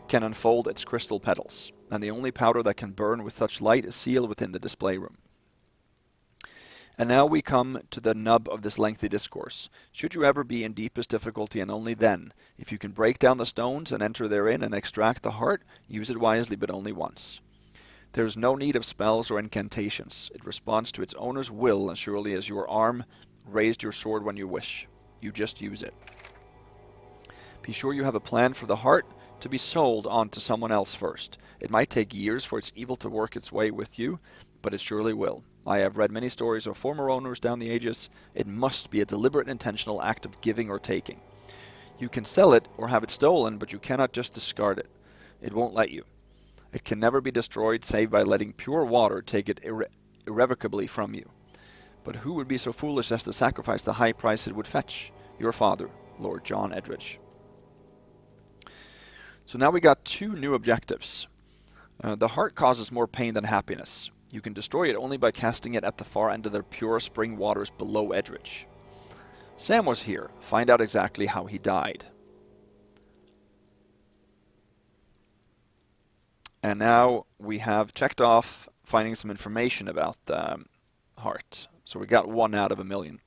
can unfold its crystal petals, and the only powder that can burn with such light is sealed within the display room. And now we come to the nub of this lengthy discourse. Should you ever be in deepest difficulty, and only then, if you can break down the stones and enter therein and extract the heart, use it wisely, but only once. There is no need of spells or incantations. It responds to its owner's will as surely as your arm raised your sword when you wish. You just use it. Be sure you have a plan for the heart to be sold on to someone else first. It might take years for its evil to work its way with you, but it surely will. I have read many stories of former owners down the ages. It must be a deliberate, intentional act of giving or taking. You can sell it or have it stolen, but you cannot just discard it. It won't let you. It can never be destroyed save by letting pure water take it irrevocably from you. But who would be so foolish as to sacrifice the high price it would fetch? Your father, Lord John Edridge. So now we got two new objectives. The heart causes more pain than happiness. You can destroy it only by casting it at the far end of the pure spring waters below Edridge. Sam was here. Find out exactly how he died. And now we have checked off finding some information about the heart. So we got 1 out of 1,000,000.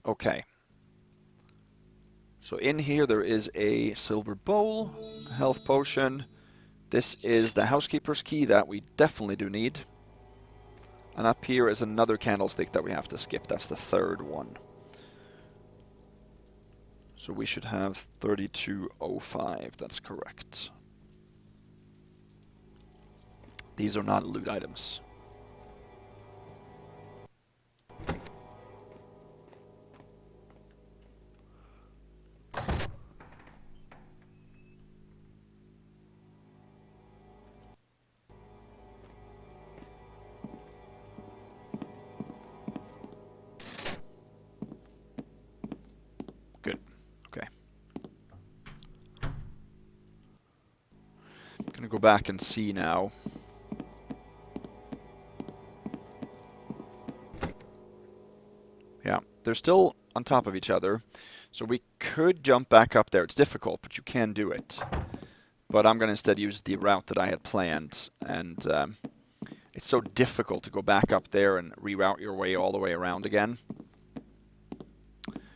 Okay. So in here there is a silver bowl, a health potion. This is the housekeeper's key that we definitely do need. And up here is another candlestick that we have to skip. That's the third one. So we should have 3205. That's correct. These are not loot items. Good. Okay. I'm going to go back and see now. Yeah, they're still on top of each other, so we could jump back up there. It's difficult, but you can do it. But I'm going to instead use the route that I had planned, and it's so difficult to go back up there and reroute your way all the way around again.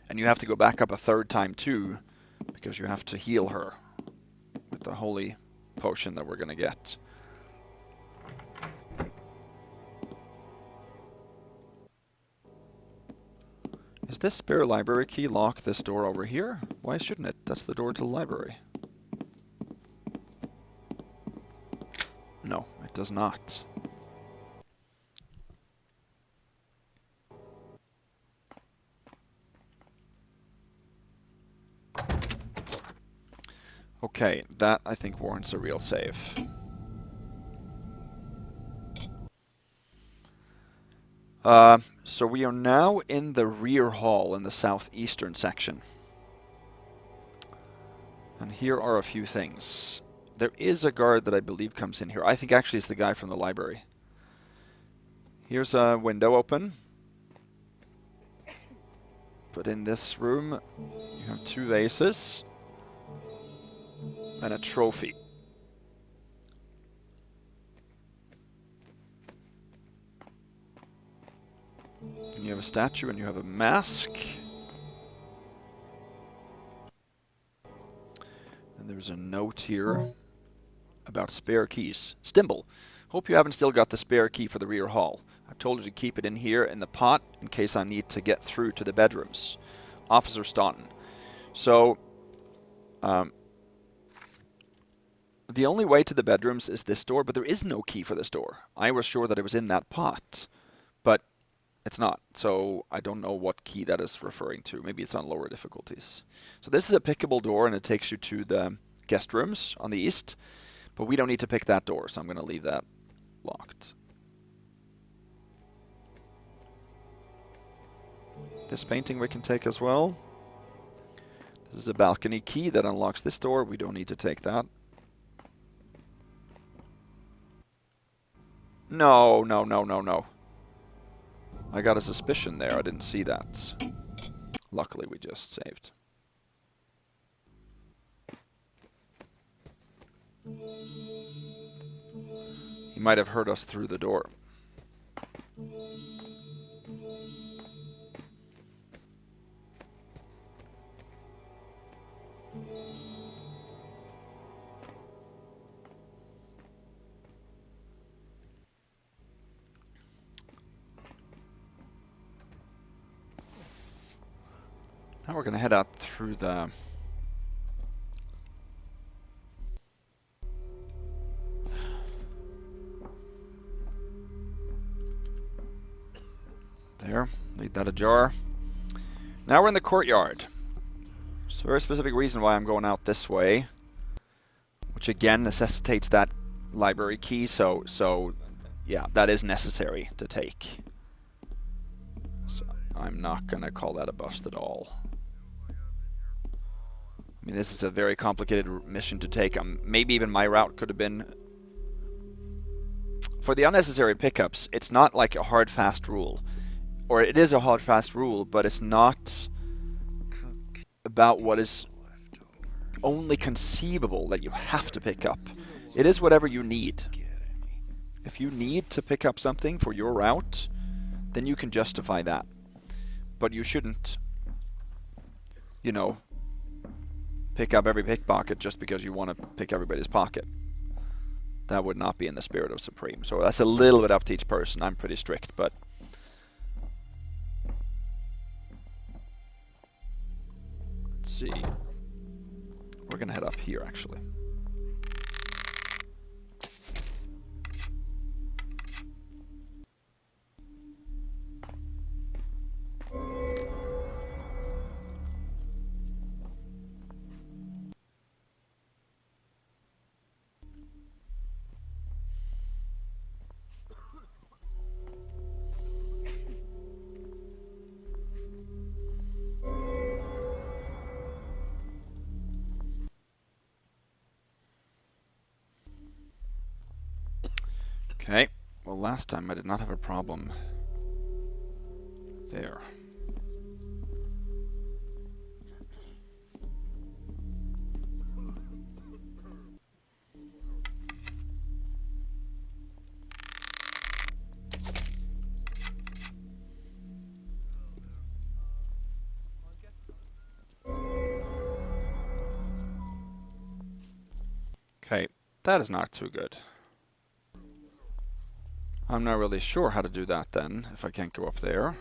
And you have to go back up a third time too, because you have to heal her with the holy potion that we're going to get. Is this spare library key lock this door over here? Why shouldn't it? That's the door to the library. No, it does not. Okay, that I think warrants a real save. So we are now in the rear hall in the southeastern section. And here are a few things. There is a guard that I believe comes in here. I think actually it's the guy from the library. Here's a window open. But in this room, you have 2 vases and a trophy. And you have a statue and you have a mask. And there's a note here about spare keys. Stimble, hope you haven't still got the spare key for the rear hall. I told you to keep it in here in the pot in case I need to get through to the bedrooms. Officer Staunton. So, the only way to the bedrooms is this door, but there is no key for this door. I was sure that it was in that pot. But It's not. So I don't know what key that is referring to. Maybe it's on lower difficulties. So this is a pickable door, and it takes you to the guest rooms on the east. But we don't need to pick that door, so I'm going to leave that locked. This painting we can take as well. This is a balcony key that unlocks this door. We don't need to take that. No, no, no, no, no. I got a suspicion there. I didn't see that. Luckily, we just saved. He might have heard us through the door. Now we're going to head out through the... There, leave that ajar. Now we're in the courtyard. There's a very specific reason why I'm going out this way, which again necessitates that library key, so yeah, that is necessary to take. So I'm not going to call that a bust at all. I mean, this is a very complicated mission to take. Maybe even my route could have been... For the unnecessary pickups, it's not like a hard, fast rule. Or it is a hard, fast rule, but it's not about what is only conceivable that you have to pick up. It is whatever you need. If you need to pick up something for your route, then you can justify that. But you shouldn't, you know, pick up every pickpocket just because you want to pick everybody's pocket. That would not be in the spirit of Supreme. So that's a little bit up to each person. I'm pretty strict, but... Let's see. We're going to head up here, actually. Okay, well last time I did not have a problem there. Okay, that is not too good. I'm not really sure how to do that then, if I can't go up there.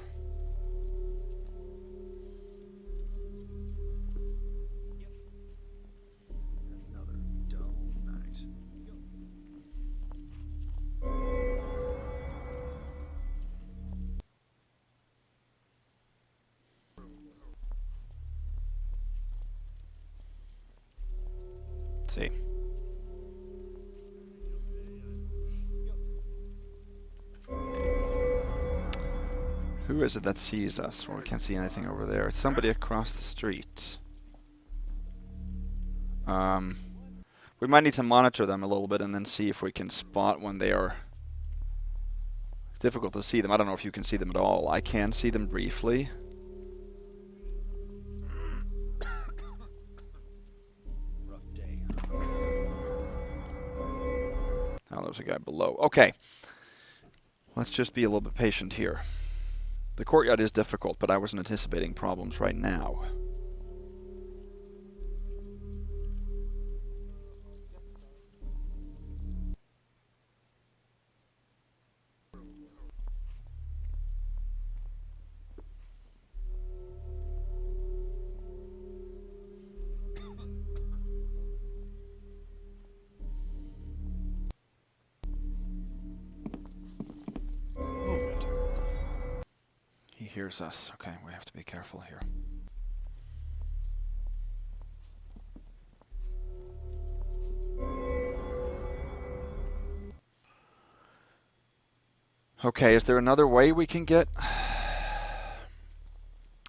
Another dome, nice. Let's see. Who is it that sees us? Well, we can't see anything over there. It's somebody across the street. We might need to monitor them a little bit and then see if we can spot when they are... It's difficult to see them. I don't know if you can see them at all. I can see them briefly. Rough day. Oh, there's a guy below. Okay. Let's just be a little bit patient here. The courtyard is difficult, but I wasn't anticipating problems right now. hears us. Okay, we have to be careful here. Okay, is there another way we can get... I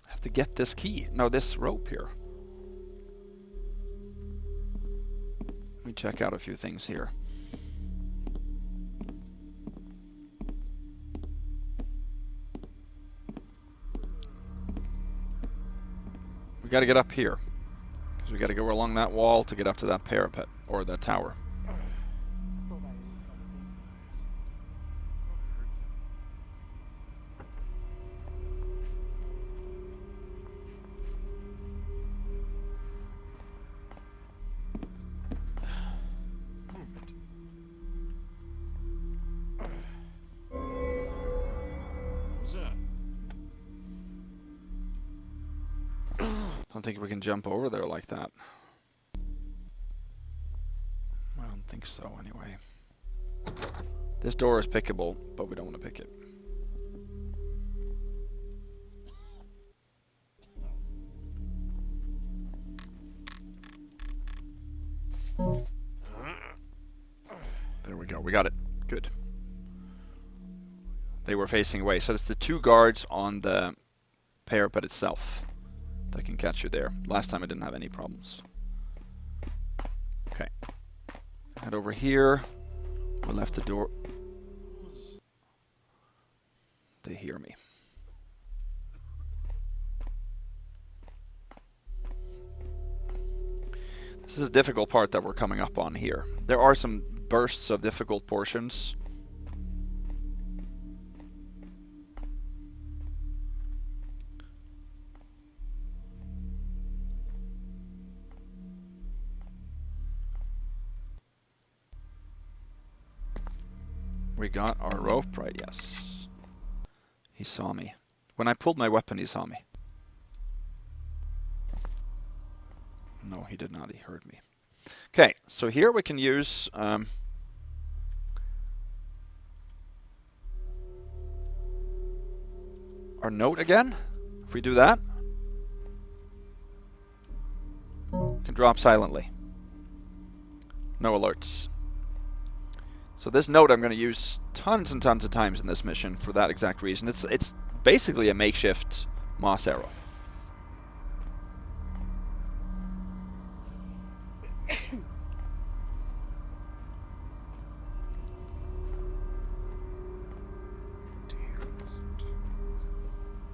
have to get this key. No, this rope here. Let me check out a few things here. We gotta get up here. Because we gotta go along that wall to get up to that parapet, or the tower. I don't think we can jump over there like that. I don't think so, anyway. This door is pickable, but we don't want to pick it. There we go. We got it. Good. They were facing away. So it's the two guards on the parapet itself. I can catch you there. Last time I didn't have any problems. Okay. Head over here. We left the door. They hear me. This is a difficult part that we're coming up on here. There are some bursts of difficult portions. We got our rope, right? Yes. He saw me. When I pulled my weapon, he saw me. No, he did not. He heard me. Okay, so here we can use... our note again. If we do that, we can drop silently. No alerts. So this note I'm going to use tons and tons of times in this mission for that exact reason. It's basically a makeshift moss arrow.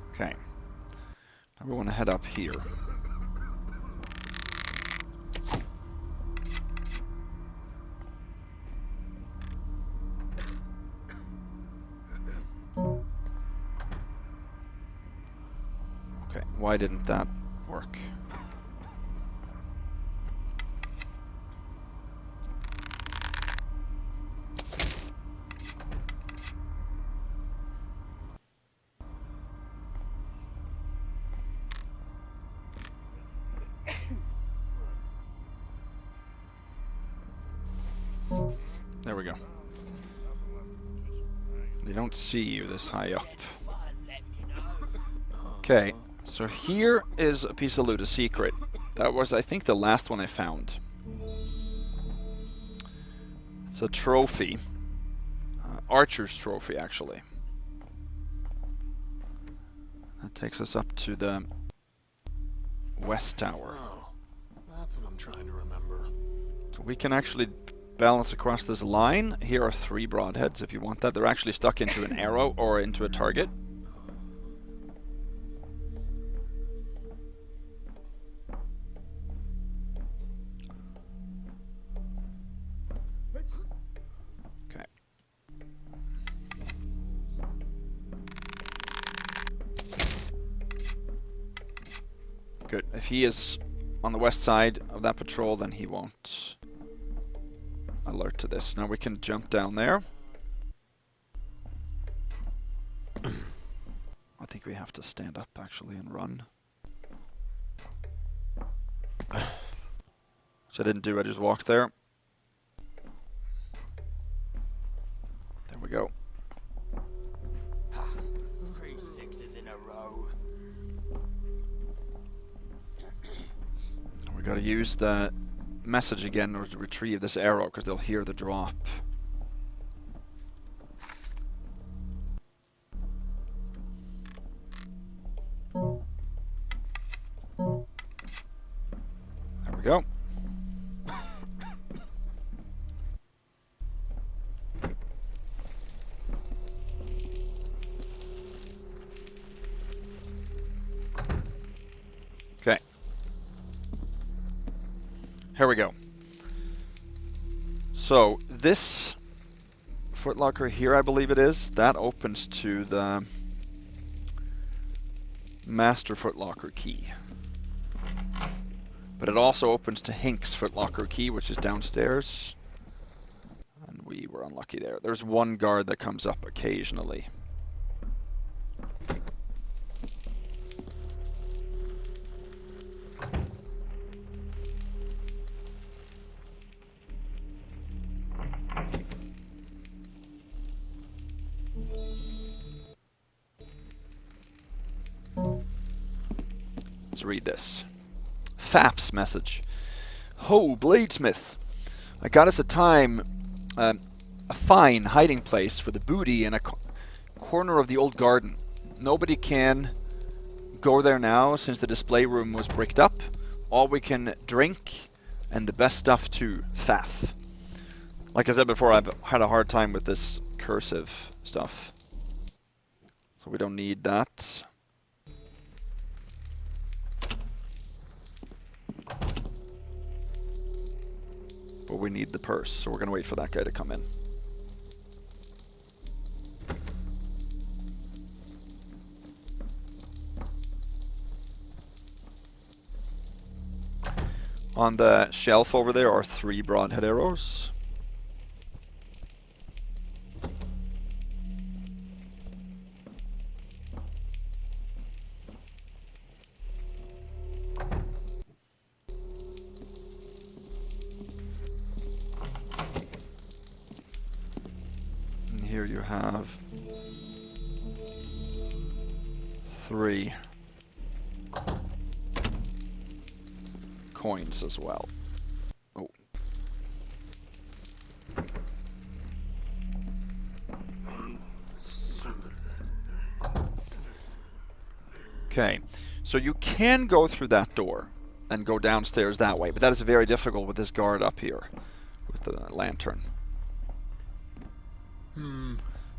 Okay. Now we want to head up here. Okay, why didn't that work? There we go. They don't see you this high up. Okay, so here is a piece of loot, a secret. That was, I think, the last one I found. It's a trophy. Archer's trophy, actually. That takes us up to the West Tower. Oh, that's what I'm trying to remember. So we can actually balance across this line. Here are 3 broadheads if you want that. They're actually stuck into an arrow or into a target. Okay. Good. If he is on the west side of that patrol, then he won't alert to this. Now we can jump down there. I think we have to stand up actually and run. Which I didn't do, I just walked there. There we go. 3 sixes in a row. Gotta use the message again in order to retrieve this arrow, because they'll hear the drop. There we go. Okay. Here we go. So this footlocker here, I believe it is, that opens to the master footlocker key. But it also opens to Hink's footlocker key, which is downstairs. And we were unlucky there. There's one guard that comes up occasionally. Let's read this. Faf's message. Ho, Bladesmith. I got us a fine hiding place for the booty in a corner of the old garden. Nobody can go there now since the display room was bricked up. All we can drink, and the best stuff too. Faf. Like I said before, I've had a hard time with this cursive stuff. So we don't need that. But we need the purse, so we're going to wait for that guy to come in. On the shelf over there are 3 broadhead arrows. Here you have 3 coins as well. Oh. Okay, so you can go through that door and go downstairs that way, but that is very difficult with this guard up here with the lantern.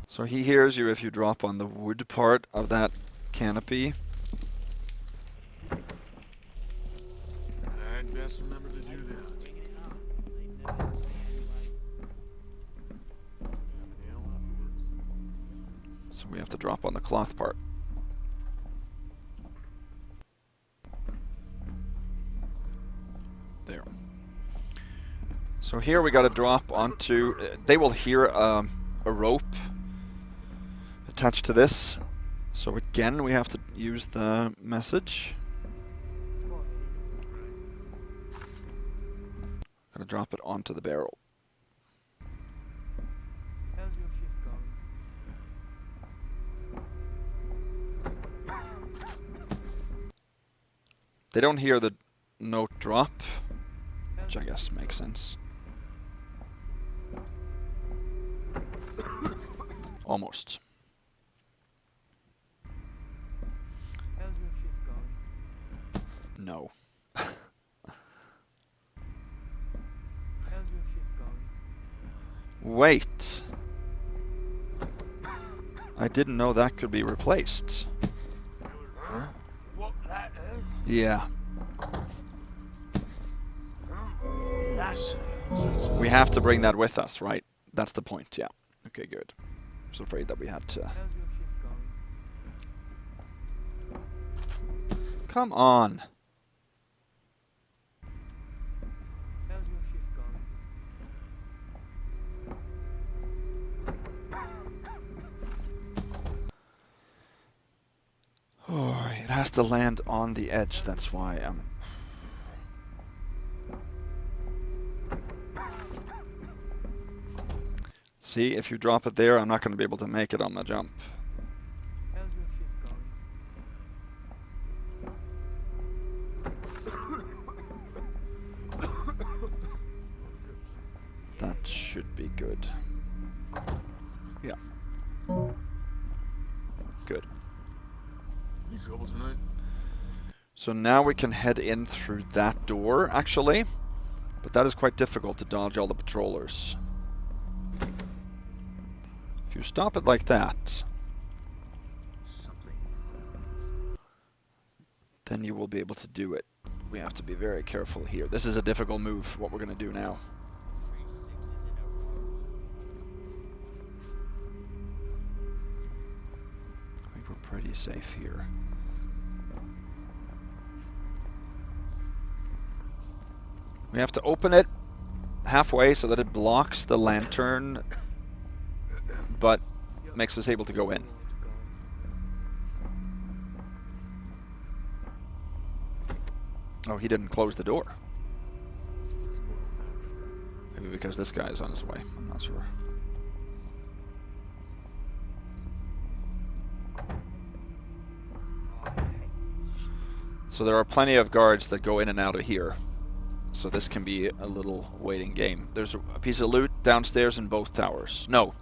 So he hears you if you drop on the wood part of that canopy. I'd best remember to do that. So we have to drop on the cloth part. There. So here we got to drop onto... they will hear a rope attached to this. So again, we have to use the message. Gotta drop it onto the barrel. How's your shift going? They don't hear the note drop, which I guess makes sense. Almost. How's your shift going? No. How's your shift going? Wait. I didn't know that could be replaced. What that is? Yeah. That's We have to bring that with us, right? That's the point, yeah. Okay, good. I was afraid that we had to... How's your shift going? Come on. How's your shift going? Oh, it has to land on the edge, that's why I'm... See, if you drop it there, I'm not going to be able to make it on the jump. How's your shift going? good. Yeah. Good. Any trouble tonight? So now we can head in through that door, actually. But that is quite difficult to dodge all the patrollers. If you stop it like that, Something. then you will be able to do it. We have to be very careful here. This is a difficult move, what we're going to do now. I think we're pretty safe here. We have to open it halfway so that it blocks the lantern, but makes us able to go in. Oh, he didn't close the door. Maybe because this guy is on his way. I'm not sure. So there are plenty of guards that go in and out of here. So this can be a little waiting game. There's a piece of loot downstairs in both towers. No.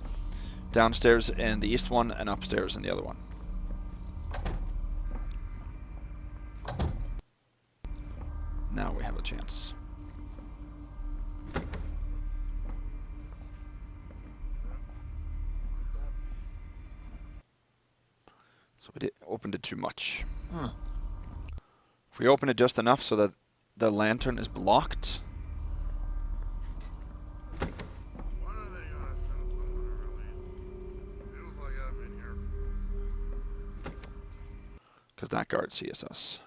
Downstairs in the east one and upstairs in the other one. Now we have a chance. So we opened it too much. If we open it just enough so that the lantern is blocked. Why are they gonna send someone to release? Feels like I've been here. Because that guard sees us.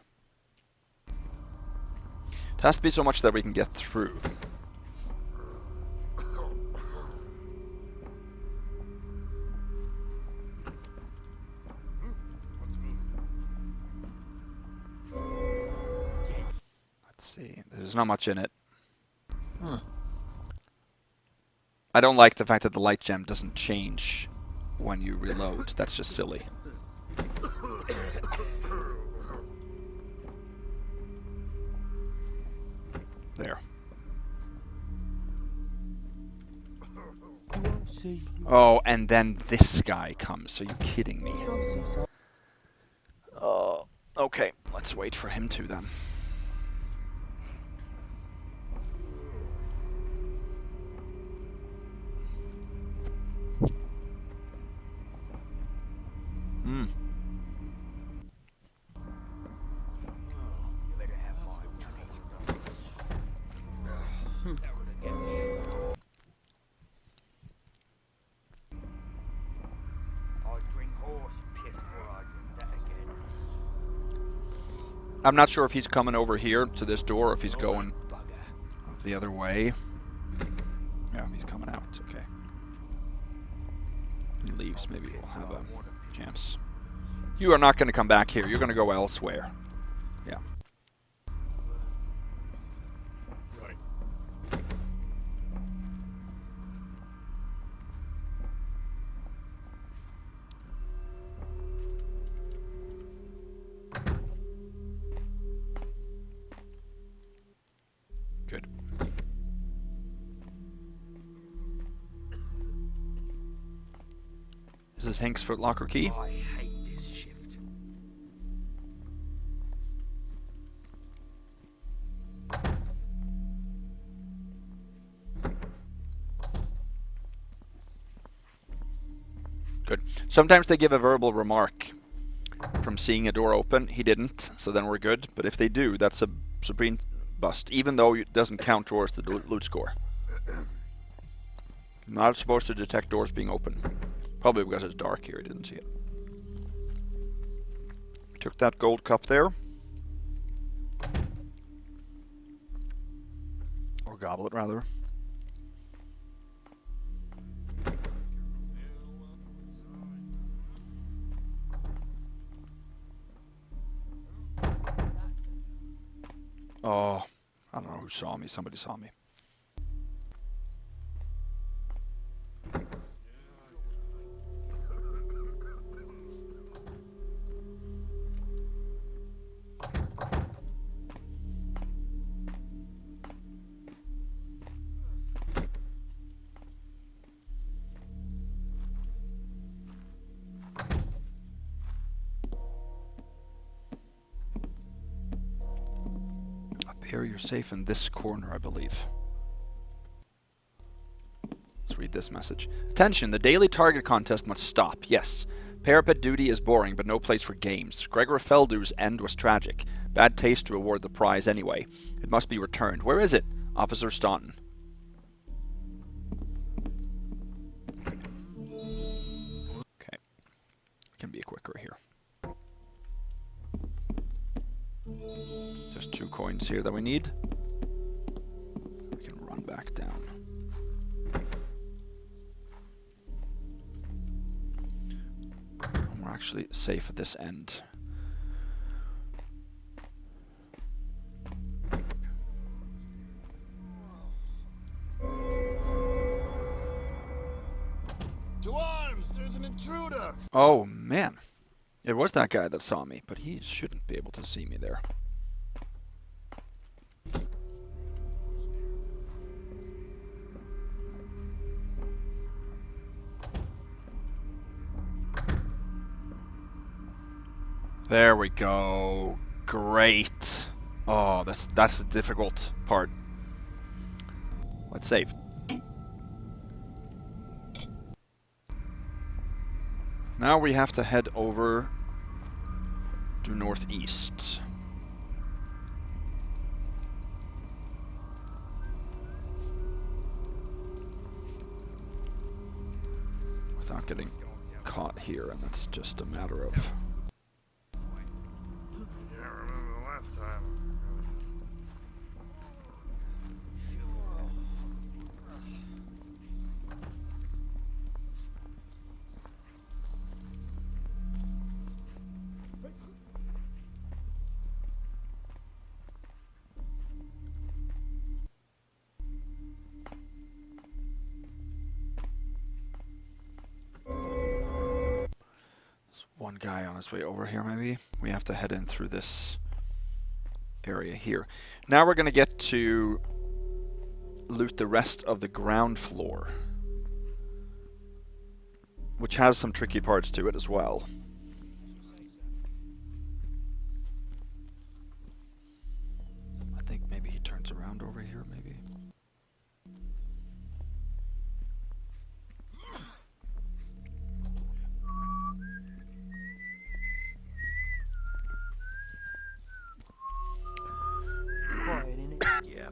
It has to be so much that we can get through. What's moving? Let's see. There's not much in it. I don't like the fact that the light gem doesn't change when you reload. That's just silly. There. Oh, and then this guy comes. Are you kidding me? Oh, okay. Let's wait for him to then. I'm not sure if he's coming over here to this door or if he's going the other way. Yeah, he's coming out. Okay. He leaves. Maybe we'll have a chance. You are not going to come back here. You're going to go elsewhere. Yeah. Good. Is this Hank's footlocker key? I hate this shift. Good. Sometimes they give a verbal remark from seeing a door open. He didn't, so then we're good. But if they do, that's a supreme bust, even though it doesn't count towards the loot score. Not supposed to detect doors being open. Probably because it's dark here, I didn't see it. Took that gold cup there. Or goblet, rather. Oh, I don't know who saw me. Somebody saw me. Here you're safe in this corner, I believe. Let's read this message. Attention, the daily target contest must stop. Yes. Parapet duty is boring, but no place for games. Gregor Feldu's end was tragic. Bad taste to award the prize anyway. It must be returned. Where is it? Officer Staunton. Okay. Can be quicker here. Just 2 coins here that we need. We can run back down. And we're actually safe at this end. To arms! There's an intruder! Oh, man. It was that guy that saw me, but he shouldn't be able to see me there. There we go. Great. Oh, that's the difficult part. Let's save. Now we have to head over to northeast. Without getting caught here, and that's just a matter of... Can't remember the last time. One guy on his way over here, maybe. We have to head in through this area here. Now we're going to get to loot the rest of the ground floor, which has some tricky parts to it as well. I think maybe he turns around over here, maybe. Quiet, innit? Yeah.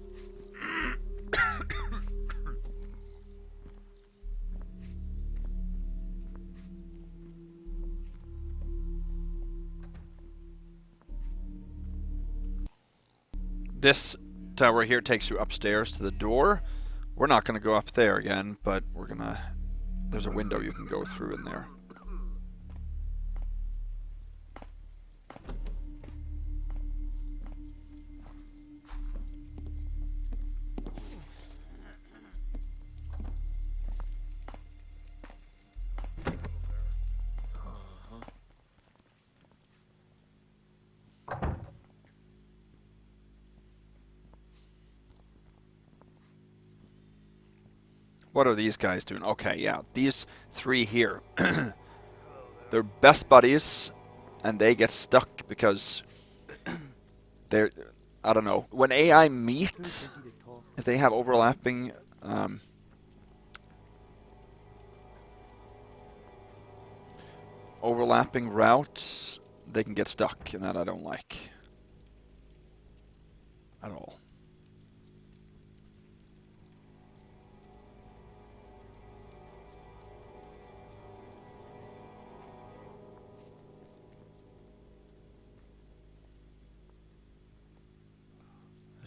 This tower here takes you upstairs to the door. We're not going to go up there again, but we're going to... There's a window you can go through in there. What are these guys doing? Okay, yeah, these 3 here. They're best buddies, and they get stuck because they're... I don't know. When AI meet, if they have overlapping... overlapping routes, they can get stuck, and that I don't like. At all.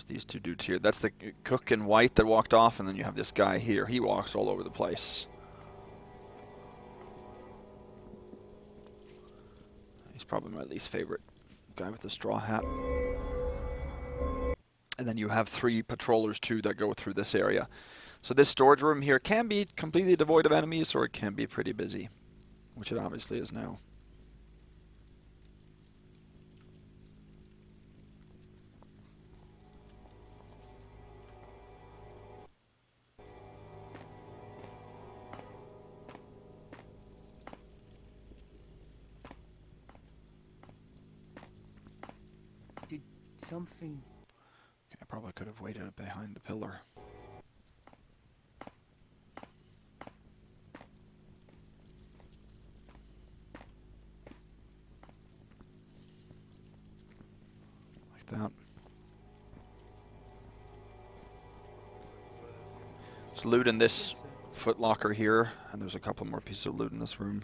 These 2 dudes here. That's the cook in white that walked off, and then you have this guy here. He walks all over the place. He's probably my least favorite. Guy with the straw hat. And then you have 3 patrollers too that go through this area. So this storage room here can be completely devoid of enemies, or it can be pretty busy, which it obviously is now. Did something... Okay, Probably could have waited behind the pillar. Like that. There's loot in this footlocker here, and there's a couple more pieces of loot in this room.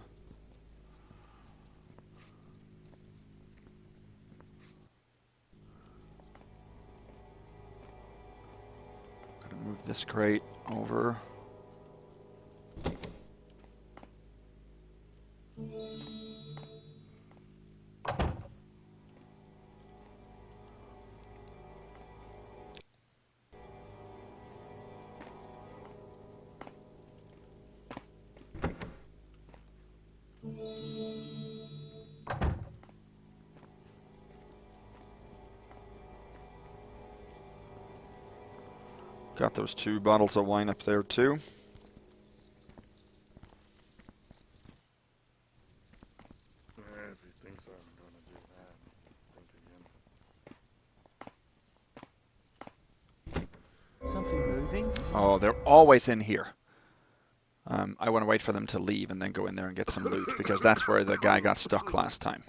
Gotta move this crate over. Got those 2 bottles of wine up there too. If he thinks I'm gonna do that, think again. Something moving? Oh, they're always in here. I want to wait for them to leave and then go in there and get some loot, because that's where the guy got stuck last time.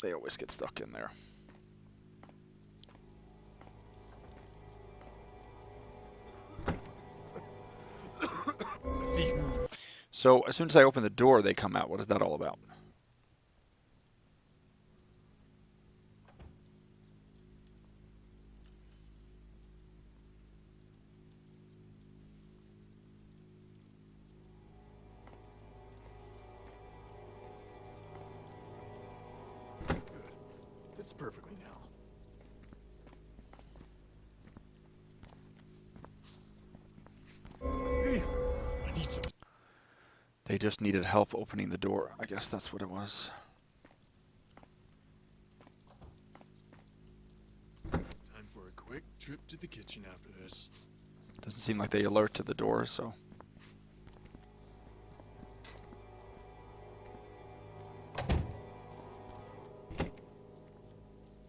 They always get stuck in there. So as soon as I open the door, they come out. What is that all about? Fits perfectly now. Thief! I need some. They just needed help opening the door. I guess that's what it was. Time for a quick trip to the kitchen after this. Doesn't seem like they alert to the door, so.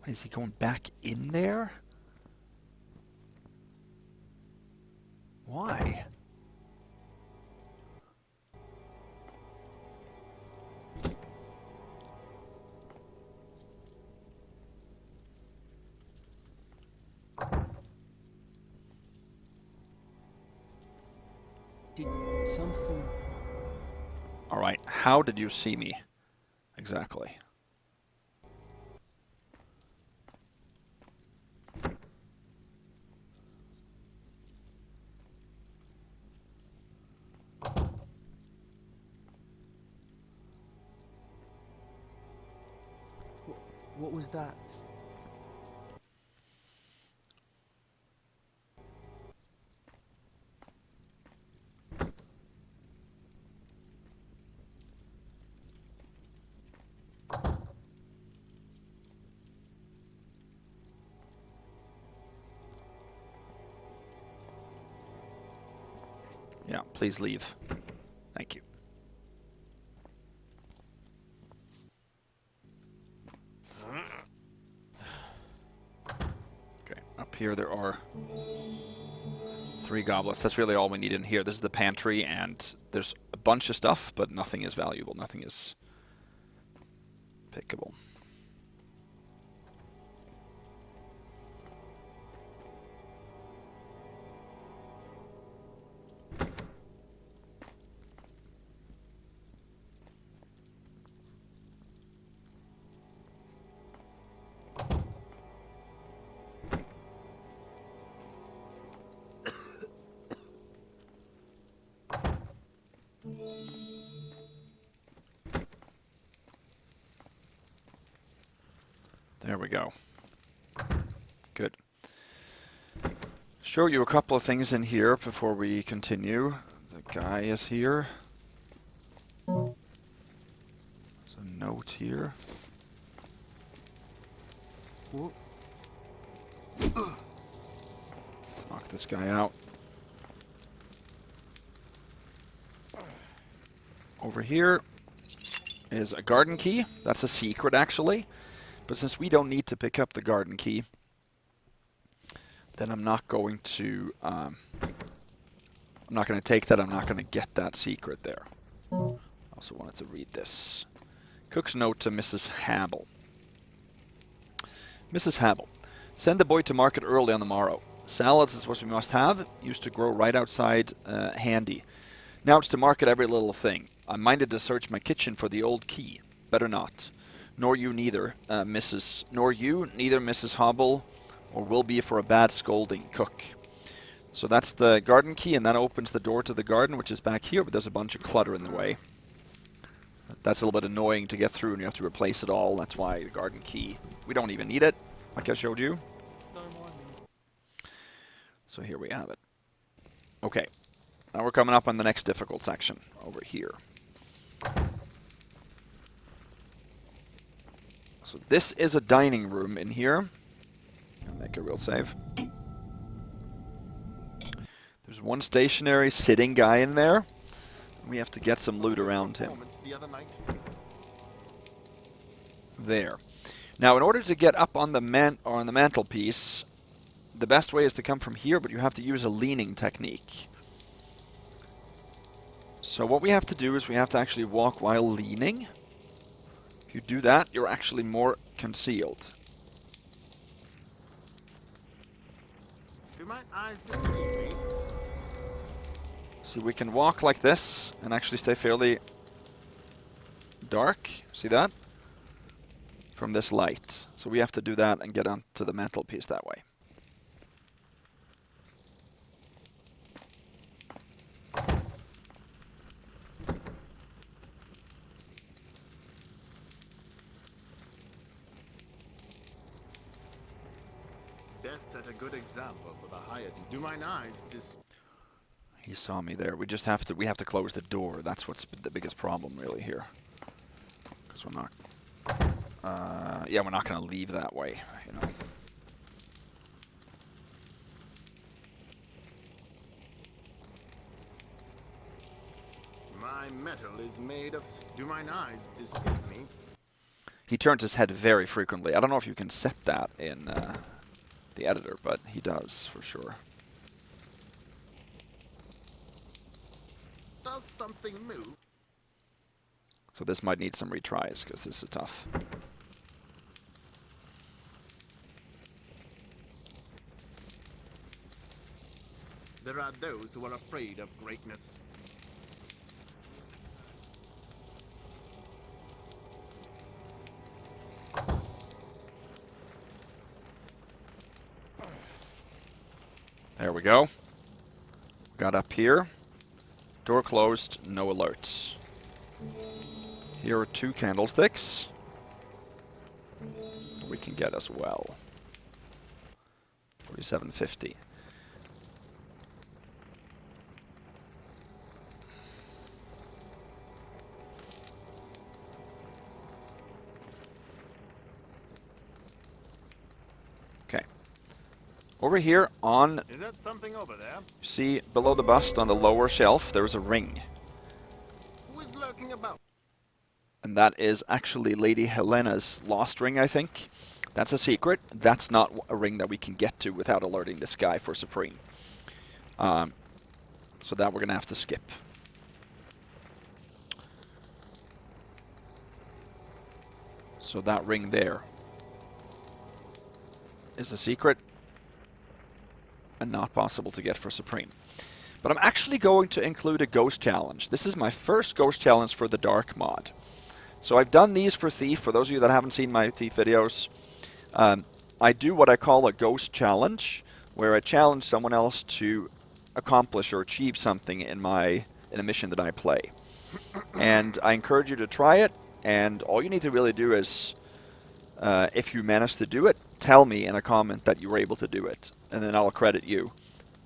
Is he going back in there? Why? Did something... All right, how did you see me? Exactly. What was that? Yeah, please leave. Thank you. Okay, up here there are 3 goblets. That's really all we need in here. This is the pantry, and there's a bunch of stuff, but nothing is valuable. Nothing is pickable. There we go. Good. Show you a couple of things in here before we continue. The guy is here. There's a note here. Knock this guy out. Over here is a garden key. That's a secret, actually. But since we don't need to pick up the garden key, then I'm not going to take that. I'm not going to get that secret there. I also wanted to read this. Cook's note to Mrs. Habel. Mrs. Habel, send the boy to market early on the morrow. Salads is what we must have. Used to grow right outside handy. Now it's to market every little thing. I'm minded to search my kitchen for the old key. Better not. Nor you neither, Mrs. Hobble, or will be for a bad scolding, cook. So that's the garden key, and that opens the door to the garden, which is back here, but there's a bunch of clutter in the way. That's a little bit annoying to get through, and you have to replace it all. That's why the garden key, we don't even need it, like I showed you. So here we have it. Okay, now we're coming up on the next difficult section over here. So this is a dining room in here. I'll make a real save. There's one stationary sitting guy in there. We have to get some loot around him. There. Now, in order to get up on the mantelpiece, the best way is to come from here, but you have to use a leaning technique. So what we have to do is we have to actually walk while leaning. If you do that, you're actually more concealed. Do my eyes deceive me? So we can walk like this and actually stay fairly dark. See that? From this light. So we have to do that and get onto the mantelpiece that way. Set a good example for the hired. Do mine eyes He saw me there. We have to close the door. That's what's the biggest problem really here. Because we're not we're not going to leave that way, you know. My metal is made of. Do mine eyes deceive me? He turns his head very frequently. I don't know if you can set that in the editor, but he does for sure. Does something move? So this might need some retries because this is tough. There are those who are afraid of greatness. There we go. Got up here. Door closed, no alerts. Here are 2 candlesticks. We can get as well. 4750. Okay. Over here on, Is that something over there? see below the bust on the lower shelf, there's a ring. Who is lurking about? And that is actually Lady Helena's lost ring, I think. That's a secret. That's not a ring that we can get to without alerting this guy for Supreme. So that we're going to have to skip. So that ring there is a secret and not possible to get for Supreme. But I'm actually going to include a ghost challenge. This is my first ghost challenge for the Dark mod. So I've done these for Thief. For those of you that haven't seen my Thief videos, I do what I call a ghost challenge, where I challenge someone else to accomplish or achieve something in a mission that I play. And I encourage you to try it, and all you need to really do is, if you manage to do it, tell me in a comment that you were able to do it, and then I'll credit you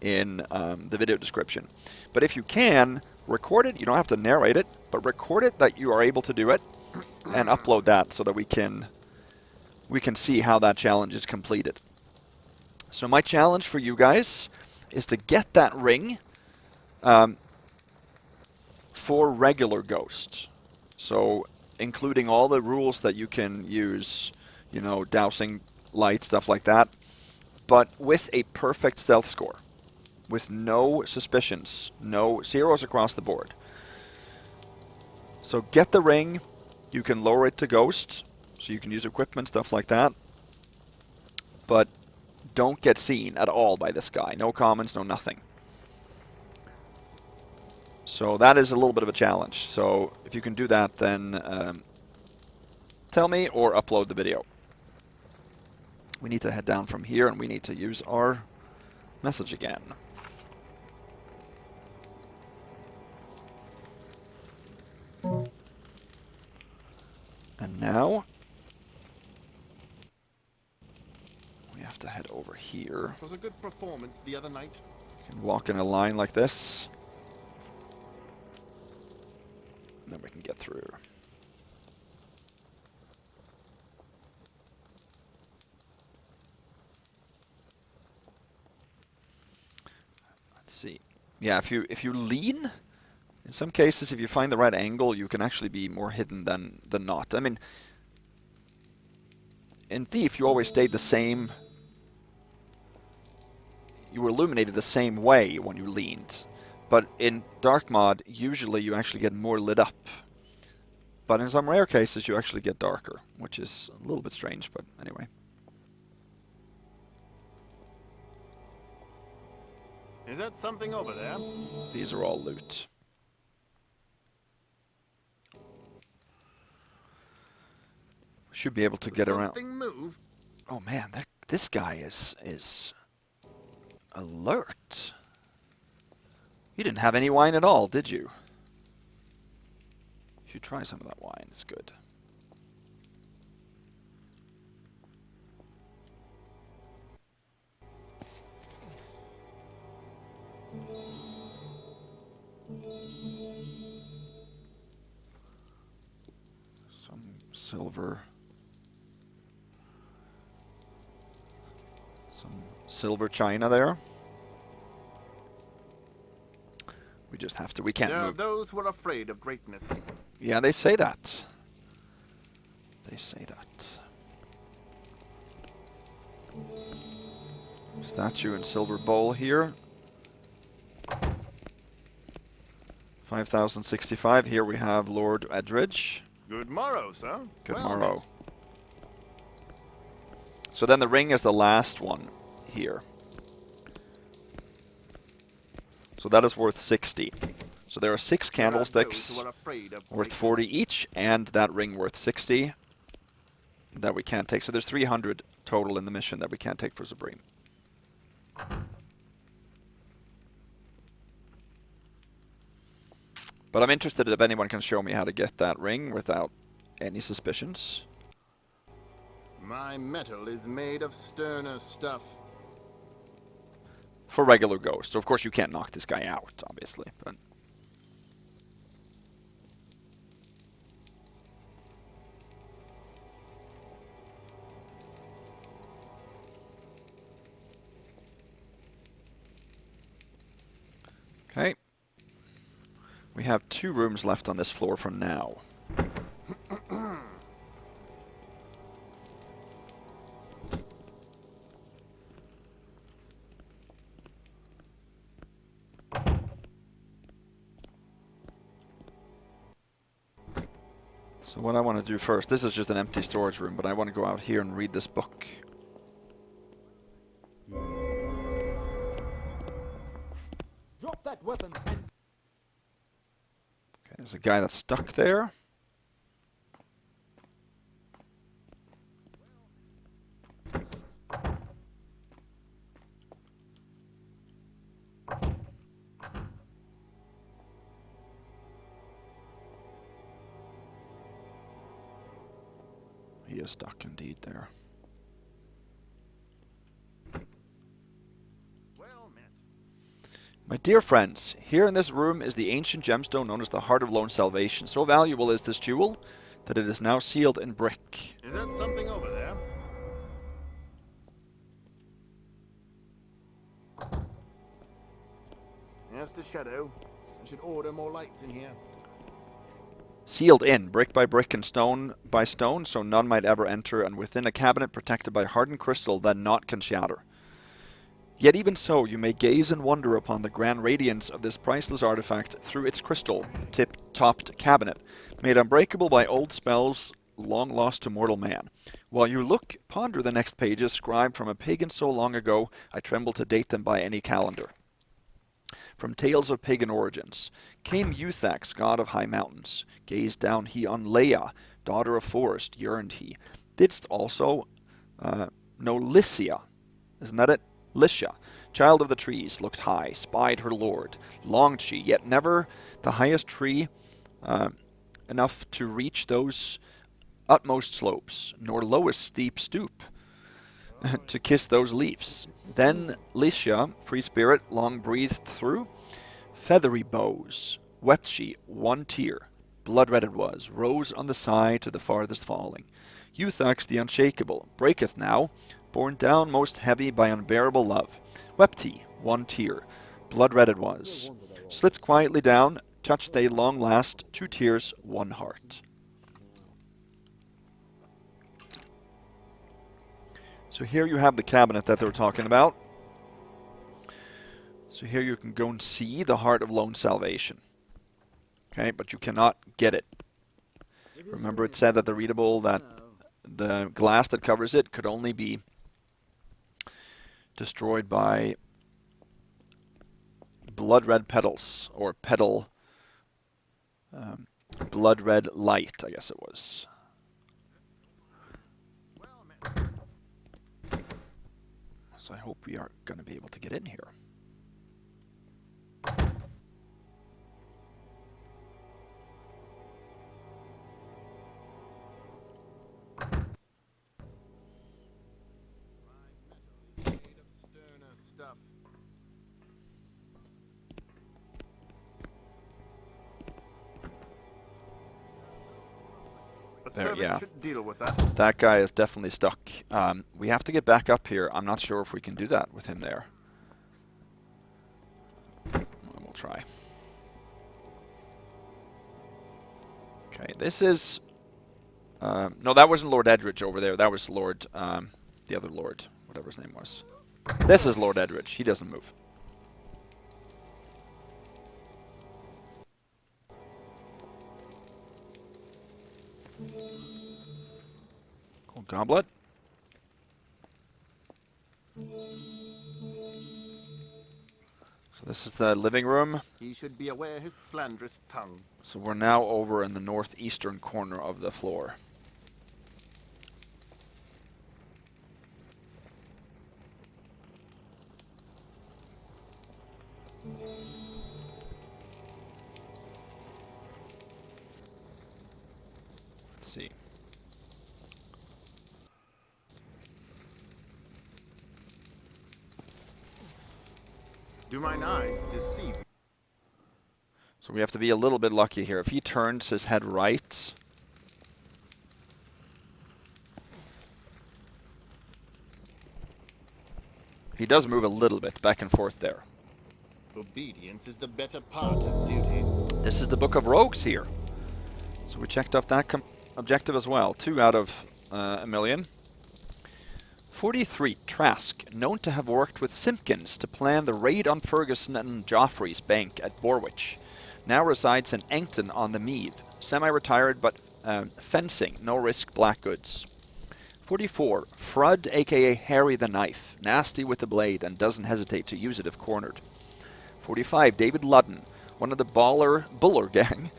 in the video description. But if you can, record it. You don't have to narrate it, but record it that you are able to do it, and upload that so that we can we can see how that challenge is completed. So my challenge for you guys is to get that ring for regular ghosts. So including all the rules that you can use, you know, dousing light, stuff like that, but with a perfect stealth score, with no suspicions, no zeros across the board. So get the ring, you can lower it to ghost, so you can use equipment, stuff like that, but don't get seen at all by this guy. No comments, no nothing. So that is a little bit of a challenge. So if you can do that, then tell me or upload the video. We need to head down from here and we need to use our message again. And now we have to head over here. It was a good performance the other night. You can walk in a line like this. And then we can get through. Let's see. Yeah, if you lean, in some cases, if you find the right angle, you can actually be more hidden than not. I mean, in Thief, you always stayed the same. You were illuminated the same way when you leaned. But in Dark Mod, usually you actually get more lit up. But in some rare cases, you actually get darker, which is a little bit strange, but anyway. Is that something over there? These are all loot. Should be able to get around. Something move? Oh man, this guy is alert. You didn't have any wine at all, did you? You should try some of that wine. It's good. Some silver. Some silver china there. We just have to, we can't There are move. those who are afraid of greatness. Yeah, they say that. They say that. Statue and silver bowl here. 5065. Here we have Lord Edridge. Good morrow, sir. Good Well morrow. met. So then the ring is the last one here. So that is worth 60. So there are 6 There are those candlesticks who are afraid of worth greatness. 40 each, and that ring worth 60 that we can't take. So there's 300 total in the mission that we can't take for Supreme. But I'm interested if anyone can show me how to get that ring without any suspicions. My metal is made of sterner stuff. For regular ghosts. So of course you can't knock this guy out, obviously. But okay. We have 2 rooms left on this floor for now. So what I want to do first, this is just an empty storage room, but I want to go out here and read this book. Drop that weapon and... Okay, there's a guy that's stuck there. He is stuck indeed there. Well met. My dear friends, here in this room is the ancient gemstone known as the Heart of Lone Salvation. So valuable is this jewel that it is now sealed in brick. Is that something over there? As to Shadow, I should order more lights in here. Sealed in, brick by brick and stone by stone, so none might ever enter, and within a cabinet protected by hardened crystal that naught can shatter. Yet even so, you may gaze and wonder upon the grand radiance of this priceless artifact through its crystal topped cabinet, made unbreakable by old spells long lost to mortal man. While you look, ponder the next pages, scribed from a pagan so long ago, I tremble to date them by any calendar. From tales of pagan origins, came Euthax, god of high mountains. Gazed down he on Leia, daughter of forest, yearned he. Didst also know Lycia, isn't that it? Lycia, child of the trees, looked high, spied her lord. Longed she, yet never the highest tree enough to reach those utmost slopes, nor lowest steep stoop to kiss those leaves. Then Lycia, free spirit, long breathed through feathery bows. Wept she, one tear, blood red it was, rose on the side to the farthest falling. Euthax the unshakable, breaketh now, borne down most heavy by unbearable love. Wept he, one tear, blood red it was, slipped quietly down, touched they long last, two tears, one heart. So here you have the cabinet that they were talking about. So here you can go and see the Heart of Lone Salvation. Okay, but you cannot get it. Remember it said that the readable, that the glass that covers it could only be destroyed by blood red petals, or petal, blood red light, I guess it was. So I hope we are going to be able to get in here. There, yeah. Deal with that. That guy is definitely stuck. We have to get back up here. I'm not sure if we can do that with him there. We'll try. Okay, this is... no, that wasn't Lord Edridge over there. That was Lord... the other Lord, whatever his name was. This is Lord Edridge. He doesn't move. Gold goblet. So this is the living room. He should be aware his slanderous tongue. So we're now over in the northeastern corner of the floor. Let's see. Do mine eyes deceive? So we have to be a little bit lucky here. If he turns his head right... He does move a little bit back and forth there. Obedience is the better part of duty. This is the Book of Rogues here. So we checked off that objective as well. 2 out of a million. 43, Trask, known to have worked with Simpkins to plan the raid on Ferguson and Joffrey's bank at Borwich. Now resides in Engton on the Meave. Semi-retired but fencing, no risk black goods. 44, Frud, aka Harry the Knife, nasty with the blade and doesn't hesitate to use it if cornered. 45, David Ludden, one of the Buller gang,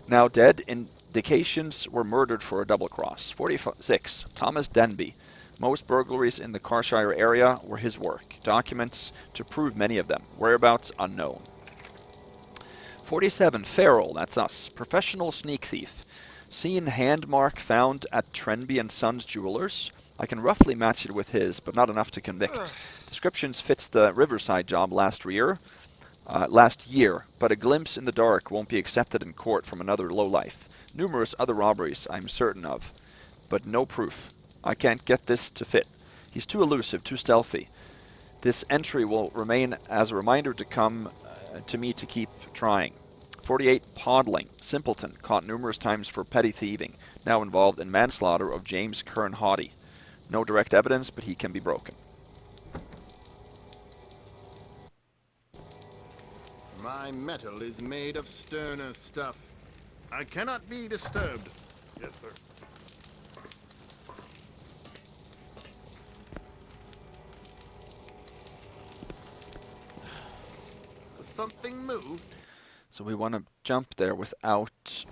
now dead. Indications were murdered for a double cross. 46, Thomas Denby. Most burglaries in the Carshire area were his work. Documents to prove many of them. Whereabouts unknown. 47, Farrell, that's us. Professional sneak thief. Seen hand mark found at Trenby and Sons Jewelers. I can roughly match it with his, but not enough to convict. Descriptions fits the Riverside job last year, but a glimpse in the dark won't be accepted in court from another lowlife. Numerous other robberies I'm certain of, but no proof. I can't get this to fit. He's too elusive, too stealthy. This entry will remain as a reminder to come to me to keep trying. 48, Podling, simpleton, caught numerous times for petty thieving, now involved in manslaughter of James Kern Haughty. No direct evidence, but he can be broken. My metal is made of sterner stuff. I cannot be disturbed. Yes, sir. Something moved. So we want to jump there without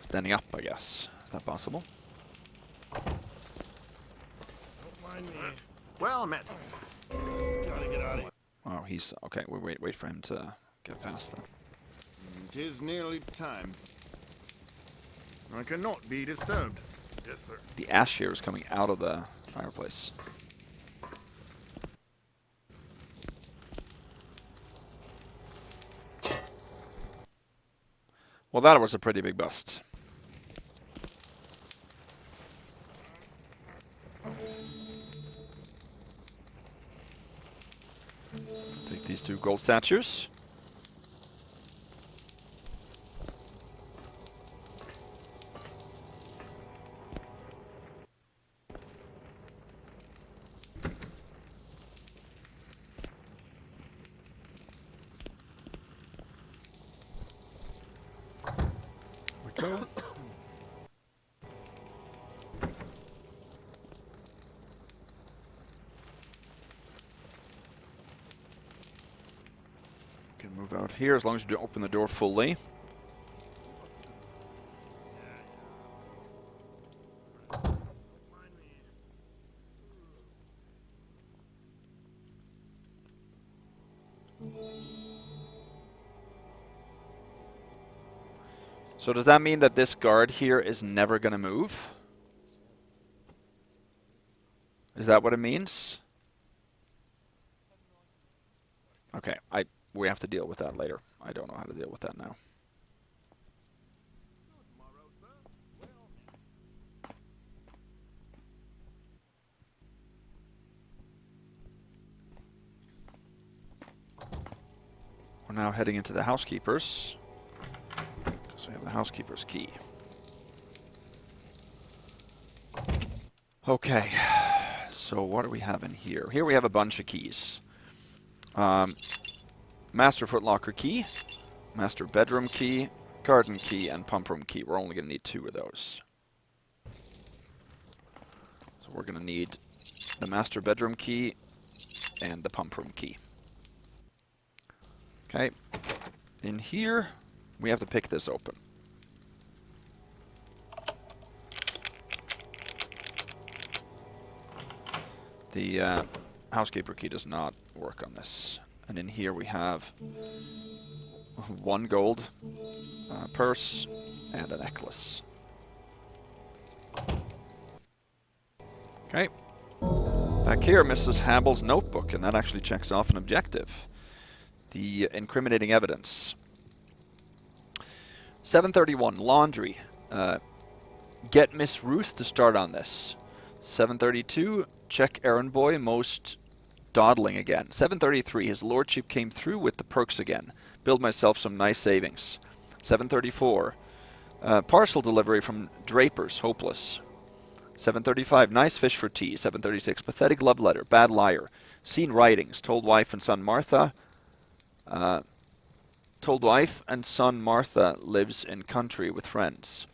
standing up, I guess. Is that possible? Don't mind me. Well met. Gotta get out of here. Oh, he's... Okay, we wait for him to get past that. 'Tis nearly time. I cannot be disturbed. Yes, sir. The ash here is coming out of the fireplace. Well, that was a pretty big bust. Take these 2 gold statues. Go. Can move out here as long as you don't open the door fully. So does that mean that this guard here is never going to move? Is that what it means? Okay, we have to deal with that later. I don't know how to deal with that now. We're now heading into the housekeepers. So we have the housekeeper's key. Okay, so what do we have in here? Here we have a bunch of keys. Master footlocker key, master bedroom key, garden key, and pump room key. We're only going to need 2 of those. So we're going to need the master bedroom key and the pump room key. Okay, in here we have to pick this open. The housekeeper key does not work on this. And in here we have 1 gold purse and a necklace. Okay. Back here, Mrs. Hamble's notebook, and that actually checks off an objective. The incriminating evidence. 731, laundry. Get Miss Ruth to start on this. 732, check errand boy, most dawdling again. 733, his lordship came through with the perks again. Build myself some nice savings. 734, parcel delivery from Draper's, hopeless. 735, nice fish for tea. 736, pathetic love letter, bad liar. Seen writings, told wife and son Martha. Told wife and son Martha lives in country with friends.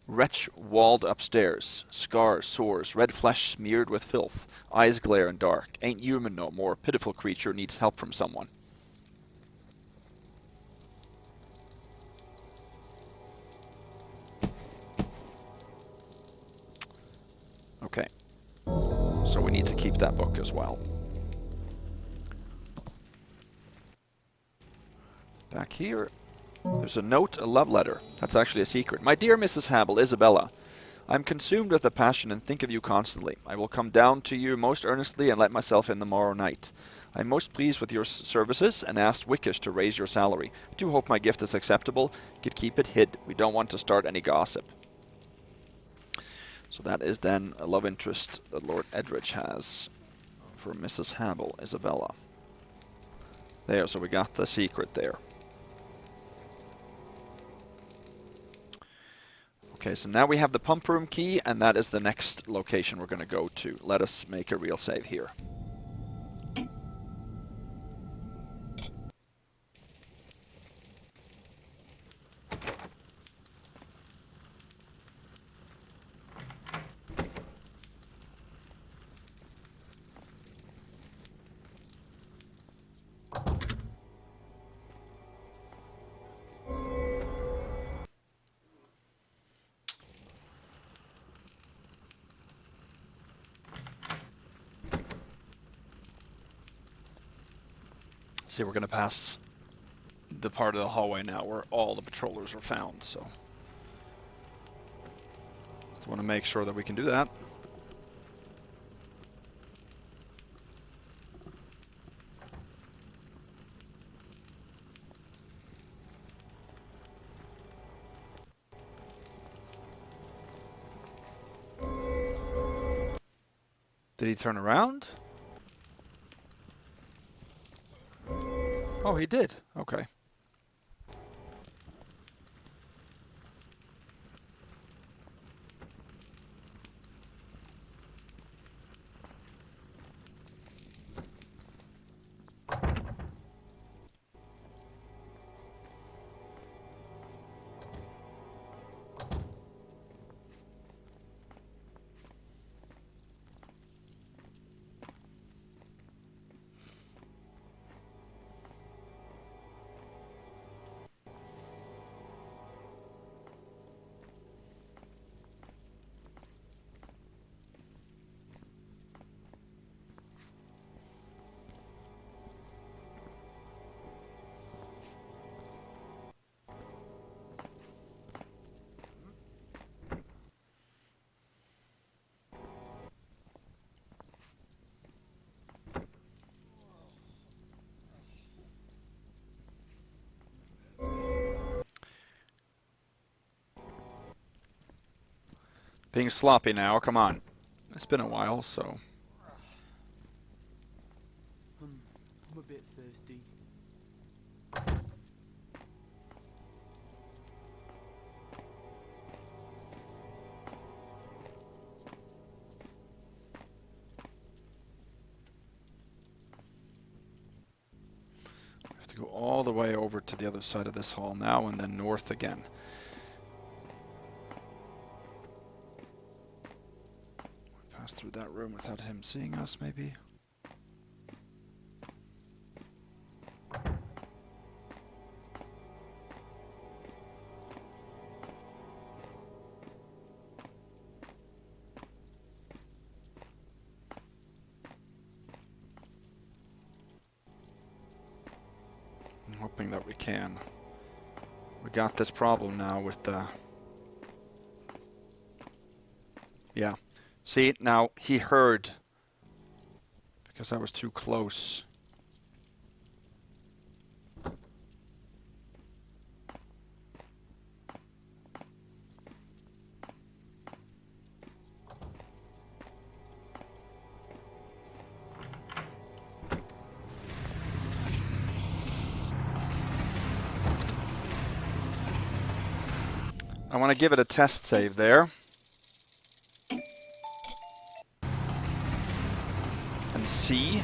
Wretch walled upstairs, scars, sores, red flesh smeared with filth, eyes glare and dark, ain't human no more, pitiful creature needs help from someone. Okay, so we need to keep that book as well. Back here, there's a note, a love letter. That's actually a secret. My dear Mrs. Hable, Isabella, I'm consumed with a passion and think of you constantly. I will come down to you most earnestly and let myself in the morrow night. I am most pleased with your services and asked Wickish to raise your salary. I do hope my gift is acceptable. Could keep it hid. We don't want to start any gossip. So that is then a love interest that Lord Edridge has for Mrs. Hable, Isabella. There, so we got the secret there. Okay, so now we have the pump room key, and that is the next location we're going to go to. Let us make a real save here. See, we're going to pass the part of the hallway now where all the patrollers are found, so just want to make sure that we can do that. Did he turn around? Oh, he did. Okay. Being sloppy now, come on. It's been a while, so. I'm a bit thirsty. We have to go all the way over to the other side of this hall now and then north again. Pass through that room without him seeing us, maybe. I'm hoping that we can. We got this problem now with the... Yeah. See, now he heard because I was too close. I want to give it a test save there. See.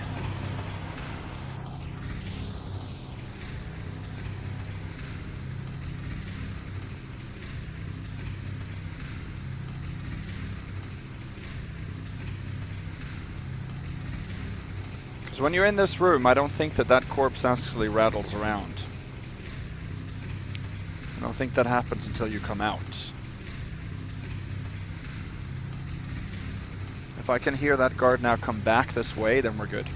Because when you're in this room, I don't think that that corpse actually rattles around. I don't think that happens until you come out. If I can hear that guard now come back this way, then we're good.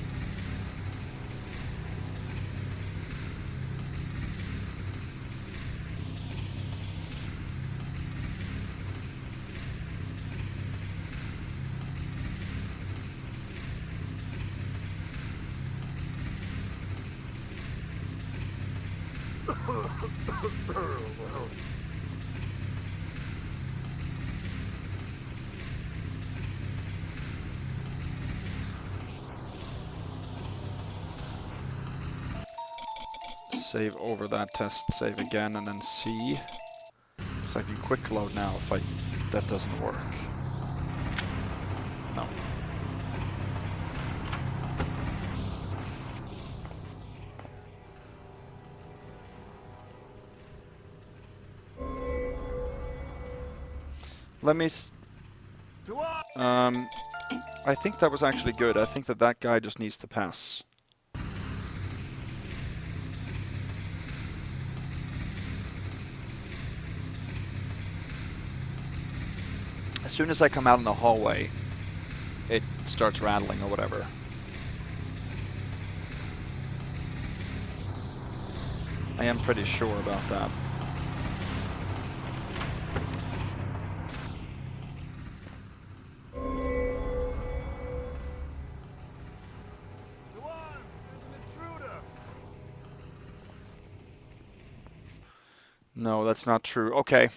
save over that test, save again, and then see. So I can quick load now if that doesn't work. No. Let me... I think that was actually good. I think that guy just needs to pass. As soon as I come out in the hallway, it starts rattling or whatever. I am pretty sure about that. No, that's not true. Okay.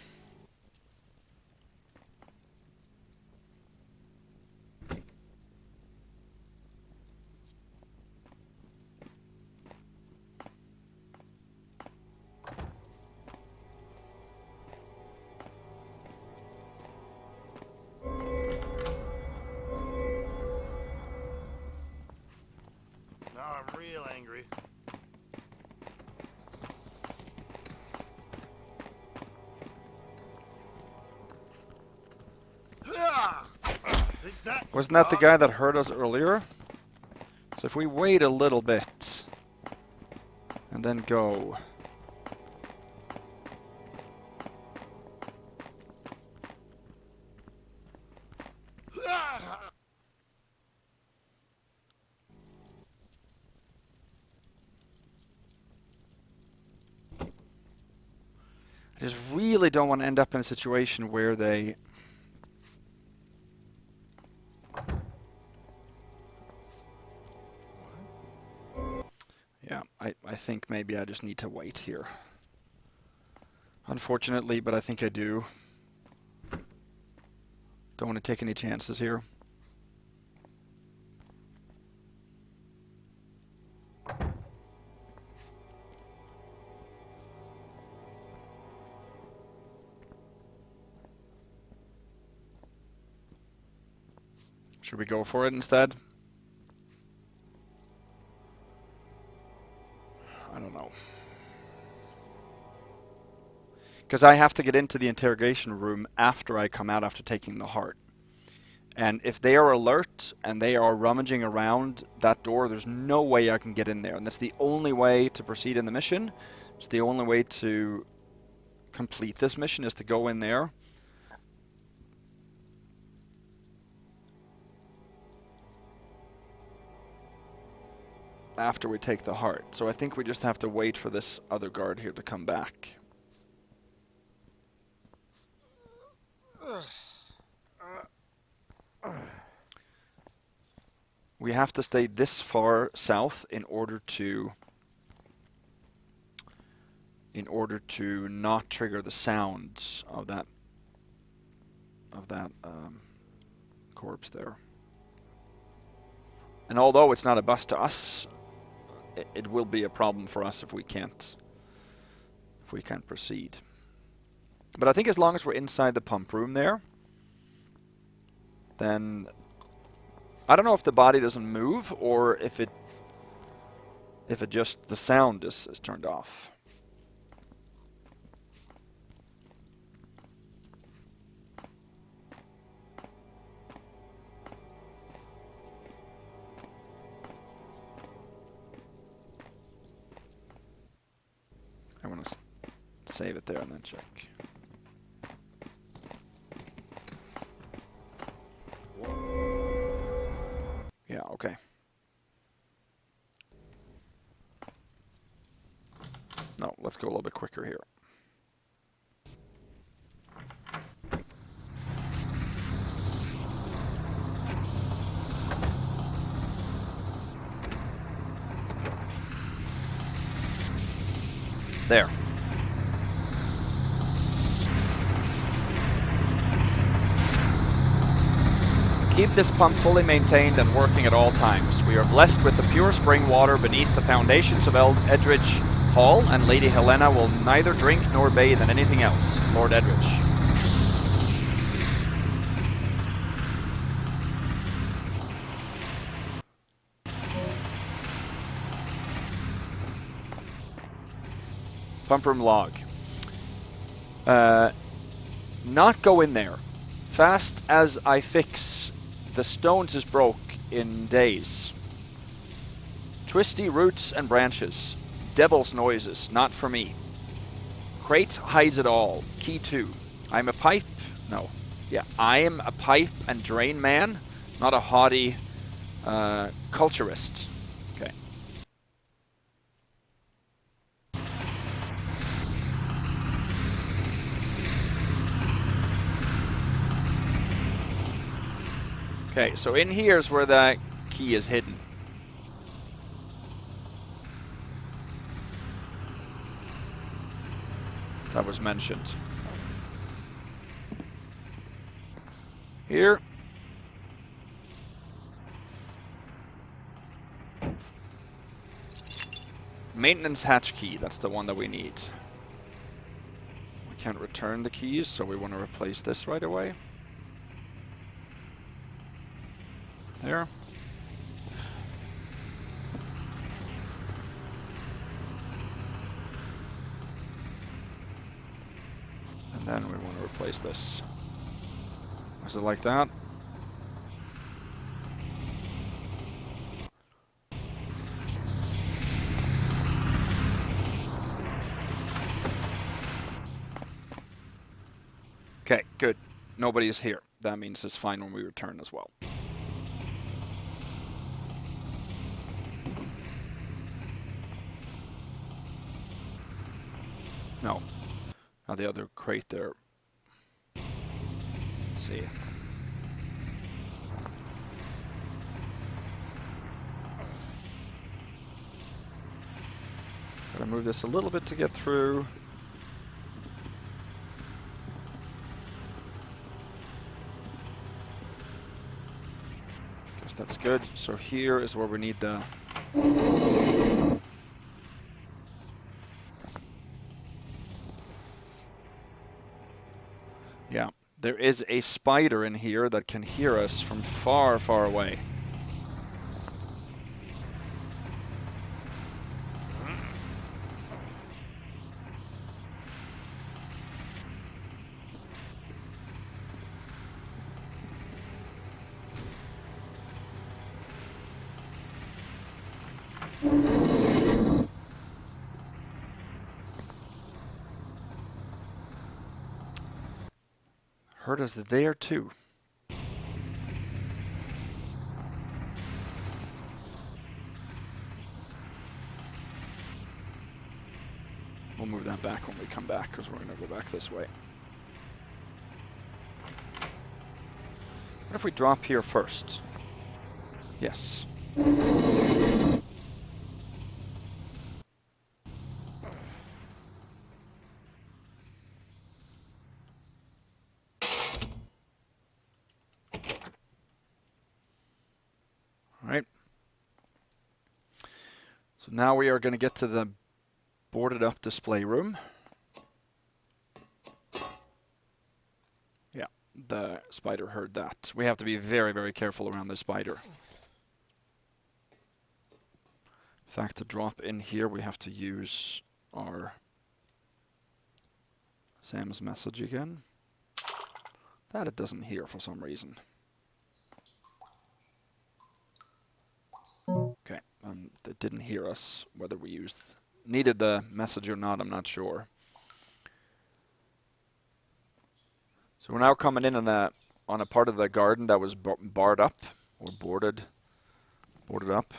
Now I'm real angry. Wasn't that the guy that hurt us earlier? So if we wait a little bit and then go. I just really don't want to end up in a situation where they... Yeah, I think maybe I just need to wait here. Unfortunately, but I think I do. Don't want to take any chances here. Should we go for it instead? I don't know. Because I have to get into the interrogation room after I come out after taking the heart. And if they are alert and they are rummaging around that door, there's no way I can get in there. And that's the only way to proceed in the mission. It's the only way to complete this mission is to go in there. After we take the heart. So I think we just have to wait for this other guard here to come back. We have to stay this far south in order to not trigger the sounds of that corpse there. And although it's not a bust to us, it will be a problem for us if we can't proceed. But I think as long as we're inside the pump room there, then I don't know if the body doesn't move or if it just the sound is turned off. I want to save it there and then check. Yeah, okay. No, let's go a little bit quicker here. There. Keep this pump fully maintained and working at all times. We are blessed with the pure spring water beneath the foundations of Edridge Hall, and Lady Helena will neither drink nor bathe in anything else. Lord Edridge. Pump room log. Not go in there. Fast as I fix, the stones is broke in days. Twisty roots and branches. Devil's noises, not for me. Crate hides it all. Key 2. I'm a pipe. No. Yeah, I am a pipe and drain man, not a haughty culturist. Okay. Okay, so in here is where that key is hidden. That was mentioned. Here. Maintenance hatch key, that's the one that we need. We can't return the keys, so we want to replace this right away. There. And then we want to replace this. Is it like that? Okay, good. Nobody is here. That means it's fine when we return as well. No. Now the other crate there. Let's see. Gotta move this a little bit to get through. Guess that's good. So here is where we need the... Yeah, there is a spider in here that can hear us from far, far away. Heard us there too. We'll move that back when we come back, because we're going to go back this way. What if we drop here first? Yes. Alright. So now we are going to get to the boarded up display room. Yeah, the spider heard that. We have to be very, very careful around the spider. In fact, to drop in here, we have to use our Sam's message again. That it doesn't hear for some reason. Okay, it didn't hear us. Whether we needed the message or not, I'm not sure. So we're now coming in on a part of the garden that was barred up or boarded up.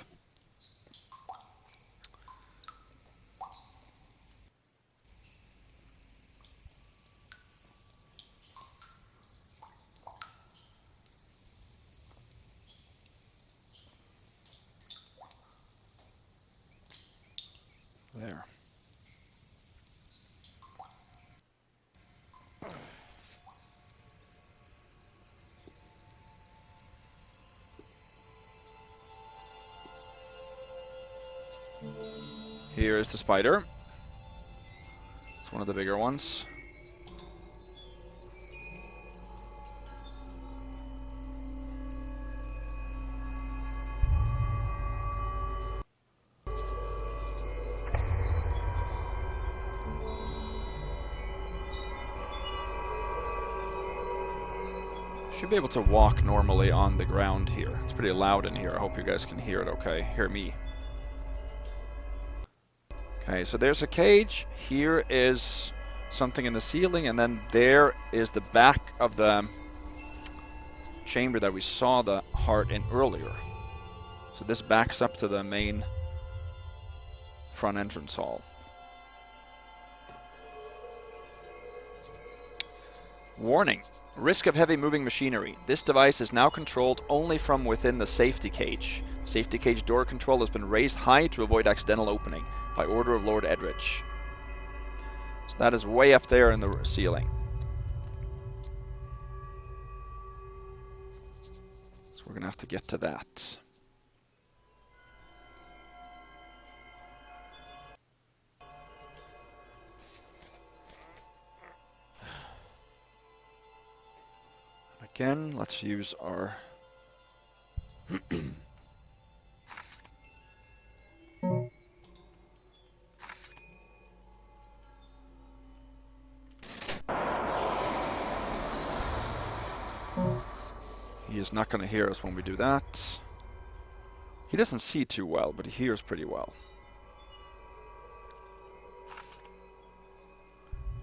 There. Here is the spider. It's one of the bigger ones. Should be able to walk normally on the ground here. It's pretty loud in here. I hope you guys can hear it okay. Hear me. Okay, so there's a cage. Here is something in the ceiling, and then there is the back of the chamber that we saw the heart in earlier. So this backs up to the main front entrance hall. Warning. Risk of heavy moving machinery. This device is now controlled only from within the safety cage. Safety cage door control has been raised high to avoid accidental opening by order of Lord Edridge. So that is way up there in the ceiling. So we're going to have to get to that. Again, let's use our He is not going to hear us when we do that. He doesn't see too well, but he hears pretty well.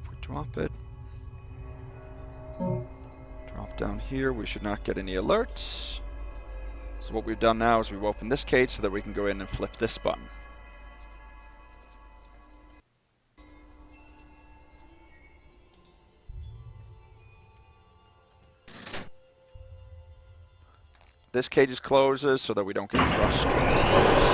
If we drop it, drop down here, we should not get any alerts. So what we've done now is we've opened this cage so that we can go in and flip this button. This cage closes so that we don't get crushed when this loads.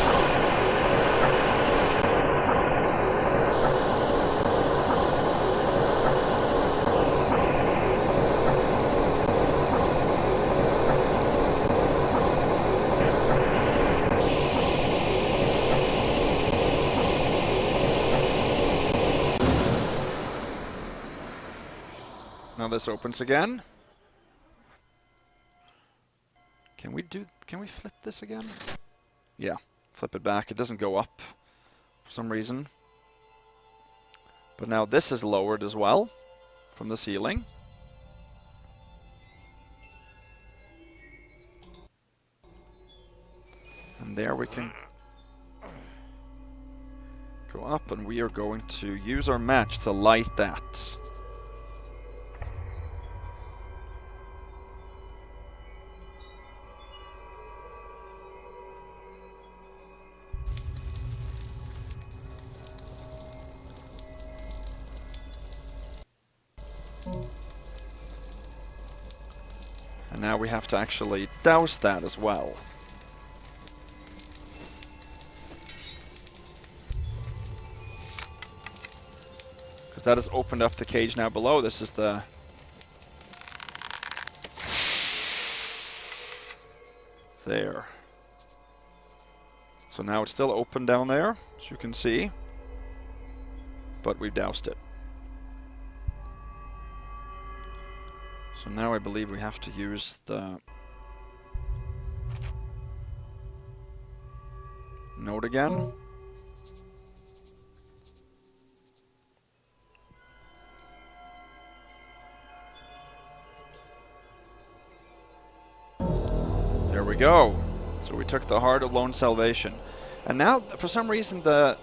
Now this opens again. Can we flip this again? Yeah, flip it back. It doesn't go up for some reason. But now this is lowered as well from the ceiling. And there we can go up, and we are going to use our match to light that. And now we have to actually douse that as well. Because that has opened up the cage now below. This is the... There. So now it's still open down there, as you can see. But we've doused it. So now I believe we have to use the node again. There we go. So we took the Heart of Lone Salvation. And now, for some reason, the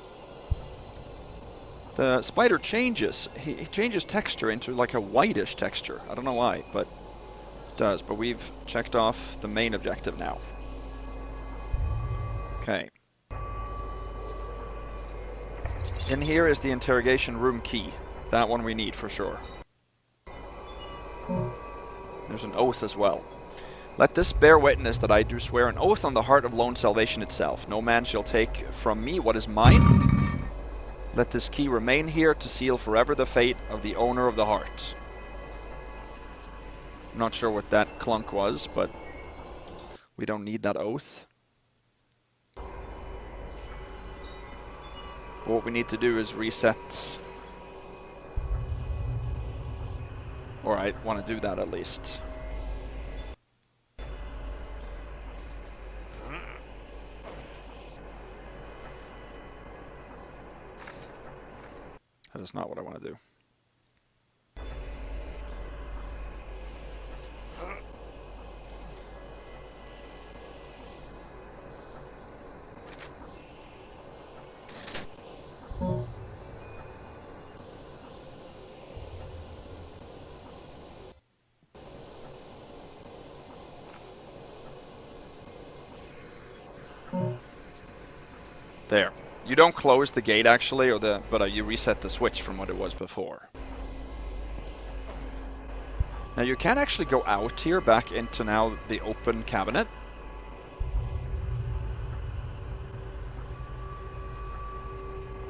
spider changes. He changes texture into like a whitish texture. I don't know why, but it does. But we've checked off the main objective now. Okay. In here is the interrogation room key. That one we need for sure. There's an oath as well. Let this bear witness that I do swear an oath on the Heart of Lone Salvation itself. No man shall take from me what is mine. Let this key remain here to seal forever the fate of the owner of the heart. I'm not sure what that clunk was, but we don't need that oath. But what we need to do is reset Or I want to do that at least. That is not what I want to do. There. You don't close the gate actually, but you reset the switch from what it was before. Now you can actually go out here back into now the open cabinet.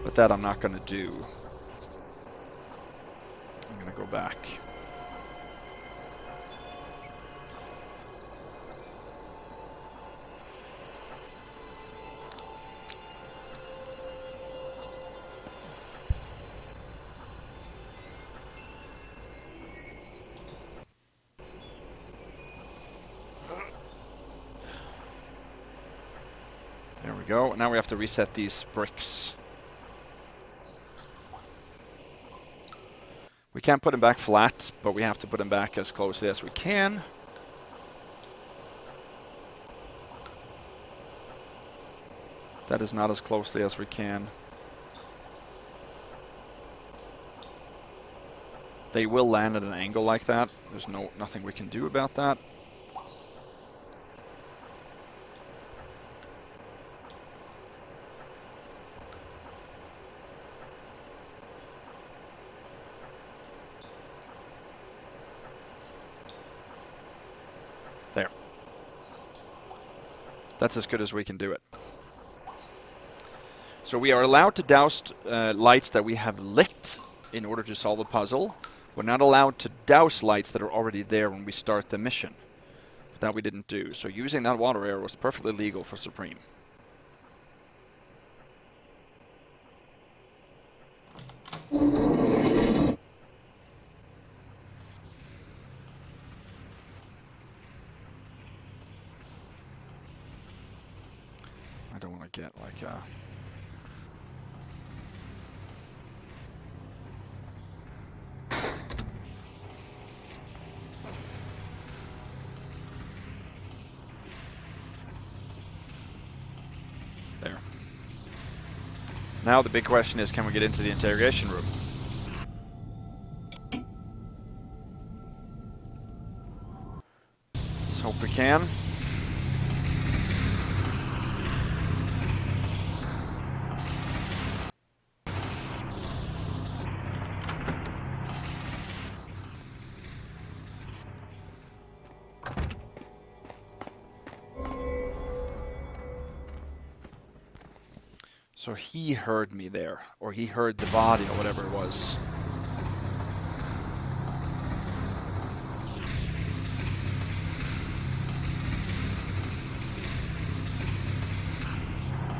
But that I'm not going to do. I'm going to go back. There we go. Now we have to reset these bricks. We can't put them back flat, but we have to put them back as closely as we can. That is not as closely as we can. They will land at an angle like that. There's nothing we can do about that. There. That's as good as we can do it. So we are allowed to douse lights that we have lit in order to solve a puzzle. We're not allowed to douse lights that are already there when we start the mission. But that we didn't do. So using that water arrow was perfectly legal for Supreme. I don't want to get like a... There. Now the big question is, can we get into the interrogation room? Let's hope we can. So he heard me there, or he heard the body, or whatever it was.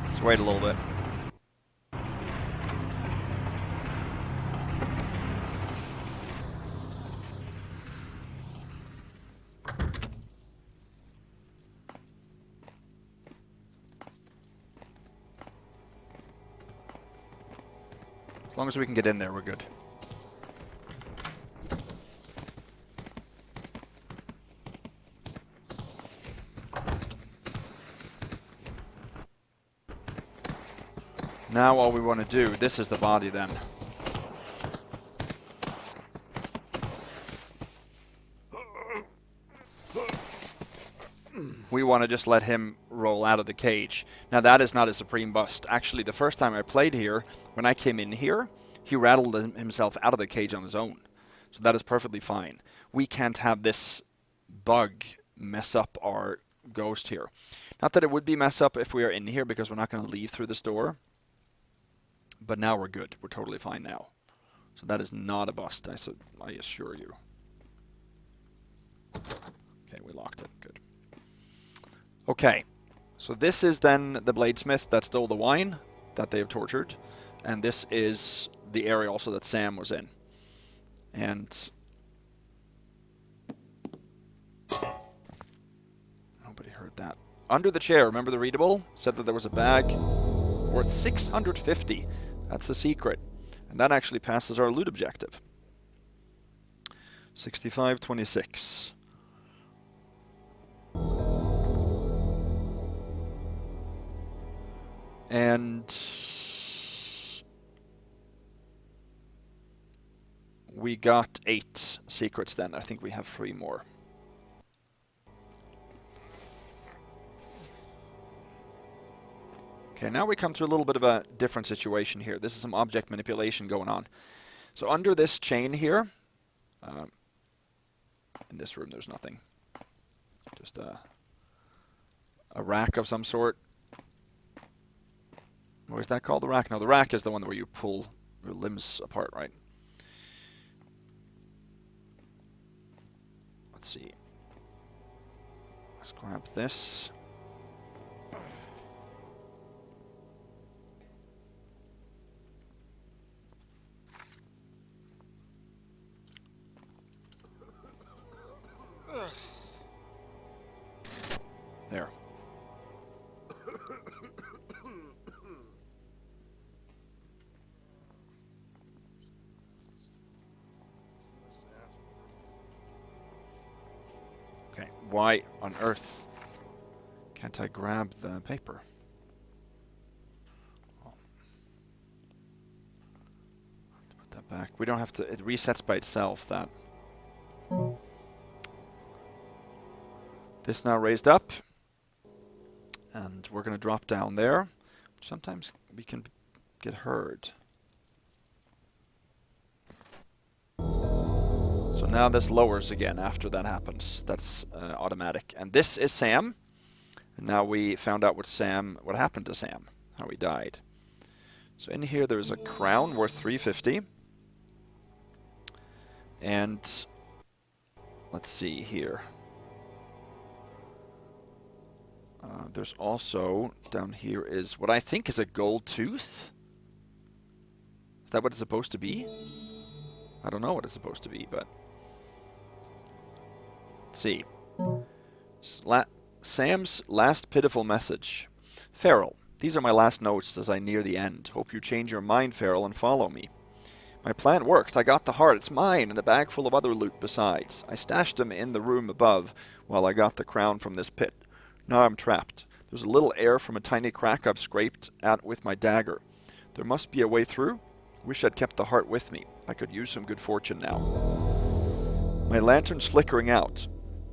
Let's wait a little bit. As long as we can get in there, we're good. Now all we want to do, this is the body then. We want to just let him roll out of the cage. Now that is not a Supreme bust. Actually, the first time I played here, when I came in here, he rattled himself out of the cage on his own. So that is perfectly fine. We can't have this bug mess up our ghost here. Not that it would be mess up if we are in here, because we're not going to leave through this door. But now we're good. We're totally fine now. So that is not a bust, I assure you. Okay, we locked it. Good. Okay, so this is then the bladesmith that stole the wine that they have tortured, and this is the area also that Sam was in. And under the chair, remember the readable? Said that there was a bag worth 650. That's a secret. And that actually passes our loot objective. 65-26. And we got 8 secrets then. I think we have 3 more. Okay, now we come to a little bit of a different situation here. This is some object manipulation going on. So under this chain here, in this room there's nothing. Just a rack of some sort. What is that called, the rack? No, the rack is the one where you pull your limbs apart, right? Let's see. Let's grab this. There. Okay, why on earth can't I grab the paper? Oh. Put that back. We don't have to, it resets by itself, that. This now raised up. And we're going to drop down there. Sometimes we can get heard. So now this lowers again after that happens. That's automatic. And this is Sam. And now we found out what happened to Sam, how he died. So in here there's a crown worth 350. And let's see here. There's also, down here is what I think is a gold tooth. Is that what it's supposed to be? I don't know what it's supposed to be, but... Let's see. Sam's last pitiful message. Farrell, these are my last notes as I near the end. Hope you change your mind, Farrell, and follow me. My plan worked. I got the heart. It's mine, and a bag full of other loot besides. I stashed them in the room above while I got the crown from this pit. Now I'm trapped. There's a little air from a tiny crack I've scraped at with my dagger. There must be a way through. Wish I'd kept the heart with me. I could use some good fortune now. My lantern's flickering out.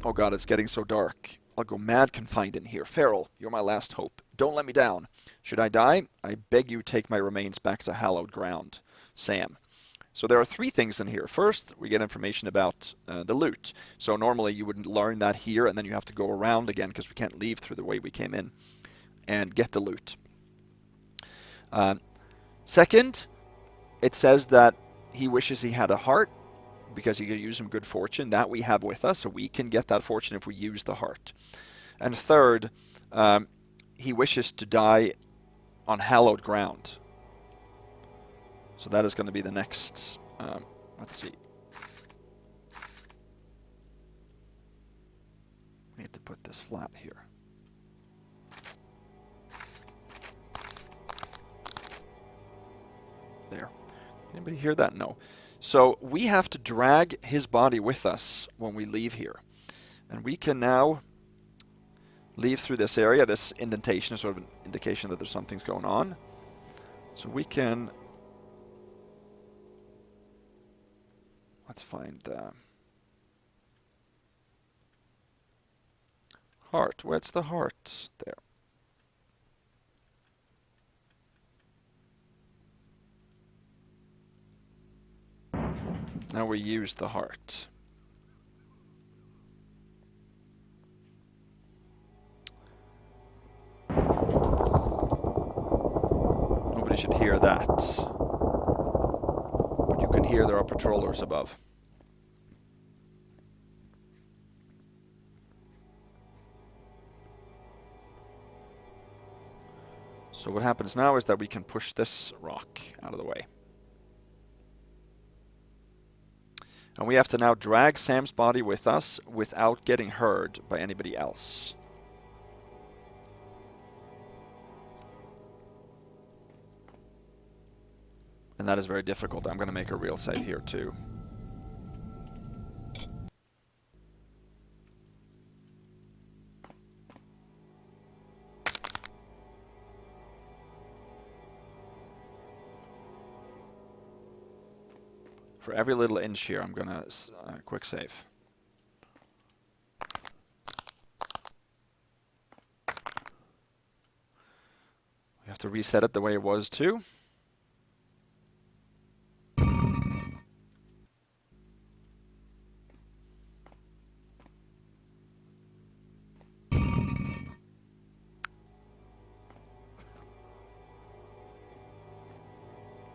Oh god, it's getting so dark. I'll go mad confined in here. Farrell, you're my last hope. Don't let me down. Should I die, I beg you take my remains back to hallowed ground. Sam. So there are 3 things in here. First, we get information about the loot. So normally you wouldn't learn that here, and then you have to go around again because we can't leave through the way we came in and get the loot. Second, it says that he wishes he had a heart because he could use some good fortune. That we have with us, so we can get that fortune if we use the heart. And third, he wishes to die on hallowed ground. So that is going to be the next, let's see. We need to put this flat here. There. Anybody hear that? No. So we have to drag his body with us when we leave here. And we can now leave through this area. This indentation is sort of an indication that there's something's going on. So we can... Let's find heart. Where's the heart? There. Now we use the heart. Nobody should hear that. But you can hear there are patrollers above. So what happens now is that we can push this rock out of the way. And we have to now drag Sam's body with us without getting heard by anybody else. And that is very difficult. I'm going to make a real save here too. For every little inch here, I'm going to quick save. We have to reset it the way it was too.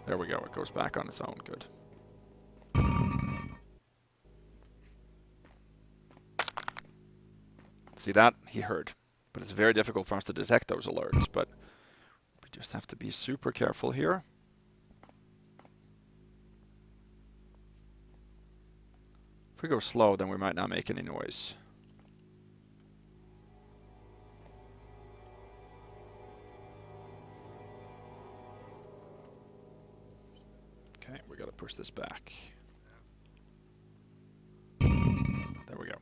There we go. It goes back on its own. Good. See that? He heard. But it's very difficult for us to detect those alerts, but we just have to be super careful here. If we go slow, then we might not make any noise. Okay, we gotta push this back. There we go.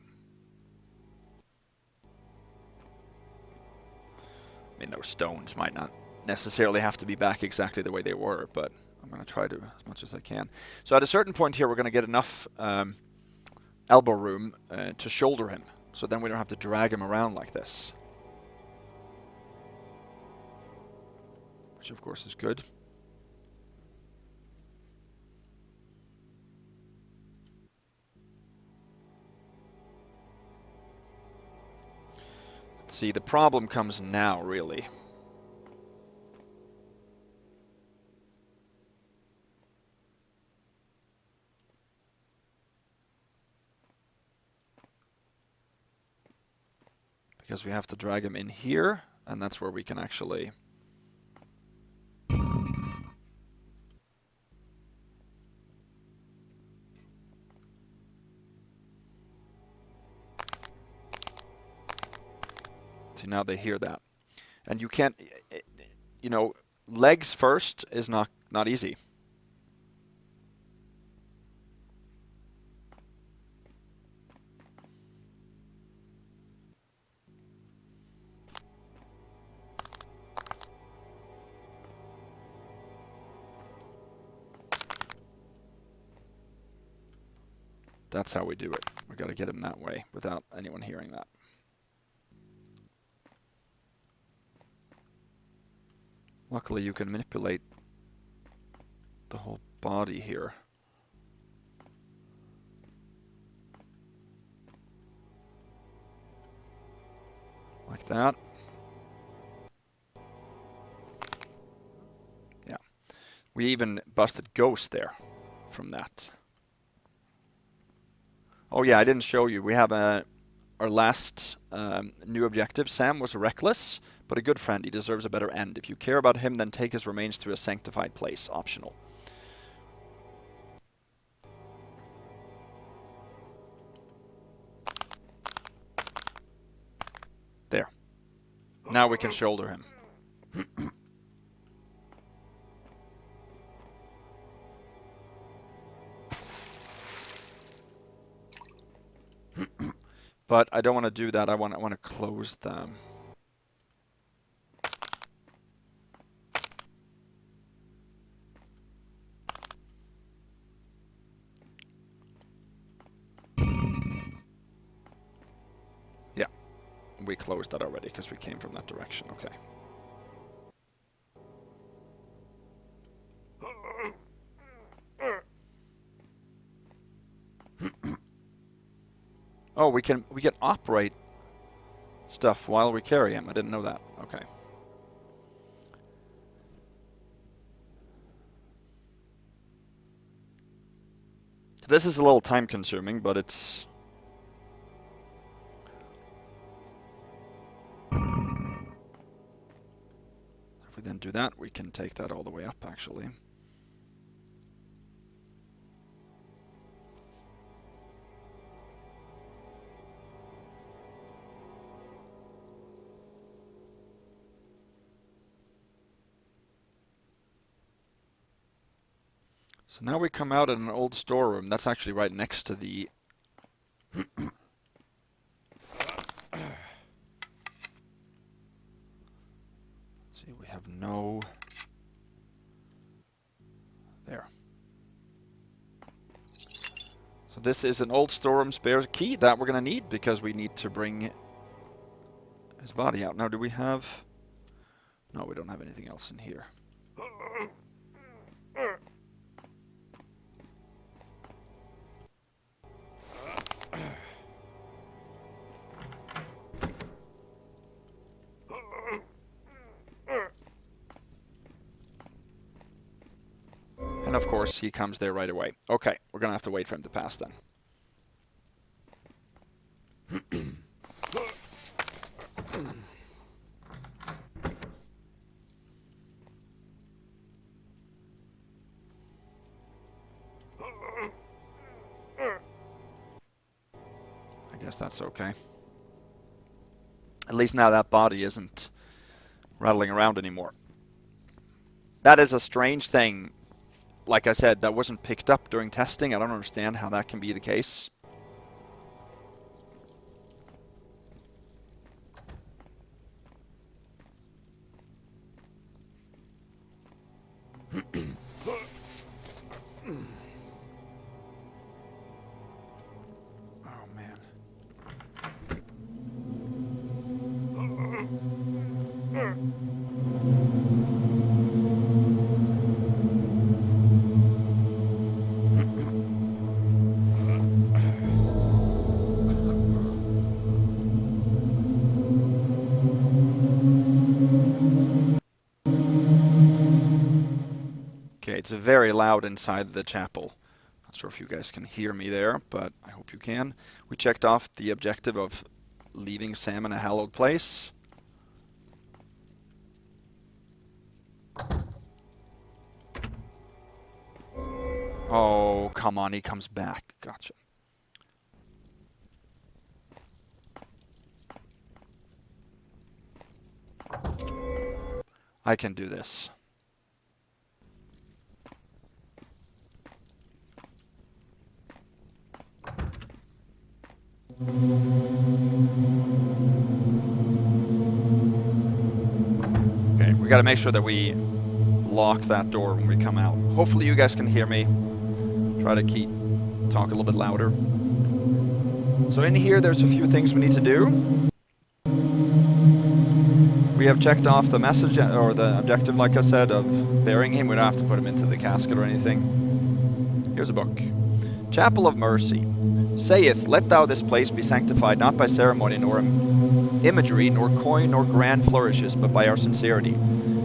I mean, those stones might not necessarily have to be back exactly the way they were, but I'm going to try to as much as I can. So at a certain point here, we're going to get enough elbow room to shoulder him. So then we don't have to drag him around like this. Which, of course, is good. See, the problem comes now, really. Because we have to drag him in here, and that's where we can actually... See, now they hear that. And you can't, you know, legs first is not easy. That's how we do it. We got to get him that way without anyone hearing that. Luckily, you can manipulate the whole body here. Like that. Yeah. We even busted Ghost there from that. Oh yeah, I didn't show you. We have our last new objective. Sam was reckless, but a good friend. He deserves a better end. If you care about him, then take his remains to a sanctified place. Optional. There. Now we can shoulder him. But I don't want to do that. I want to close them. Yeah, we closed that already because we came from that direction. Okay. Oh, we can operate stuff while we carry him. I didn't know that. Okay. This is a little time consuming, but it's... If we then do that, we can take that all the way up, actually. So now we come out in an old storeroom. That's actually right next to the... See, we have no... There. So this is an old storeroom spare key that we're going to need because we need to bring his body out. Now, do we have... No, we don't have anything else in here. And of course, he comes there right away. Okay, we're going to have to wait for him to pass then. I guess that's okay. At least now that body isn't rattling around anymore. That is a strange thing. Like I said, that wasn't picked up during testing. I don't understand how that can be the case. Oh, man. Okay, it's very loud inside the chapel. Not sure if you guys can hear me there, but I hope you can. We checked off the objective of leaving Sam in a hallowed place. Oh, come on, he comes back. Gotcha. I can do this. Okay, we gotta make sure that we lock that door when we come out. Hopefully you guys can hear me. Try to talk a little bit louder. So in here there's a few things we need to do. We have checked off the message, or the objective, like I said, of burying him. We don't have to put him into the casket or anything. Here's a book. Chapel of Mercy. Saith, let thou this place be sanctified not by ceremony, nor imagery, nor coin, nor grand flourishes, but by our sincerity.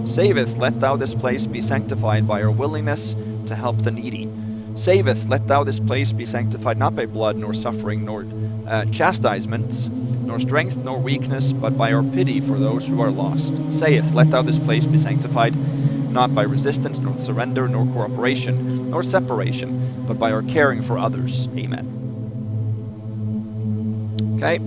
Saveth, let thou this place be sanctified by our willingness to help the needy. Saveth, let thou this place be sanctified not by blood, nor suffering, nor chastisements, nor strength, nor weakness, but by our pity for those who are lost. Saith, let thou this place be sanctified not by resistance, nor surrender, nor cooperation, nor separation, but by our caring for others. Amen. Okay.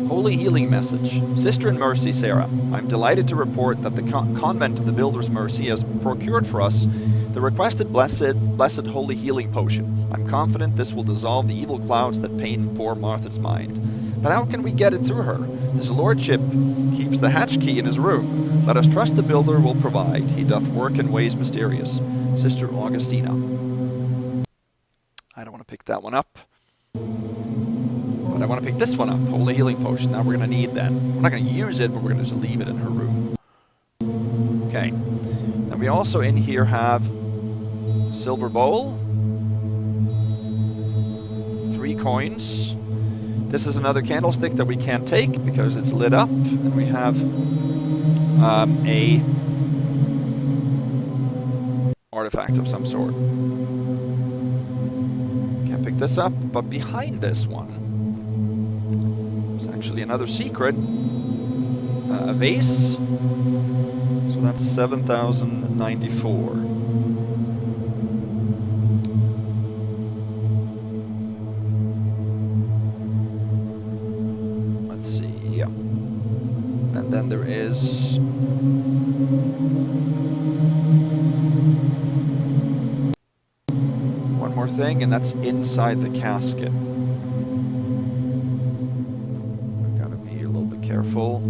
Holy Healing Message. Sister in Mercy, Sarah, I'm delighted to report that the Convent of the Builder's Mercy has procured for us the requested blessed Holy Healing Potion. I'm confident this will dissolve the evil clouds that pain poor Martha's mind. But how can we get it through her? His lordship keeps the hatch key in his room. Let us trust the Builder will provide. He doth work in ways mysterious. Sister Augustina. I don't want to pick that one up. But I want to pick this one up. Holy Healing Potion. That we're going to need then. We're not going to use it, but we're going to just leave it in her room. Okay. Then we also in here have silver bowl. 3 coins. This is another candlestick that we can't take because it's lit up. And we have a artifact of some sort. Can't pick this up, but behind this one, there's actually another secret. A vase. So that's 7,094. Let's see, yeah. And then there is thing, and that's inside the casket. We've got to be a little bit careful.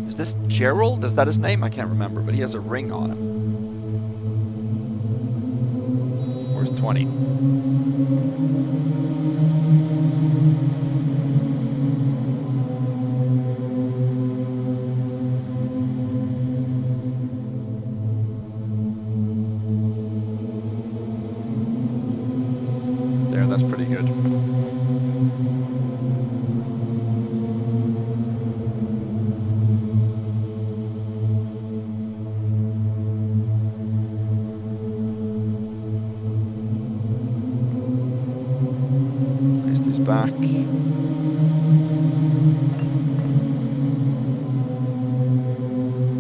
Is this Gerald? Is that his name? I can't remember, but he has a ring on him. Worth 20. There, that's pretty good. Place these back.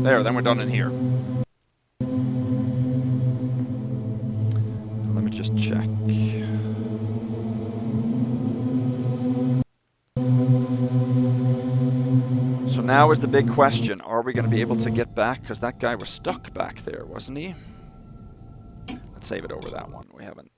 There, then we're done in here. Let me just check. So now is the big question. Are we going to be able to get back? Because that guy was stuck back there, wasn't he? Let's save it over that one. We haven't.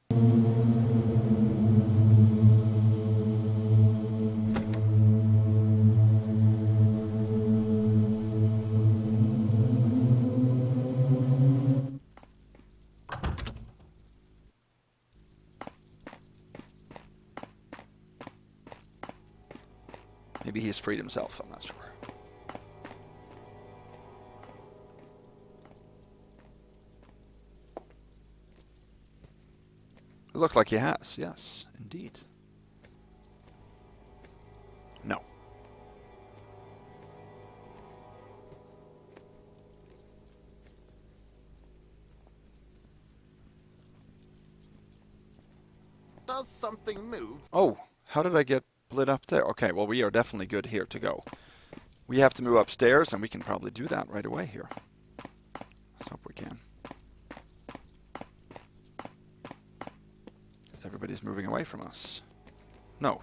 Maybe he's freed himself, I'm not sure. It looked like he has, yes, indeed. No. Does something move? Oh, how did I get lit up there? Okay, well, we are definitely good here to go. We have to move upstairs, and we can probably do that right away here. Let's hope we can. Because everybody's moving away from us. No.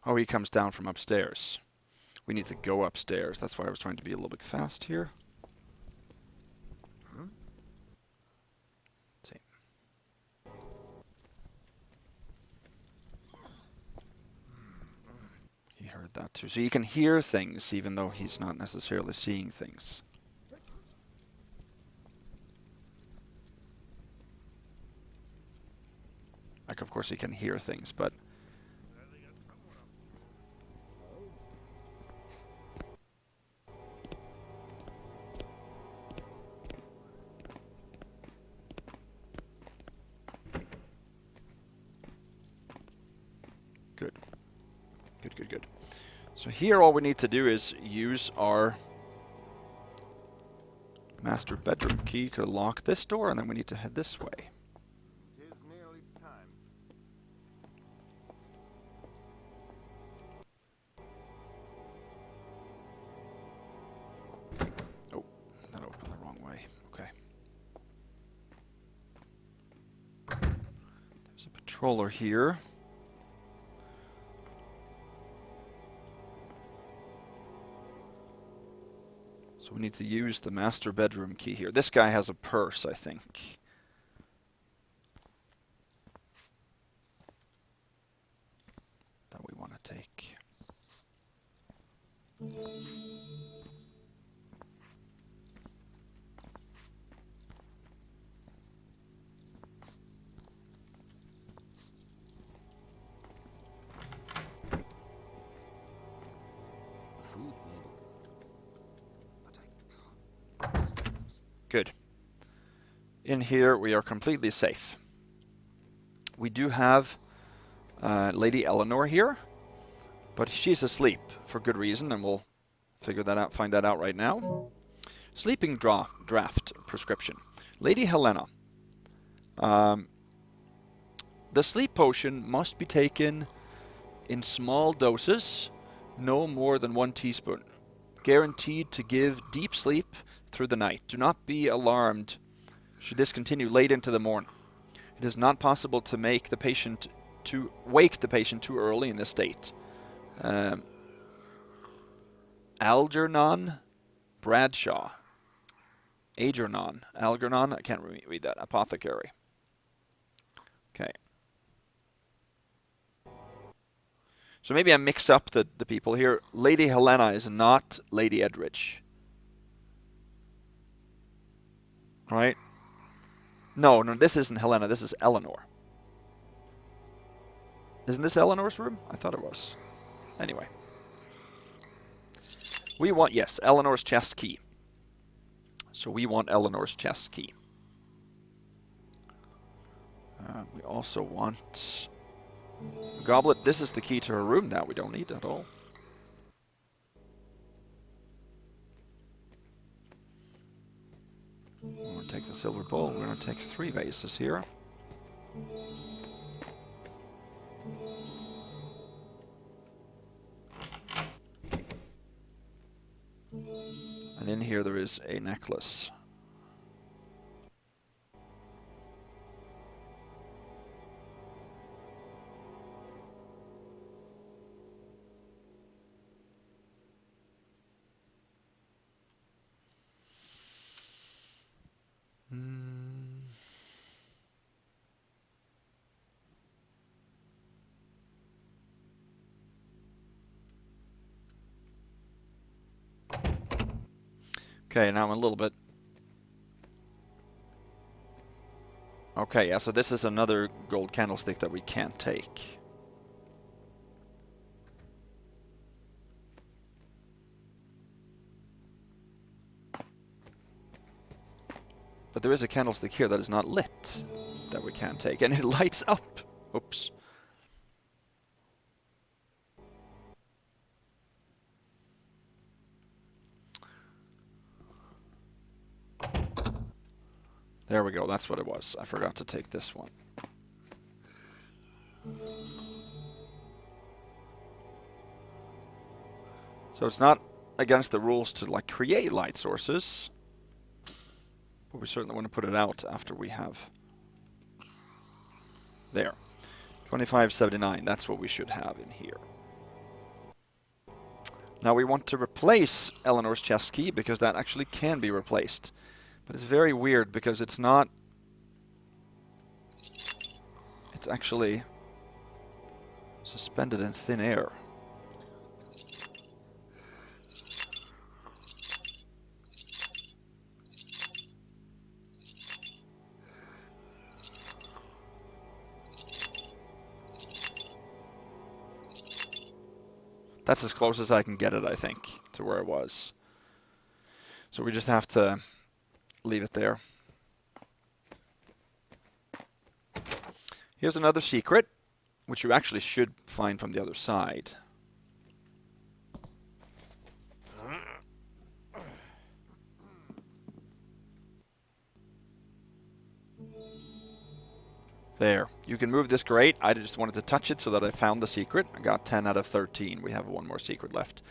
Oh, he comes down from upstairs. We need to go upstairs. That's why I was trying to be a little bit fast here. Let's see. He heard that too. So you can hear things even though he's not necessarily seeing things. Like, of course he can hear things, but good. So here all we need to do is use our master bedroom key to lock this door, and then we need to head this way. It is nearly time. Oh, that opened the wrong way. Okay. There's a patroller here. So we need to use the master bedroom key here. This guy has a purse, I think. That we want to take. Food may be good, but I can't. Good. In here we are completely safe. We do have Lady Eleanor here, but she's asleep for good reason, and we'll figure that out, find that out right now. Sleeping draft prescription. Lady Helena. The sleep potion must be taken in small doses, no more than 1 teaspoon. Guaranteed to give deep sleep through the night. Do not be alarmed should this continue late into the morning. It is not possible to wake the patient too early in this state. Algernon Bradshaw. Algernon, I can't read that. Apothecary. Okay. So maybe I mix up the people here. Lady Helena is not Lady Edridge. Right? No, this isn't Helena. This is Eleanor. Isn't this Eleanor's room? I thought it was. Anyway. We want, yes, Eleanor's chest key. So we want Eleanor's chest key. We also want goblet. This is the key to her room now. We don't need at all. We're going to take the silver bowl. We're going to take 3 vases here. And in here there is a necklace. Okay, now I'm a little bit... Okay, yeah, so this is another gold candlestick that we can't take. But there is a candlestick here that is not lit that we can't take, and it lights up. Oops. There we go, that's what it was. I forgot to take this one. So it's not against the rules to like create light sources, but we certainly want to put it out after we have... There. 2579, that's what we should have in here. Now we want to replace Eleanor's chest key because that actually can be replaced. But it's very weird because it's not... It's actually suspended in thin air. That's as close as I can get it, I think, to where it was. So we just have to leave it there. Here's another secret, which you actually should find from the other side. There. You can move this grate. I just wanted to touch it so that I found the secret. I got 10 out of 13. We have one more secret left.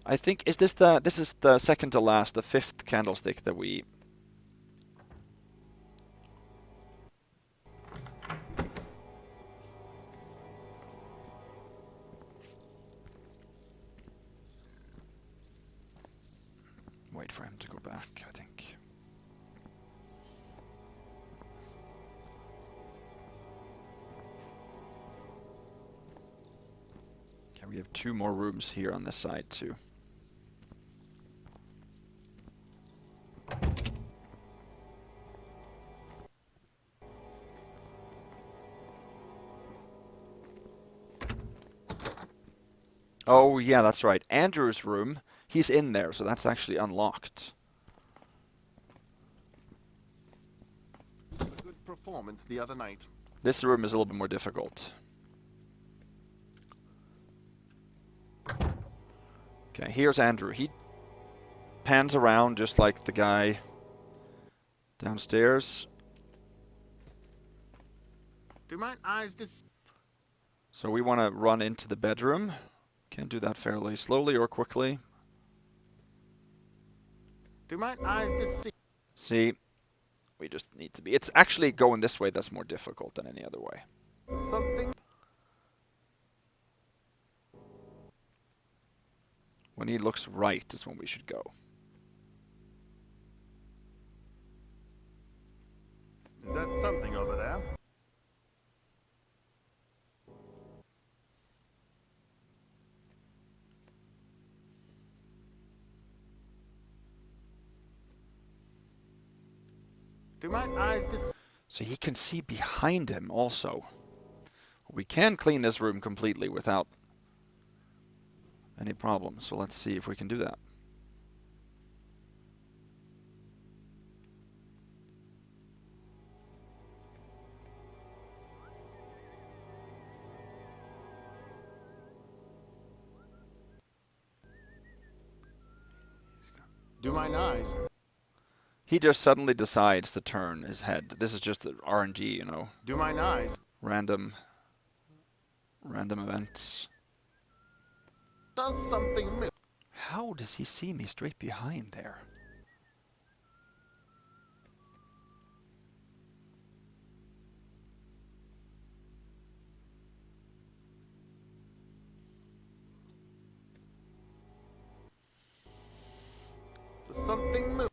I think, this is the second to last, the 5th candlestick that we... Wait for him to go back, I think. Okay, we have 2 more rooms here on this side too. Oh yeah, that's right. Andrew's room. He's in there, so that's actually unlocked. A good performance the other night. This room is a little bit more difficult. Okay, here's Andrew. He pans around just like the guy downstairs. Do my eyes So we want to run into the bedroom. Can't do that fairly slowly or quickly. Do my eyes deceive? See, we just need to be... It's actually going this way that's more difficult than any other way. Something. When he looks right is when we should go. Is that something over there? Do my eyes deceive? So he can see behind him also. We can clean this room completely without any problems. So let's see if we can do that. Do mine eyes? He just suddenly decides to turn his head. This is just the RNG, you know. Do mine eyes? Random events. Does something move? How does he see me straight behind there? Does something move?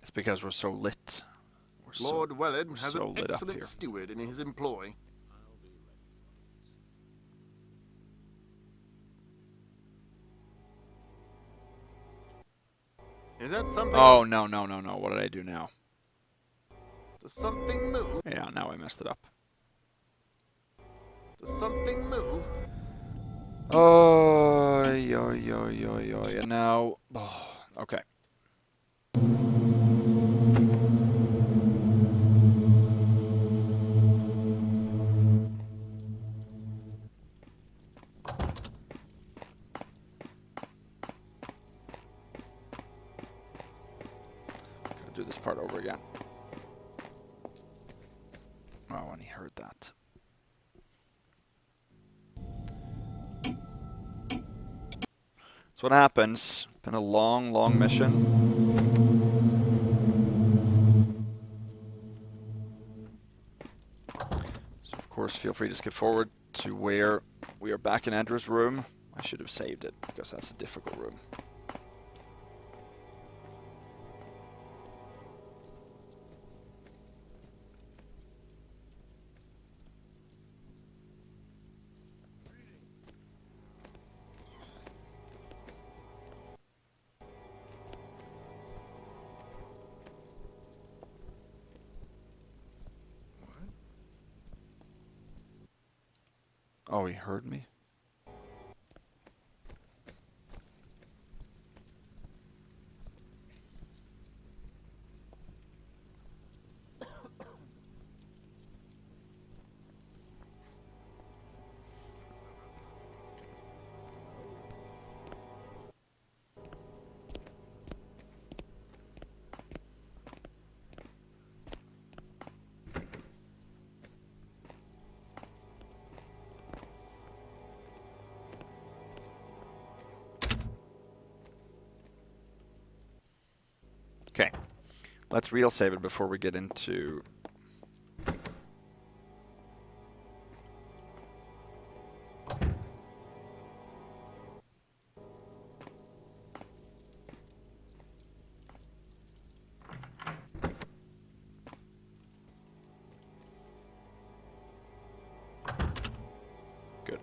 It's because we're so lit. We're Lord Wellard has so an lit up excellent here. steward in his employ. Is that something? Oh, no, no, no, no. What did I do now? Does something move? Yeah, now I messed it up. Does something move? Oh, and now... Oh, okay. Gotta do this part over again. Oh, and he heard that. That's what happens. Been a long, long mission. So, of course, feel free to skip forward to where we are back in Andrew's room. I should have saved it, because that's a difficult room. Oh, he heard me? Okay. Let's real save it before we get into... Good.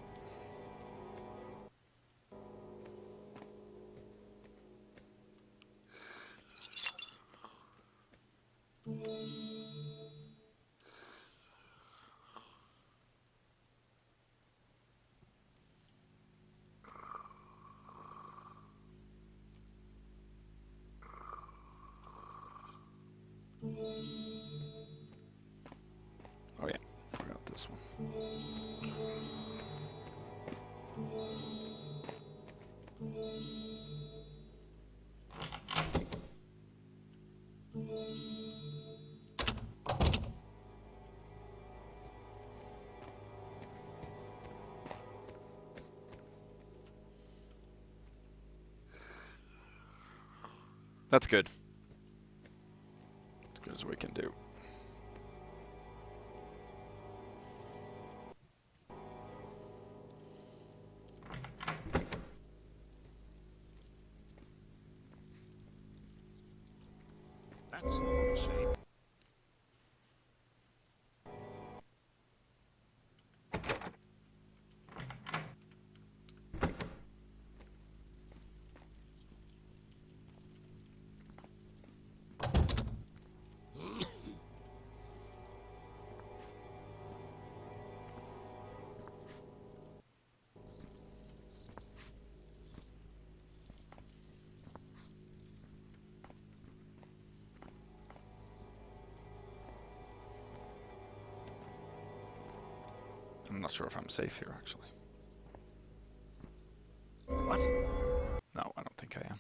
That's good. As good as we can do. That's not shape. I'm not sure if I'm safe here, actually. What? No, I don't think I am.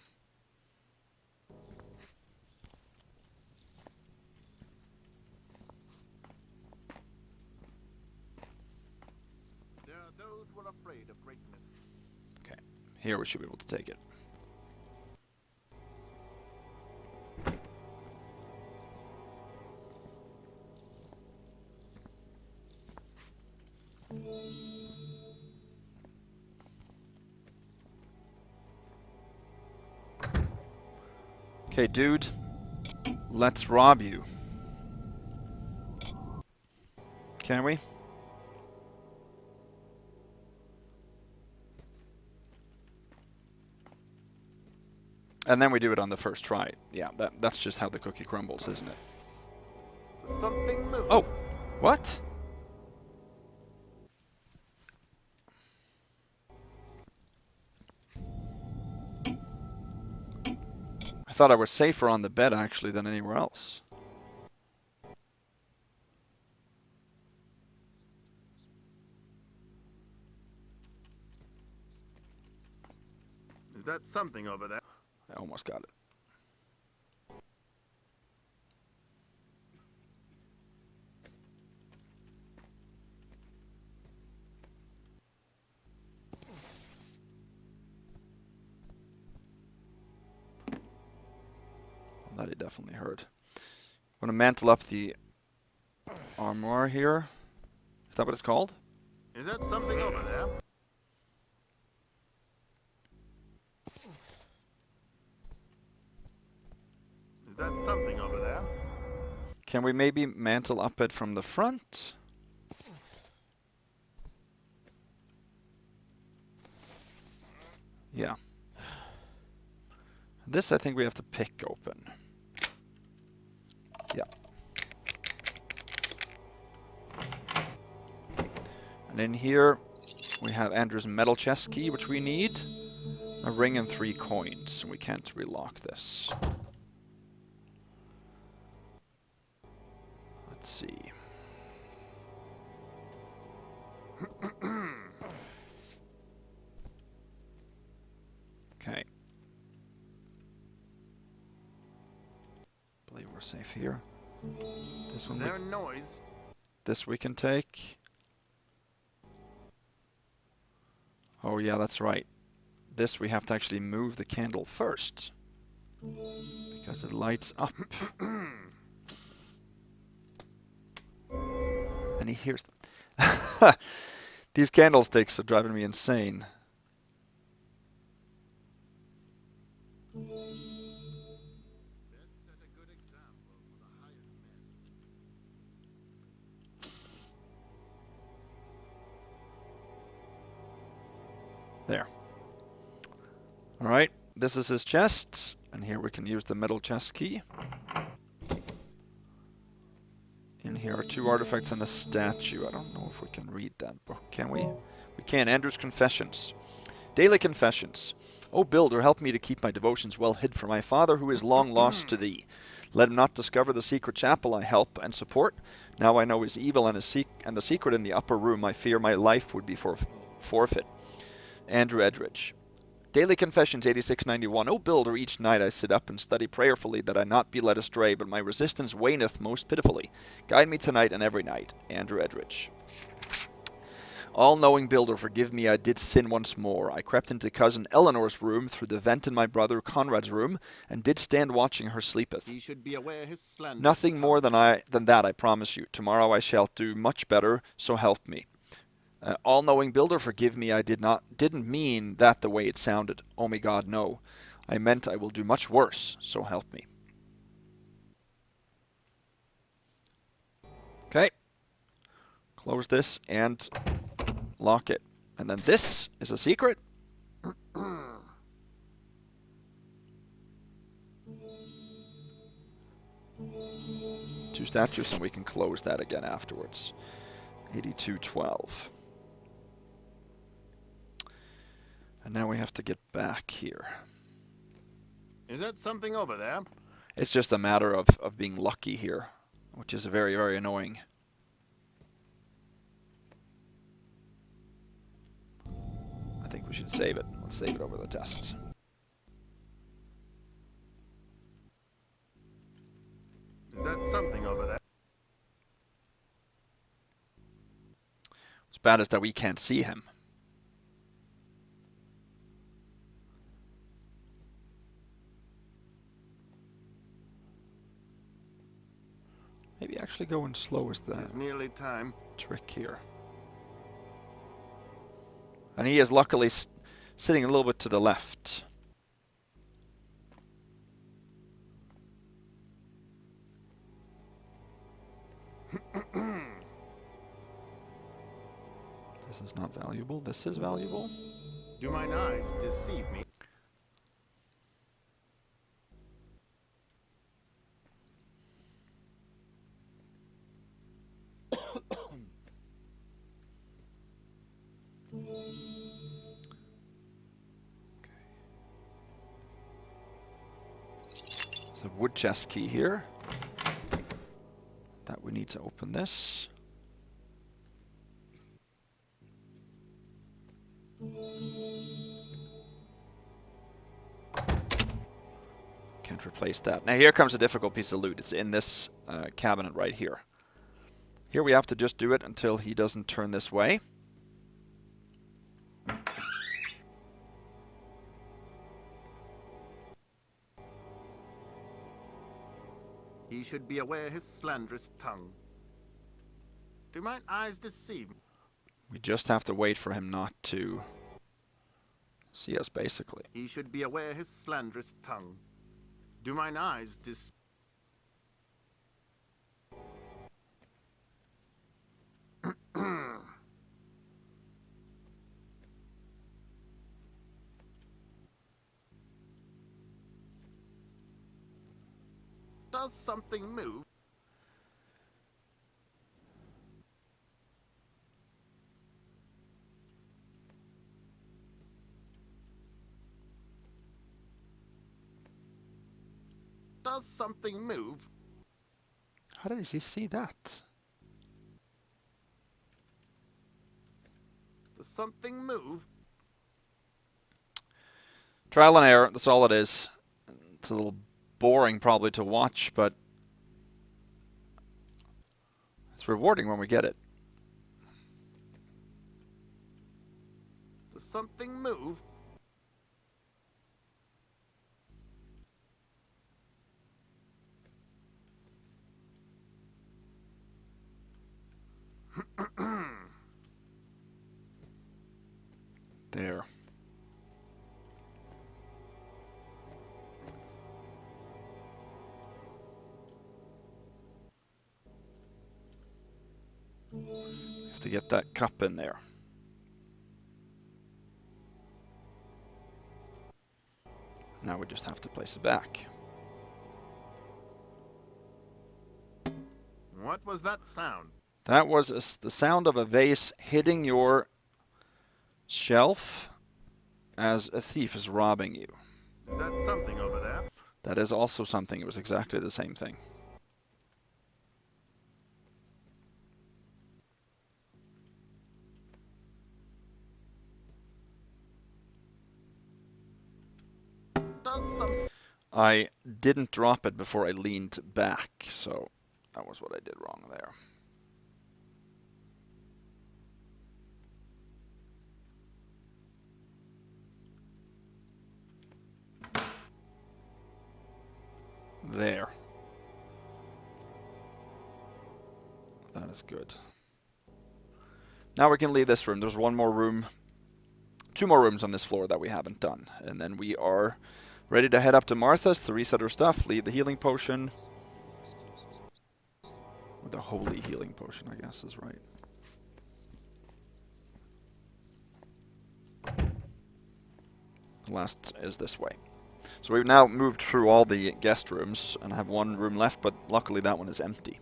There are those who are afraid of greatness. Okay, here we should be able to take it. Okay, dude. Let's rob you. Can we? And then we do it on the first try. Yeah, that's just how the cookie crumbles, isn't it? Something moves. Oh! What? I thought I was safer on the bed, actually, than anywhere else. Is that something over there? I almost got it. Well, that it definitely hurt. I'm gonna mantle up the armoire here. Is that what it's called? Is that something over there? Is that something over there? Can we maybe mantle up it from the front? Yeah. This I think we have to pick open. Yeah. And in here we have Andrew's metal chest key, which we need. A ring and 3 coins. We can't relock this. Let's see. Okay. Believe we're safe here. This Is one. there a noise? This we can take. Oh yeah, that's right. This we have to actually move the candle first. Because it lights up. And he hears them. These candlesticks are driving me insane. There. Alright, this is his chest, and here we can use the metal chest key. In here are 2 artifacts and a statue. I don't know if we can read that book, can we? We can. Andrew's Confessions. Daily Confessions. O Builder, help me to keep my devotions well hid from my father, who is long lost to thee. Let him not discover the secret chapel I help and support. Now I know his evil and the secret in the upper room. I fear my life would be forfeit. Andrew Edridge. Daily Confessions 8691. O Builder, each night I sit up and study prayerfully that I not be led astray, but my resistance waneth most pitifully. Guide me tonight and every night. Andrew Edridge. All-knowing builder, forgive me, I did sin once more. I crept into cousin Eleanor's room through the vent in my brother Conrad's room, and did stand watching her sleepeth. He should be aware his slanderous Nothing more tongue. than that, I promise you. Tomorrow I shall do much better, so help me. All-knowing builder, forgive me, I didn't mean that the way it sounded. Oh my God, no. I meant I will do much worse, so help me. Okay. Close this and lock it. And then this is a secret. Two statues, and we can close that again afterwards. 8212. And now we have to get back here. Is that something over there? It's just a matter of being lucky here, which is very, very annoying. I think we should save it. Let's save it over the tests. Is that something over there? What's bad is that we can't see him. Maybe actually going slow is the It's nearly time. trick here. And he is luckily sitting a little bit to the left. This is not valuable. This is valuable. Do mine eyes deceive me? There's a wood chest key here. That we need to open this. Can't replace that. Now here comes a difficult piece of loot. It's in this cabinet right here. Here we have to just do it until he doesn't turn this way. He should be aware his slanderous tongue. Do mine eyes deceive me? We just have to wait for him not to see us, basically. He should be aware his slanderous tongue. Do mine eyes deceive? Does something move? Does something move? How does he see that? Does something move? Trial and error, that's all it is. It's a little boring probably to watch, but it's rewarding when we get it. Does something move? There. Have to get that cup in there. Now we just have to place it back. What was that sound? That was the sound of a vase hitting your shelf as a thief is robbing you. Is that something over there? That is also something. It was exactly the same thing. Does some... I didn't drop it before I leaned back, so that was what I did wrong there. there. That is good. Now we can leave this room. There's one more room, 2 more rooms on this floor that we haven't done. And then we are ready to head up to Martha's to reset her stuff, leave the healing potion. Or the holy healing potion, I guess is right. The last is this way. So we've now moved through all the guest rooms and have one room left, but luckily that one is empty.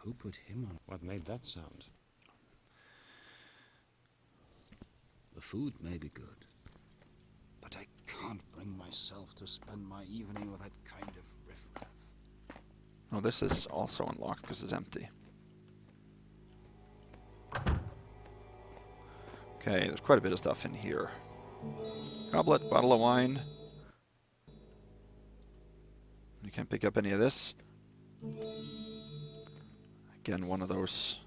Who put him on? What made that sound? The food may be good, but I can't bring myself to spend my evening with that kind of riffraff. Oh, this is also unlocked because it's empty. Okay, there's quite a bit of stuff in here. Goblet, bottle of wine. You can't pick up any of this. Again, one of those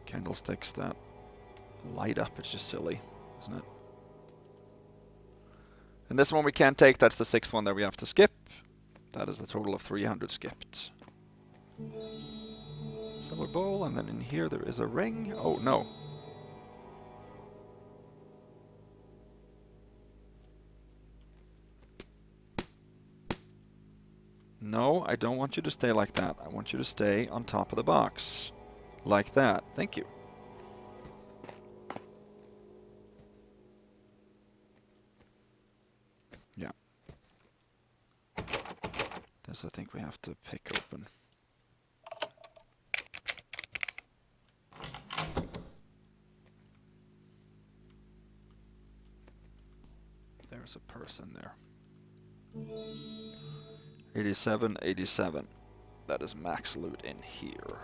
candlesticks that light up. It's just silly, isn't it? And this one we can't take. That's the 6th one that we have to skip. That is the total of 300 skipped. Silver bowl, and then in here there is a ring. Oh, no. No, I don't want you to stay like that. I want you to stay on top of the box. Like that. Thank you. Yeah. This I think we have to pick open. There's a person there. 87, 87. That is max loot in here.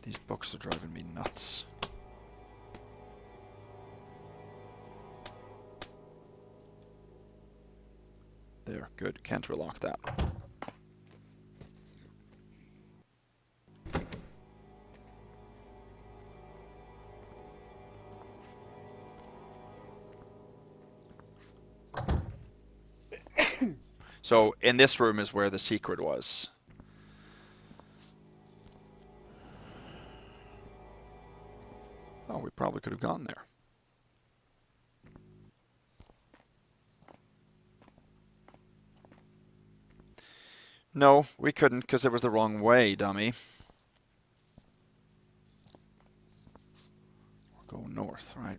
These books are driving me nuts. There, good. Can't relock that. So, in this room is where the secret was. Oh, we probably could have gone there. No, we couldn't because it was the wrong way, dummy. We're going north, right?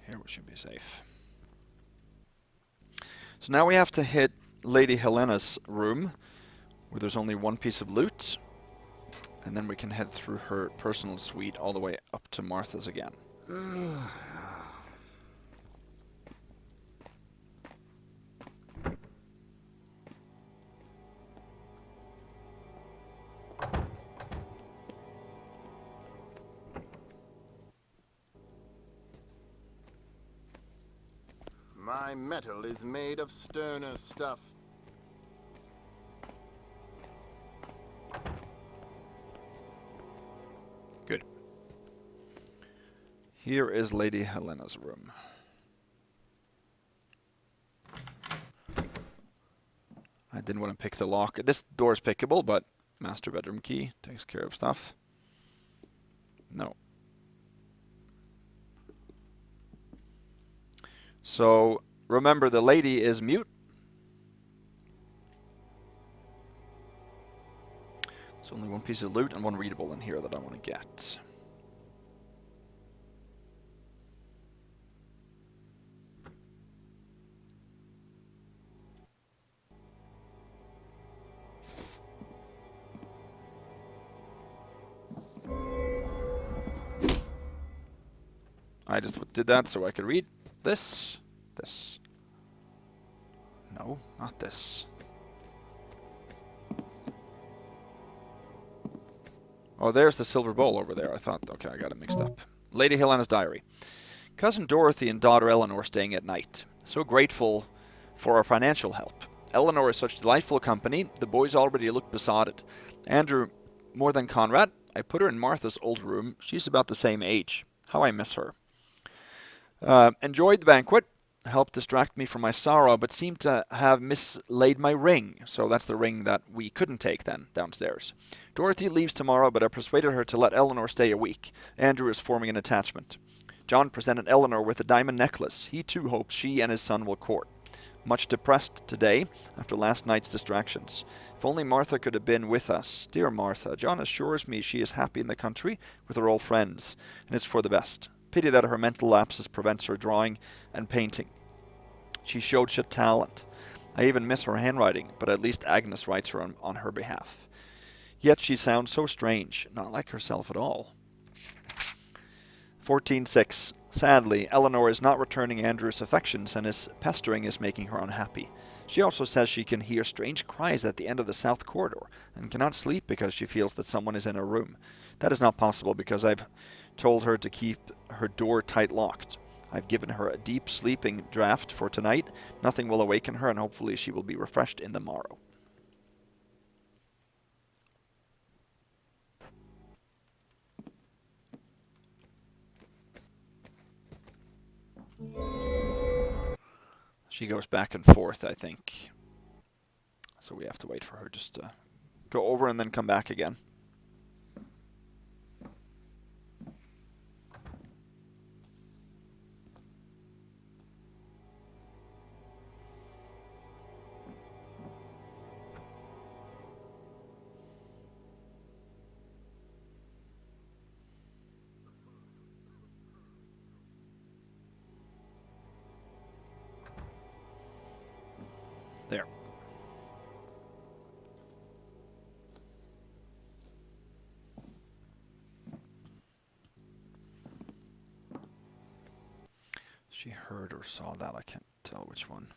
Here we should be safe. So now we have to hit Lady Helena's room, where there's only one piece of loot, and then we can head through her personal suite all the way up to Martha's again. My metal is made of sterner stuff. Good. Here is Lady Helena's room. I didn't want to pick the lock. This door is pickable, but master bedroom key takes care of stuff. No. So, remember the lady is mute. There's only one piece of loot and one readable in here that I want to get. I just did that so I could read this. This. No, not this. Oh, there's the silver bowl over there. I thought, okay, I got it mixed up. Lady Helena's diary. Cousin Dorothy and daughter Eleanor staying at night. So grateful for our financial help. Eleanor is such delightful company, the boys already look besotted. Andrew, more than Conrad, I put her in Martha's old room. She's about the same age. How I miss her. Enjoyed the banquet. Helped distract me from my sorrow, but seemed to have mislaid my ring. So that's the ring that we couldn't take then, downstairs. Dorothy leaves tomorrow, but I persuaded her to let Eleanor stay a week. Andrew is forming an attachment. John presented Eleanor with a diamond necklace. He too hopes she and his son will court. Much depressed today after last night's distractions. If only Martha could have been with us. Dear Martha, John assures me she is happy in the country with her old friends, and it's for the best. Pity that her mental lapses prevents her drawing and painting. She showed such talent. I even miss her handwriting, but at least Agnes writes her on her behalf. Yet she sounds so strange, not like herself at all. 14:6. Sadly, Eleanor is not returning Andrew's affections, and his pestering is making her unhappy. She also says she can hear strange cries at the end of the south corridor, and cannot sleep because she feels that someone is in her room. That is not possible because I've told her to keep her door tight locked. I've given her a deep sleeping draught for tonight. Nothing will awaken her, and hopefully she will be refreshed in the morrow. She goes back and forth, I think. So we have to wait for her just to go over and then come back again. There. She heard or saw that. I can't tell which one.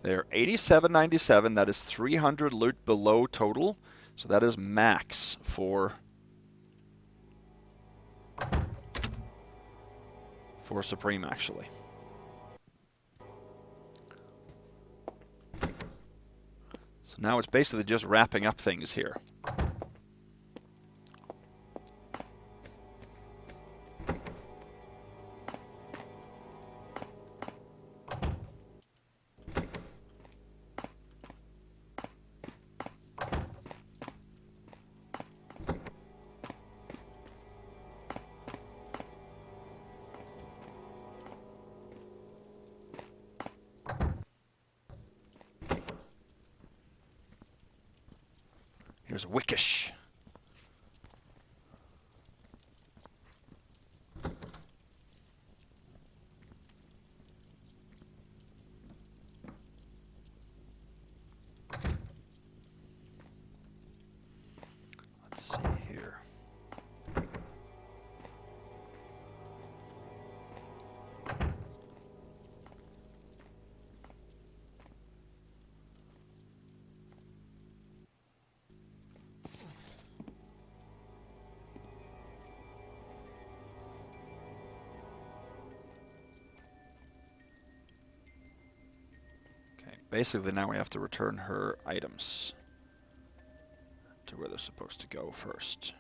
They're 87.97. That is 300 loot below total. So that is max for Supreme, actually. So now it's basically just wrapping up things here. Here's Wickish. Let's see here. Basically, now we have to return her items to where they're supposed to go first.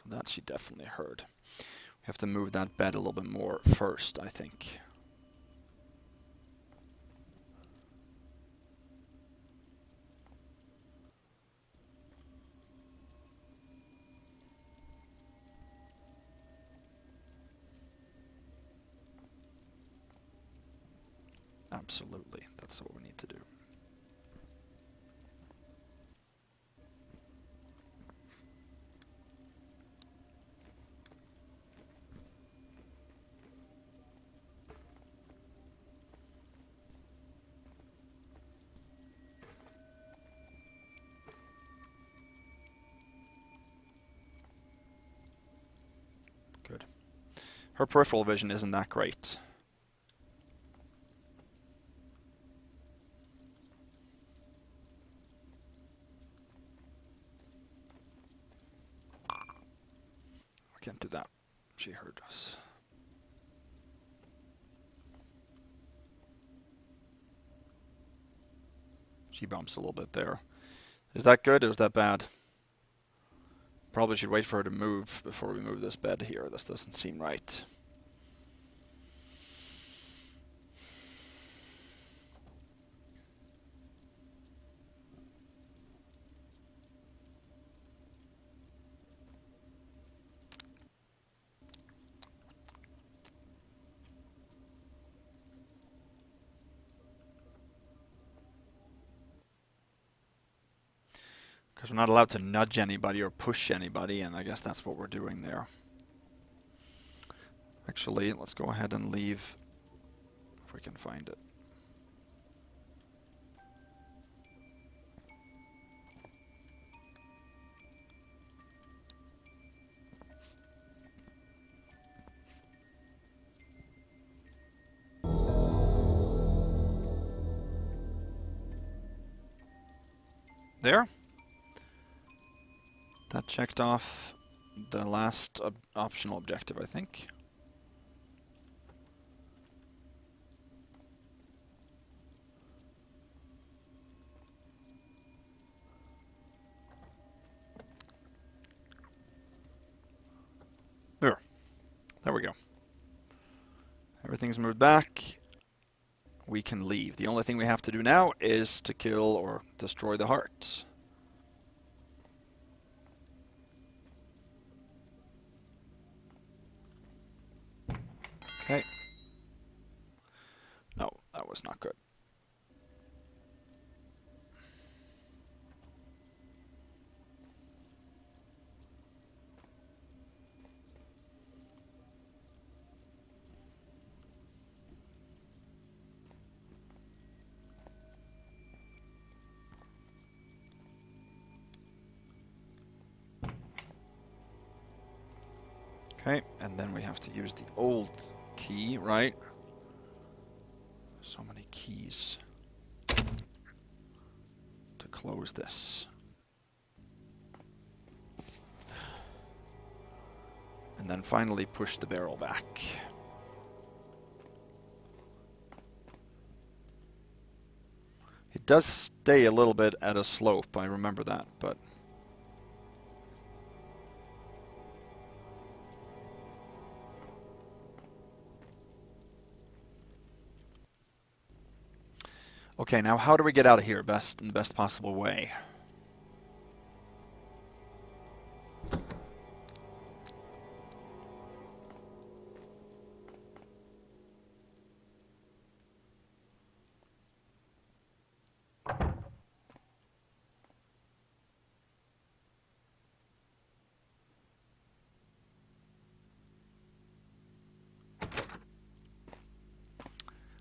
That she definitely heard. We have to move that bed a little bit more first, I think. Absolutely, that's what we need to do. Good. Her peripheral vision isn't that great. We can't do that. She heard us. She bumps a little bit there. Is that good or is that bad? Probably should wait for her to move before we move this bed here. This doesn't seem right. Because we're not allowed to nudge anybody or push anybody, and I guess that's what we're doing there. Actually, let's go ahead and leave if we can find it. There. That checked off the last optional objective, I think. There we go. Everything's moved back. We can leave. The only thing we have to do now is to kill or destroy the hearts. Okay. No, that was not good. Okay, and then we have to use the old key, right? So many keys to close this. And then finally push the barrel back. It does stay a little bit at a slope, I remember that, but... Okay, now how do we get out of here in the best possible way?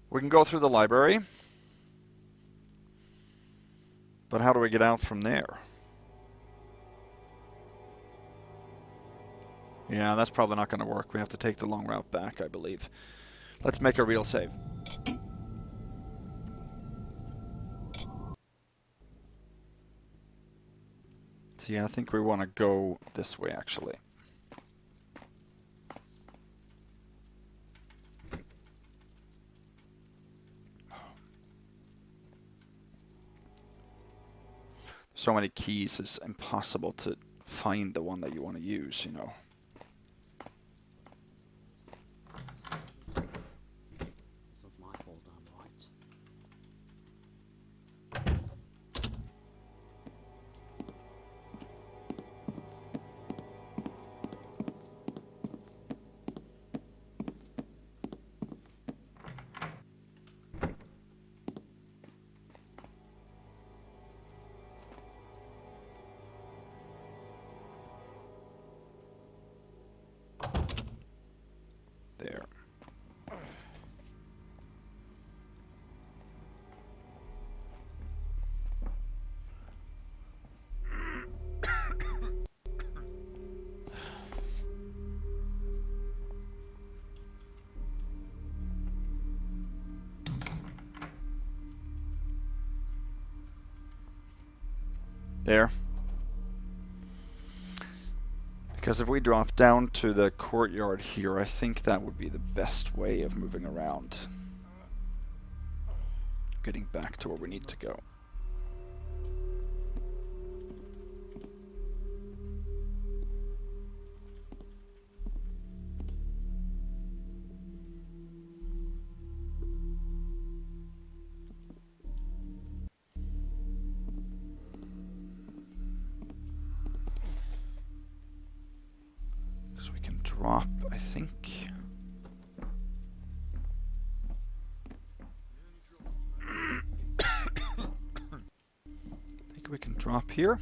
We can go through the library. But how do we get out from there? Yeah, that's probably not going to work. We have to take the long route back, I believe. Let's make a real save. So yeah, I think we want to go this way, actually. So many keys, it's impossible to find the one that you want to use, you know. It's not my fault I'm right. There. There. Because if we drop down to the courtyard here, I think that would be the best way of moving around. Getting back to where we need to go. So we can drop, I think. I think we can drop here.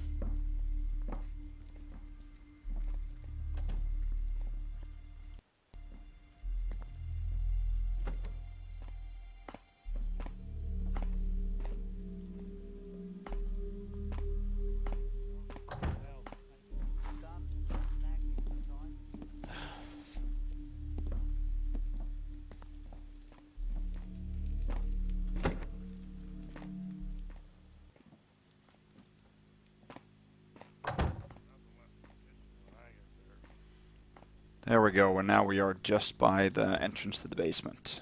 There we go, and now we are just by the entrance to the basement.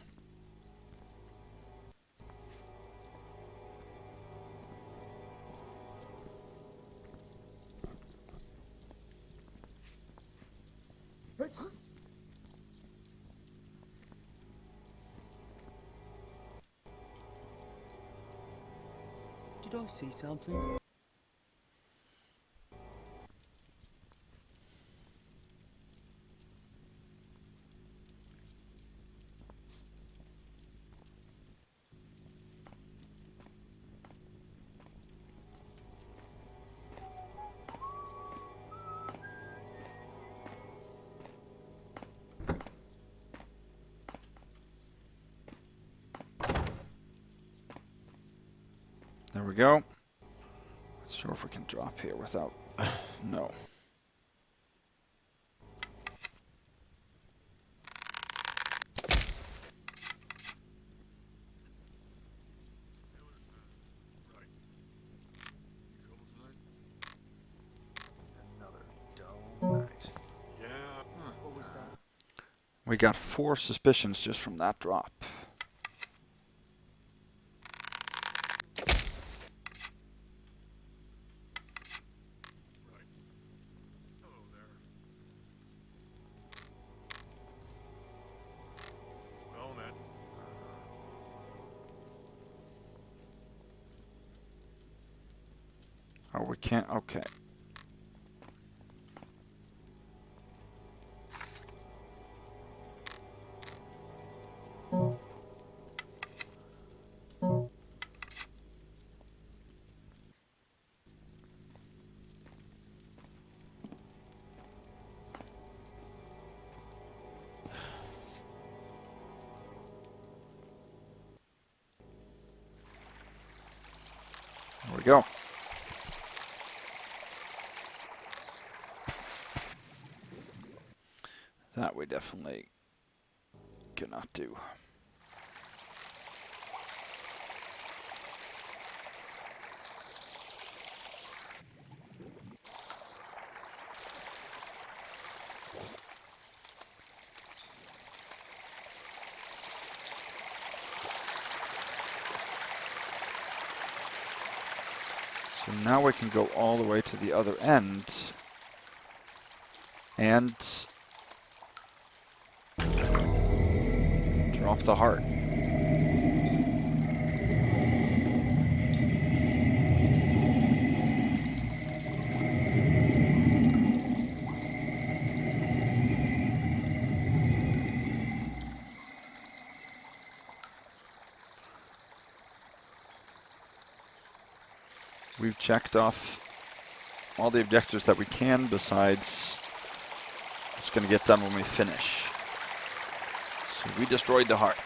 Did I see something? There we go. Not sure if we can drop here without... No. Another dull night. Yeah. What was that? We got 4 suspicions just from that drop. Hello there. Well met. Oh, we can't... Okay. There we go. That we definitely cannot do. So now we can go all the way to the other end And drop the heart. We've checked off all the objectives that we can, besides what's going to get done when we finish. So we destroyed the heart.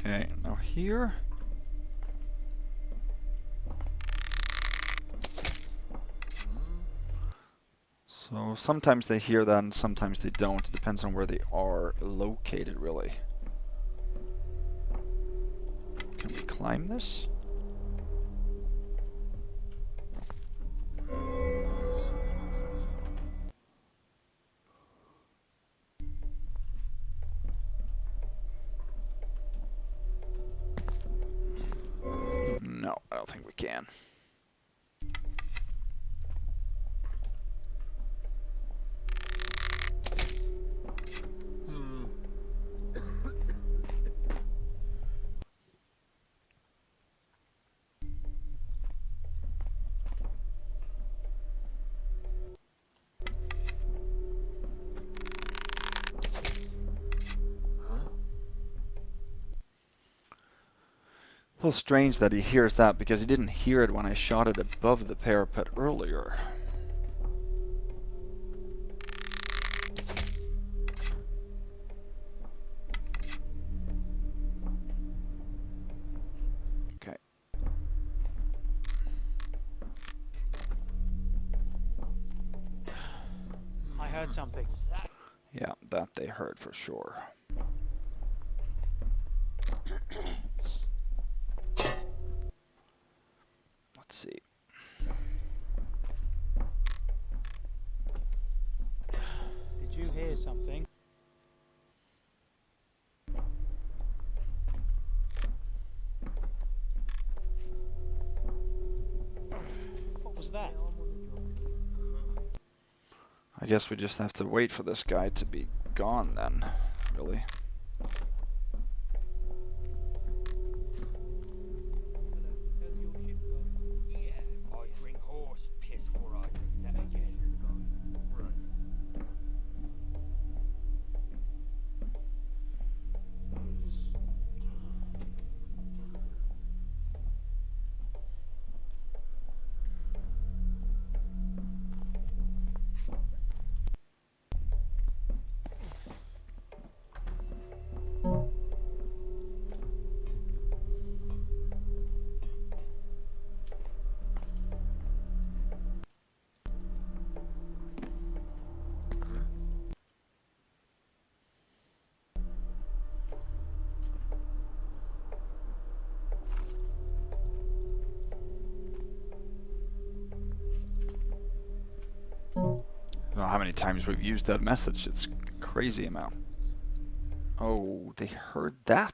Okay, now here. So sometimes they hear that and sometimes they don't. It depends on where they are located, really. Can we climb this? No, I don't think we can. A little strange that he hears that, because he didn't hear it when I shot it above the parapet earlier. Okay. I heard something. Yeah, that they heard for sure. Let's see. Did you hear something? What was that? I guess we just have to wait for this guy to be gone then, really. I don't know how many times we've used that message. It's a crazy amount. Oh, they heard that?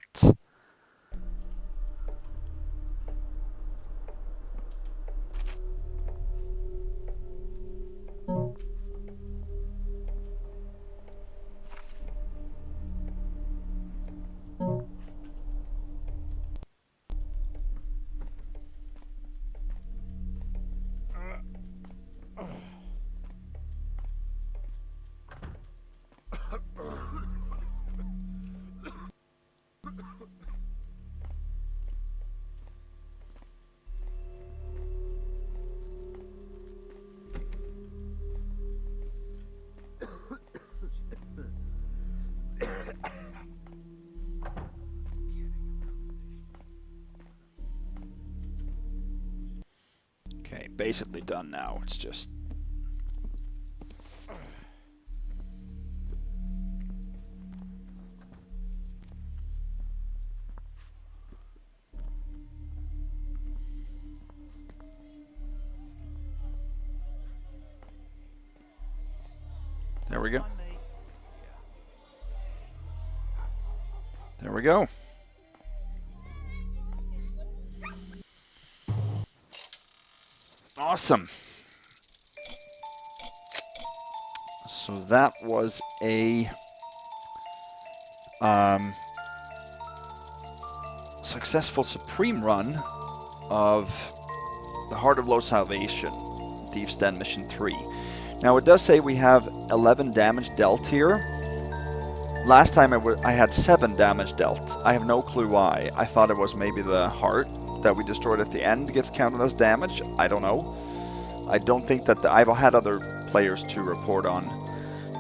Okay, basically done now. It's just... There we go. There we go. Awesome. So that was a successful Supreme run of the Heart of Low Salvation, Thief's Den Mission 3. Now it does say we have 11 damage dealt here. Last time I had 7 damage dealt. I have no clue why. I thought it was maybe the heart that we destroyed at the end gets counted as damage. I don't know. I don't think that I've had other players to report on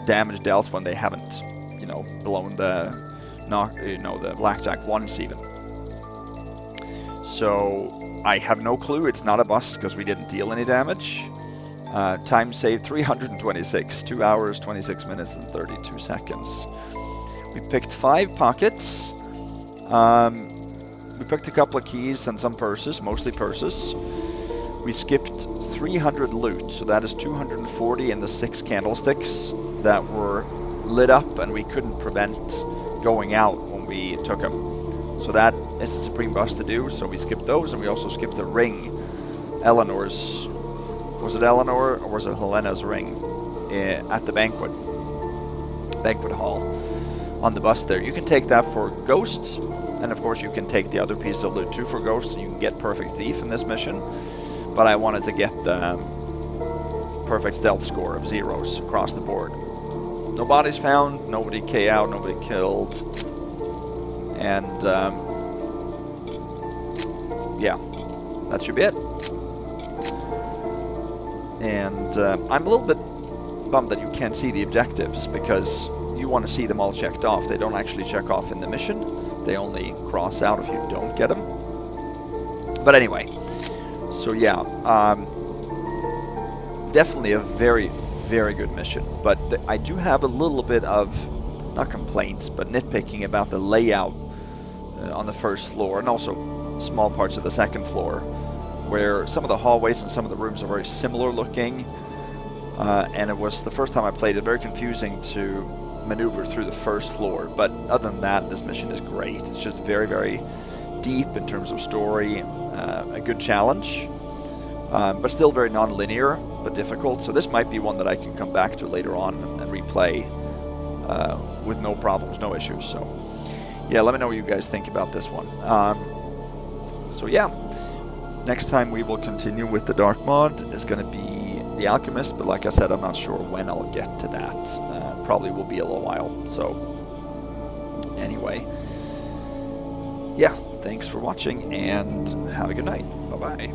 damage dealt when they haven't, you know, blown the the blackjack once even. So I have no clue. It's not a bust because we didn't deal any damage. Time saved 326, 2 hours, 26 minutes, and 32 seconds. We picked 5 pockets. We picked a couple of keys and some purses, mostly purses. We skipped 300 loot, so that is 240 in the 6 candlesticks that were lit up and we couldn't prevent going out when we took them. So that is a Supreme bust to do, so we skipped those, and we also skipped a ring. Eleanor's... Was it Eleanor or was it Helena's ring at the banquet hall on the bus there? You can take that for Ghost, and of course you can take the other piece of loot too for Ghost, and you can get Perfect Thief in this mission. But I wanted to get the perfect stealth score of 0s across the board. No bodies found, nobody KO'd, nobody killed, and yeah, that should be it. And I'm a little bit bummed that you can't see the objectives, because you want to see them all checked off. They don't actually check off in the mission. They only cross out if you don't get them. But anyway, so yeah, definitely a very, very good mission. But I do have a little bit of, not complaints, but nitpicking about the layout on the first floor, and also small parts of the second floor, where some of the hallways and some of the rooms are very similar looking, and it was the first time I played it very confusing to maneuver through the first floor. But other than that, this mission is great. It's just very, very deep in terms of story, a good challenge, but still very non-linear but difficult. So this might be one that I can come back to later on and replay with no problems, no issues. So yeah, let me know what you guys think about this one. So yeah. Next time we will continue with the Dark Mod. Is going to be the Alchemist, but like I said, I'm not sure when I'll get to that. Probably will be a little while. So, anyway, yeah, thanks for watching, and have a good night. Bye-bye.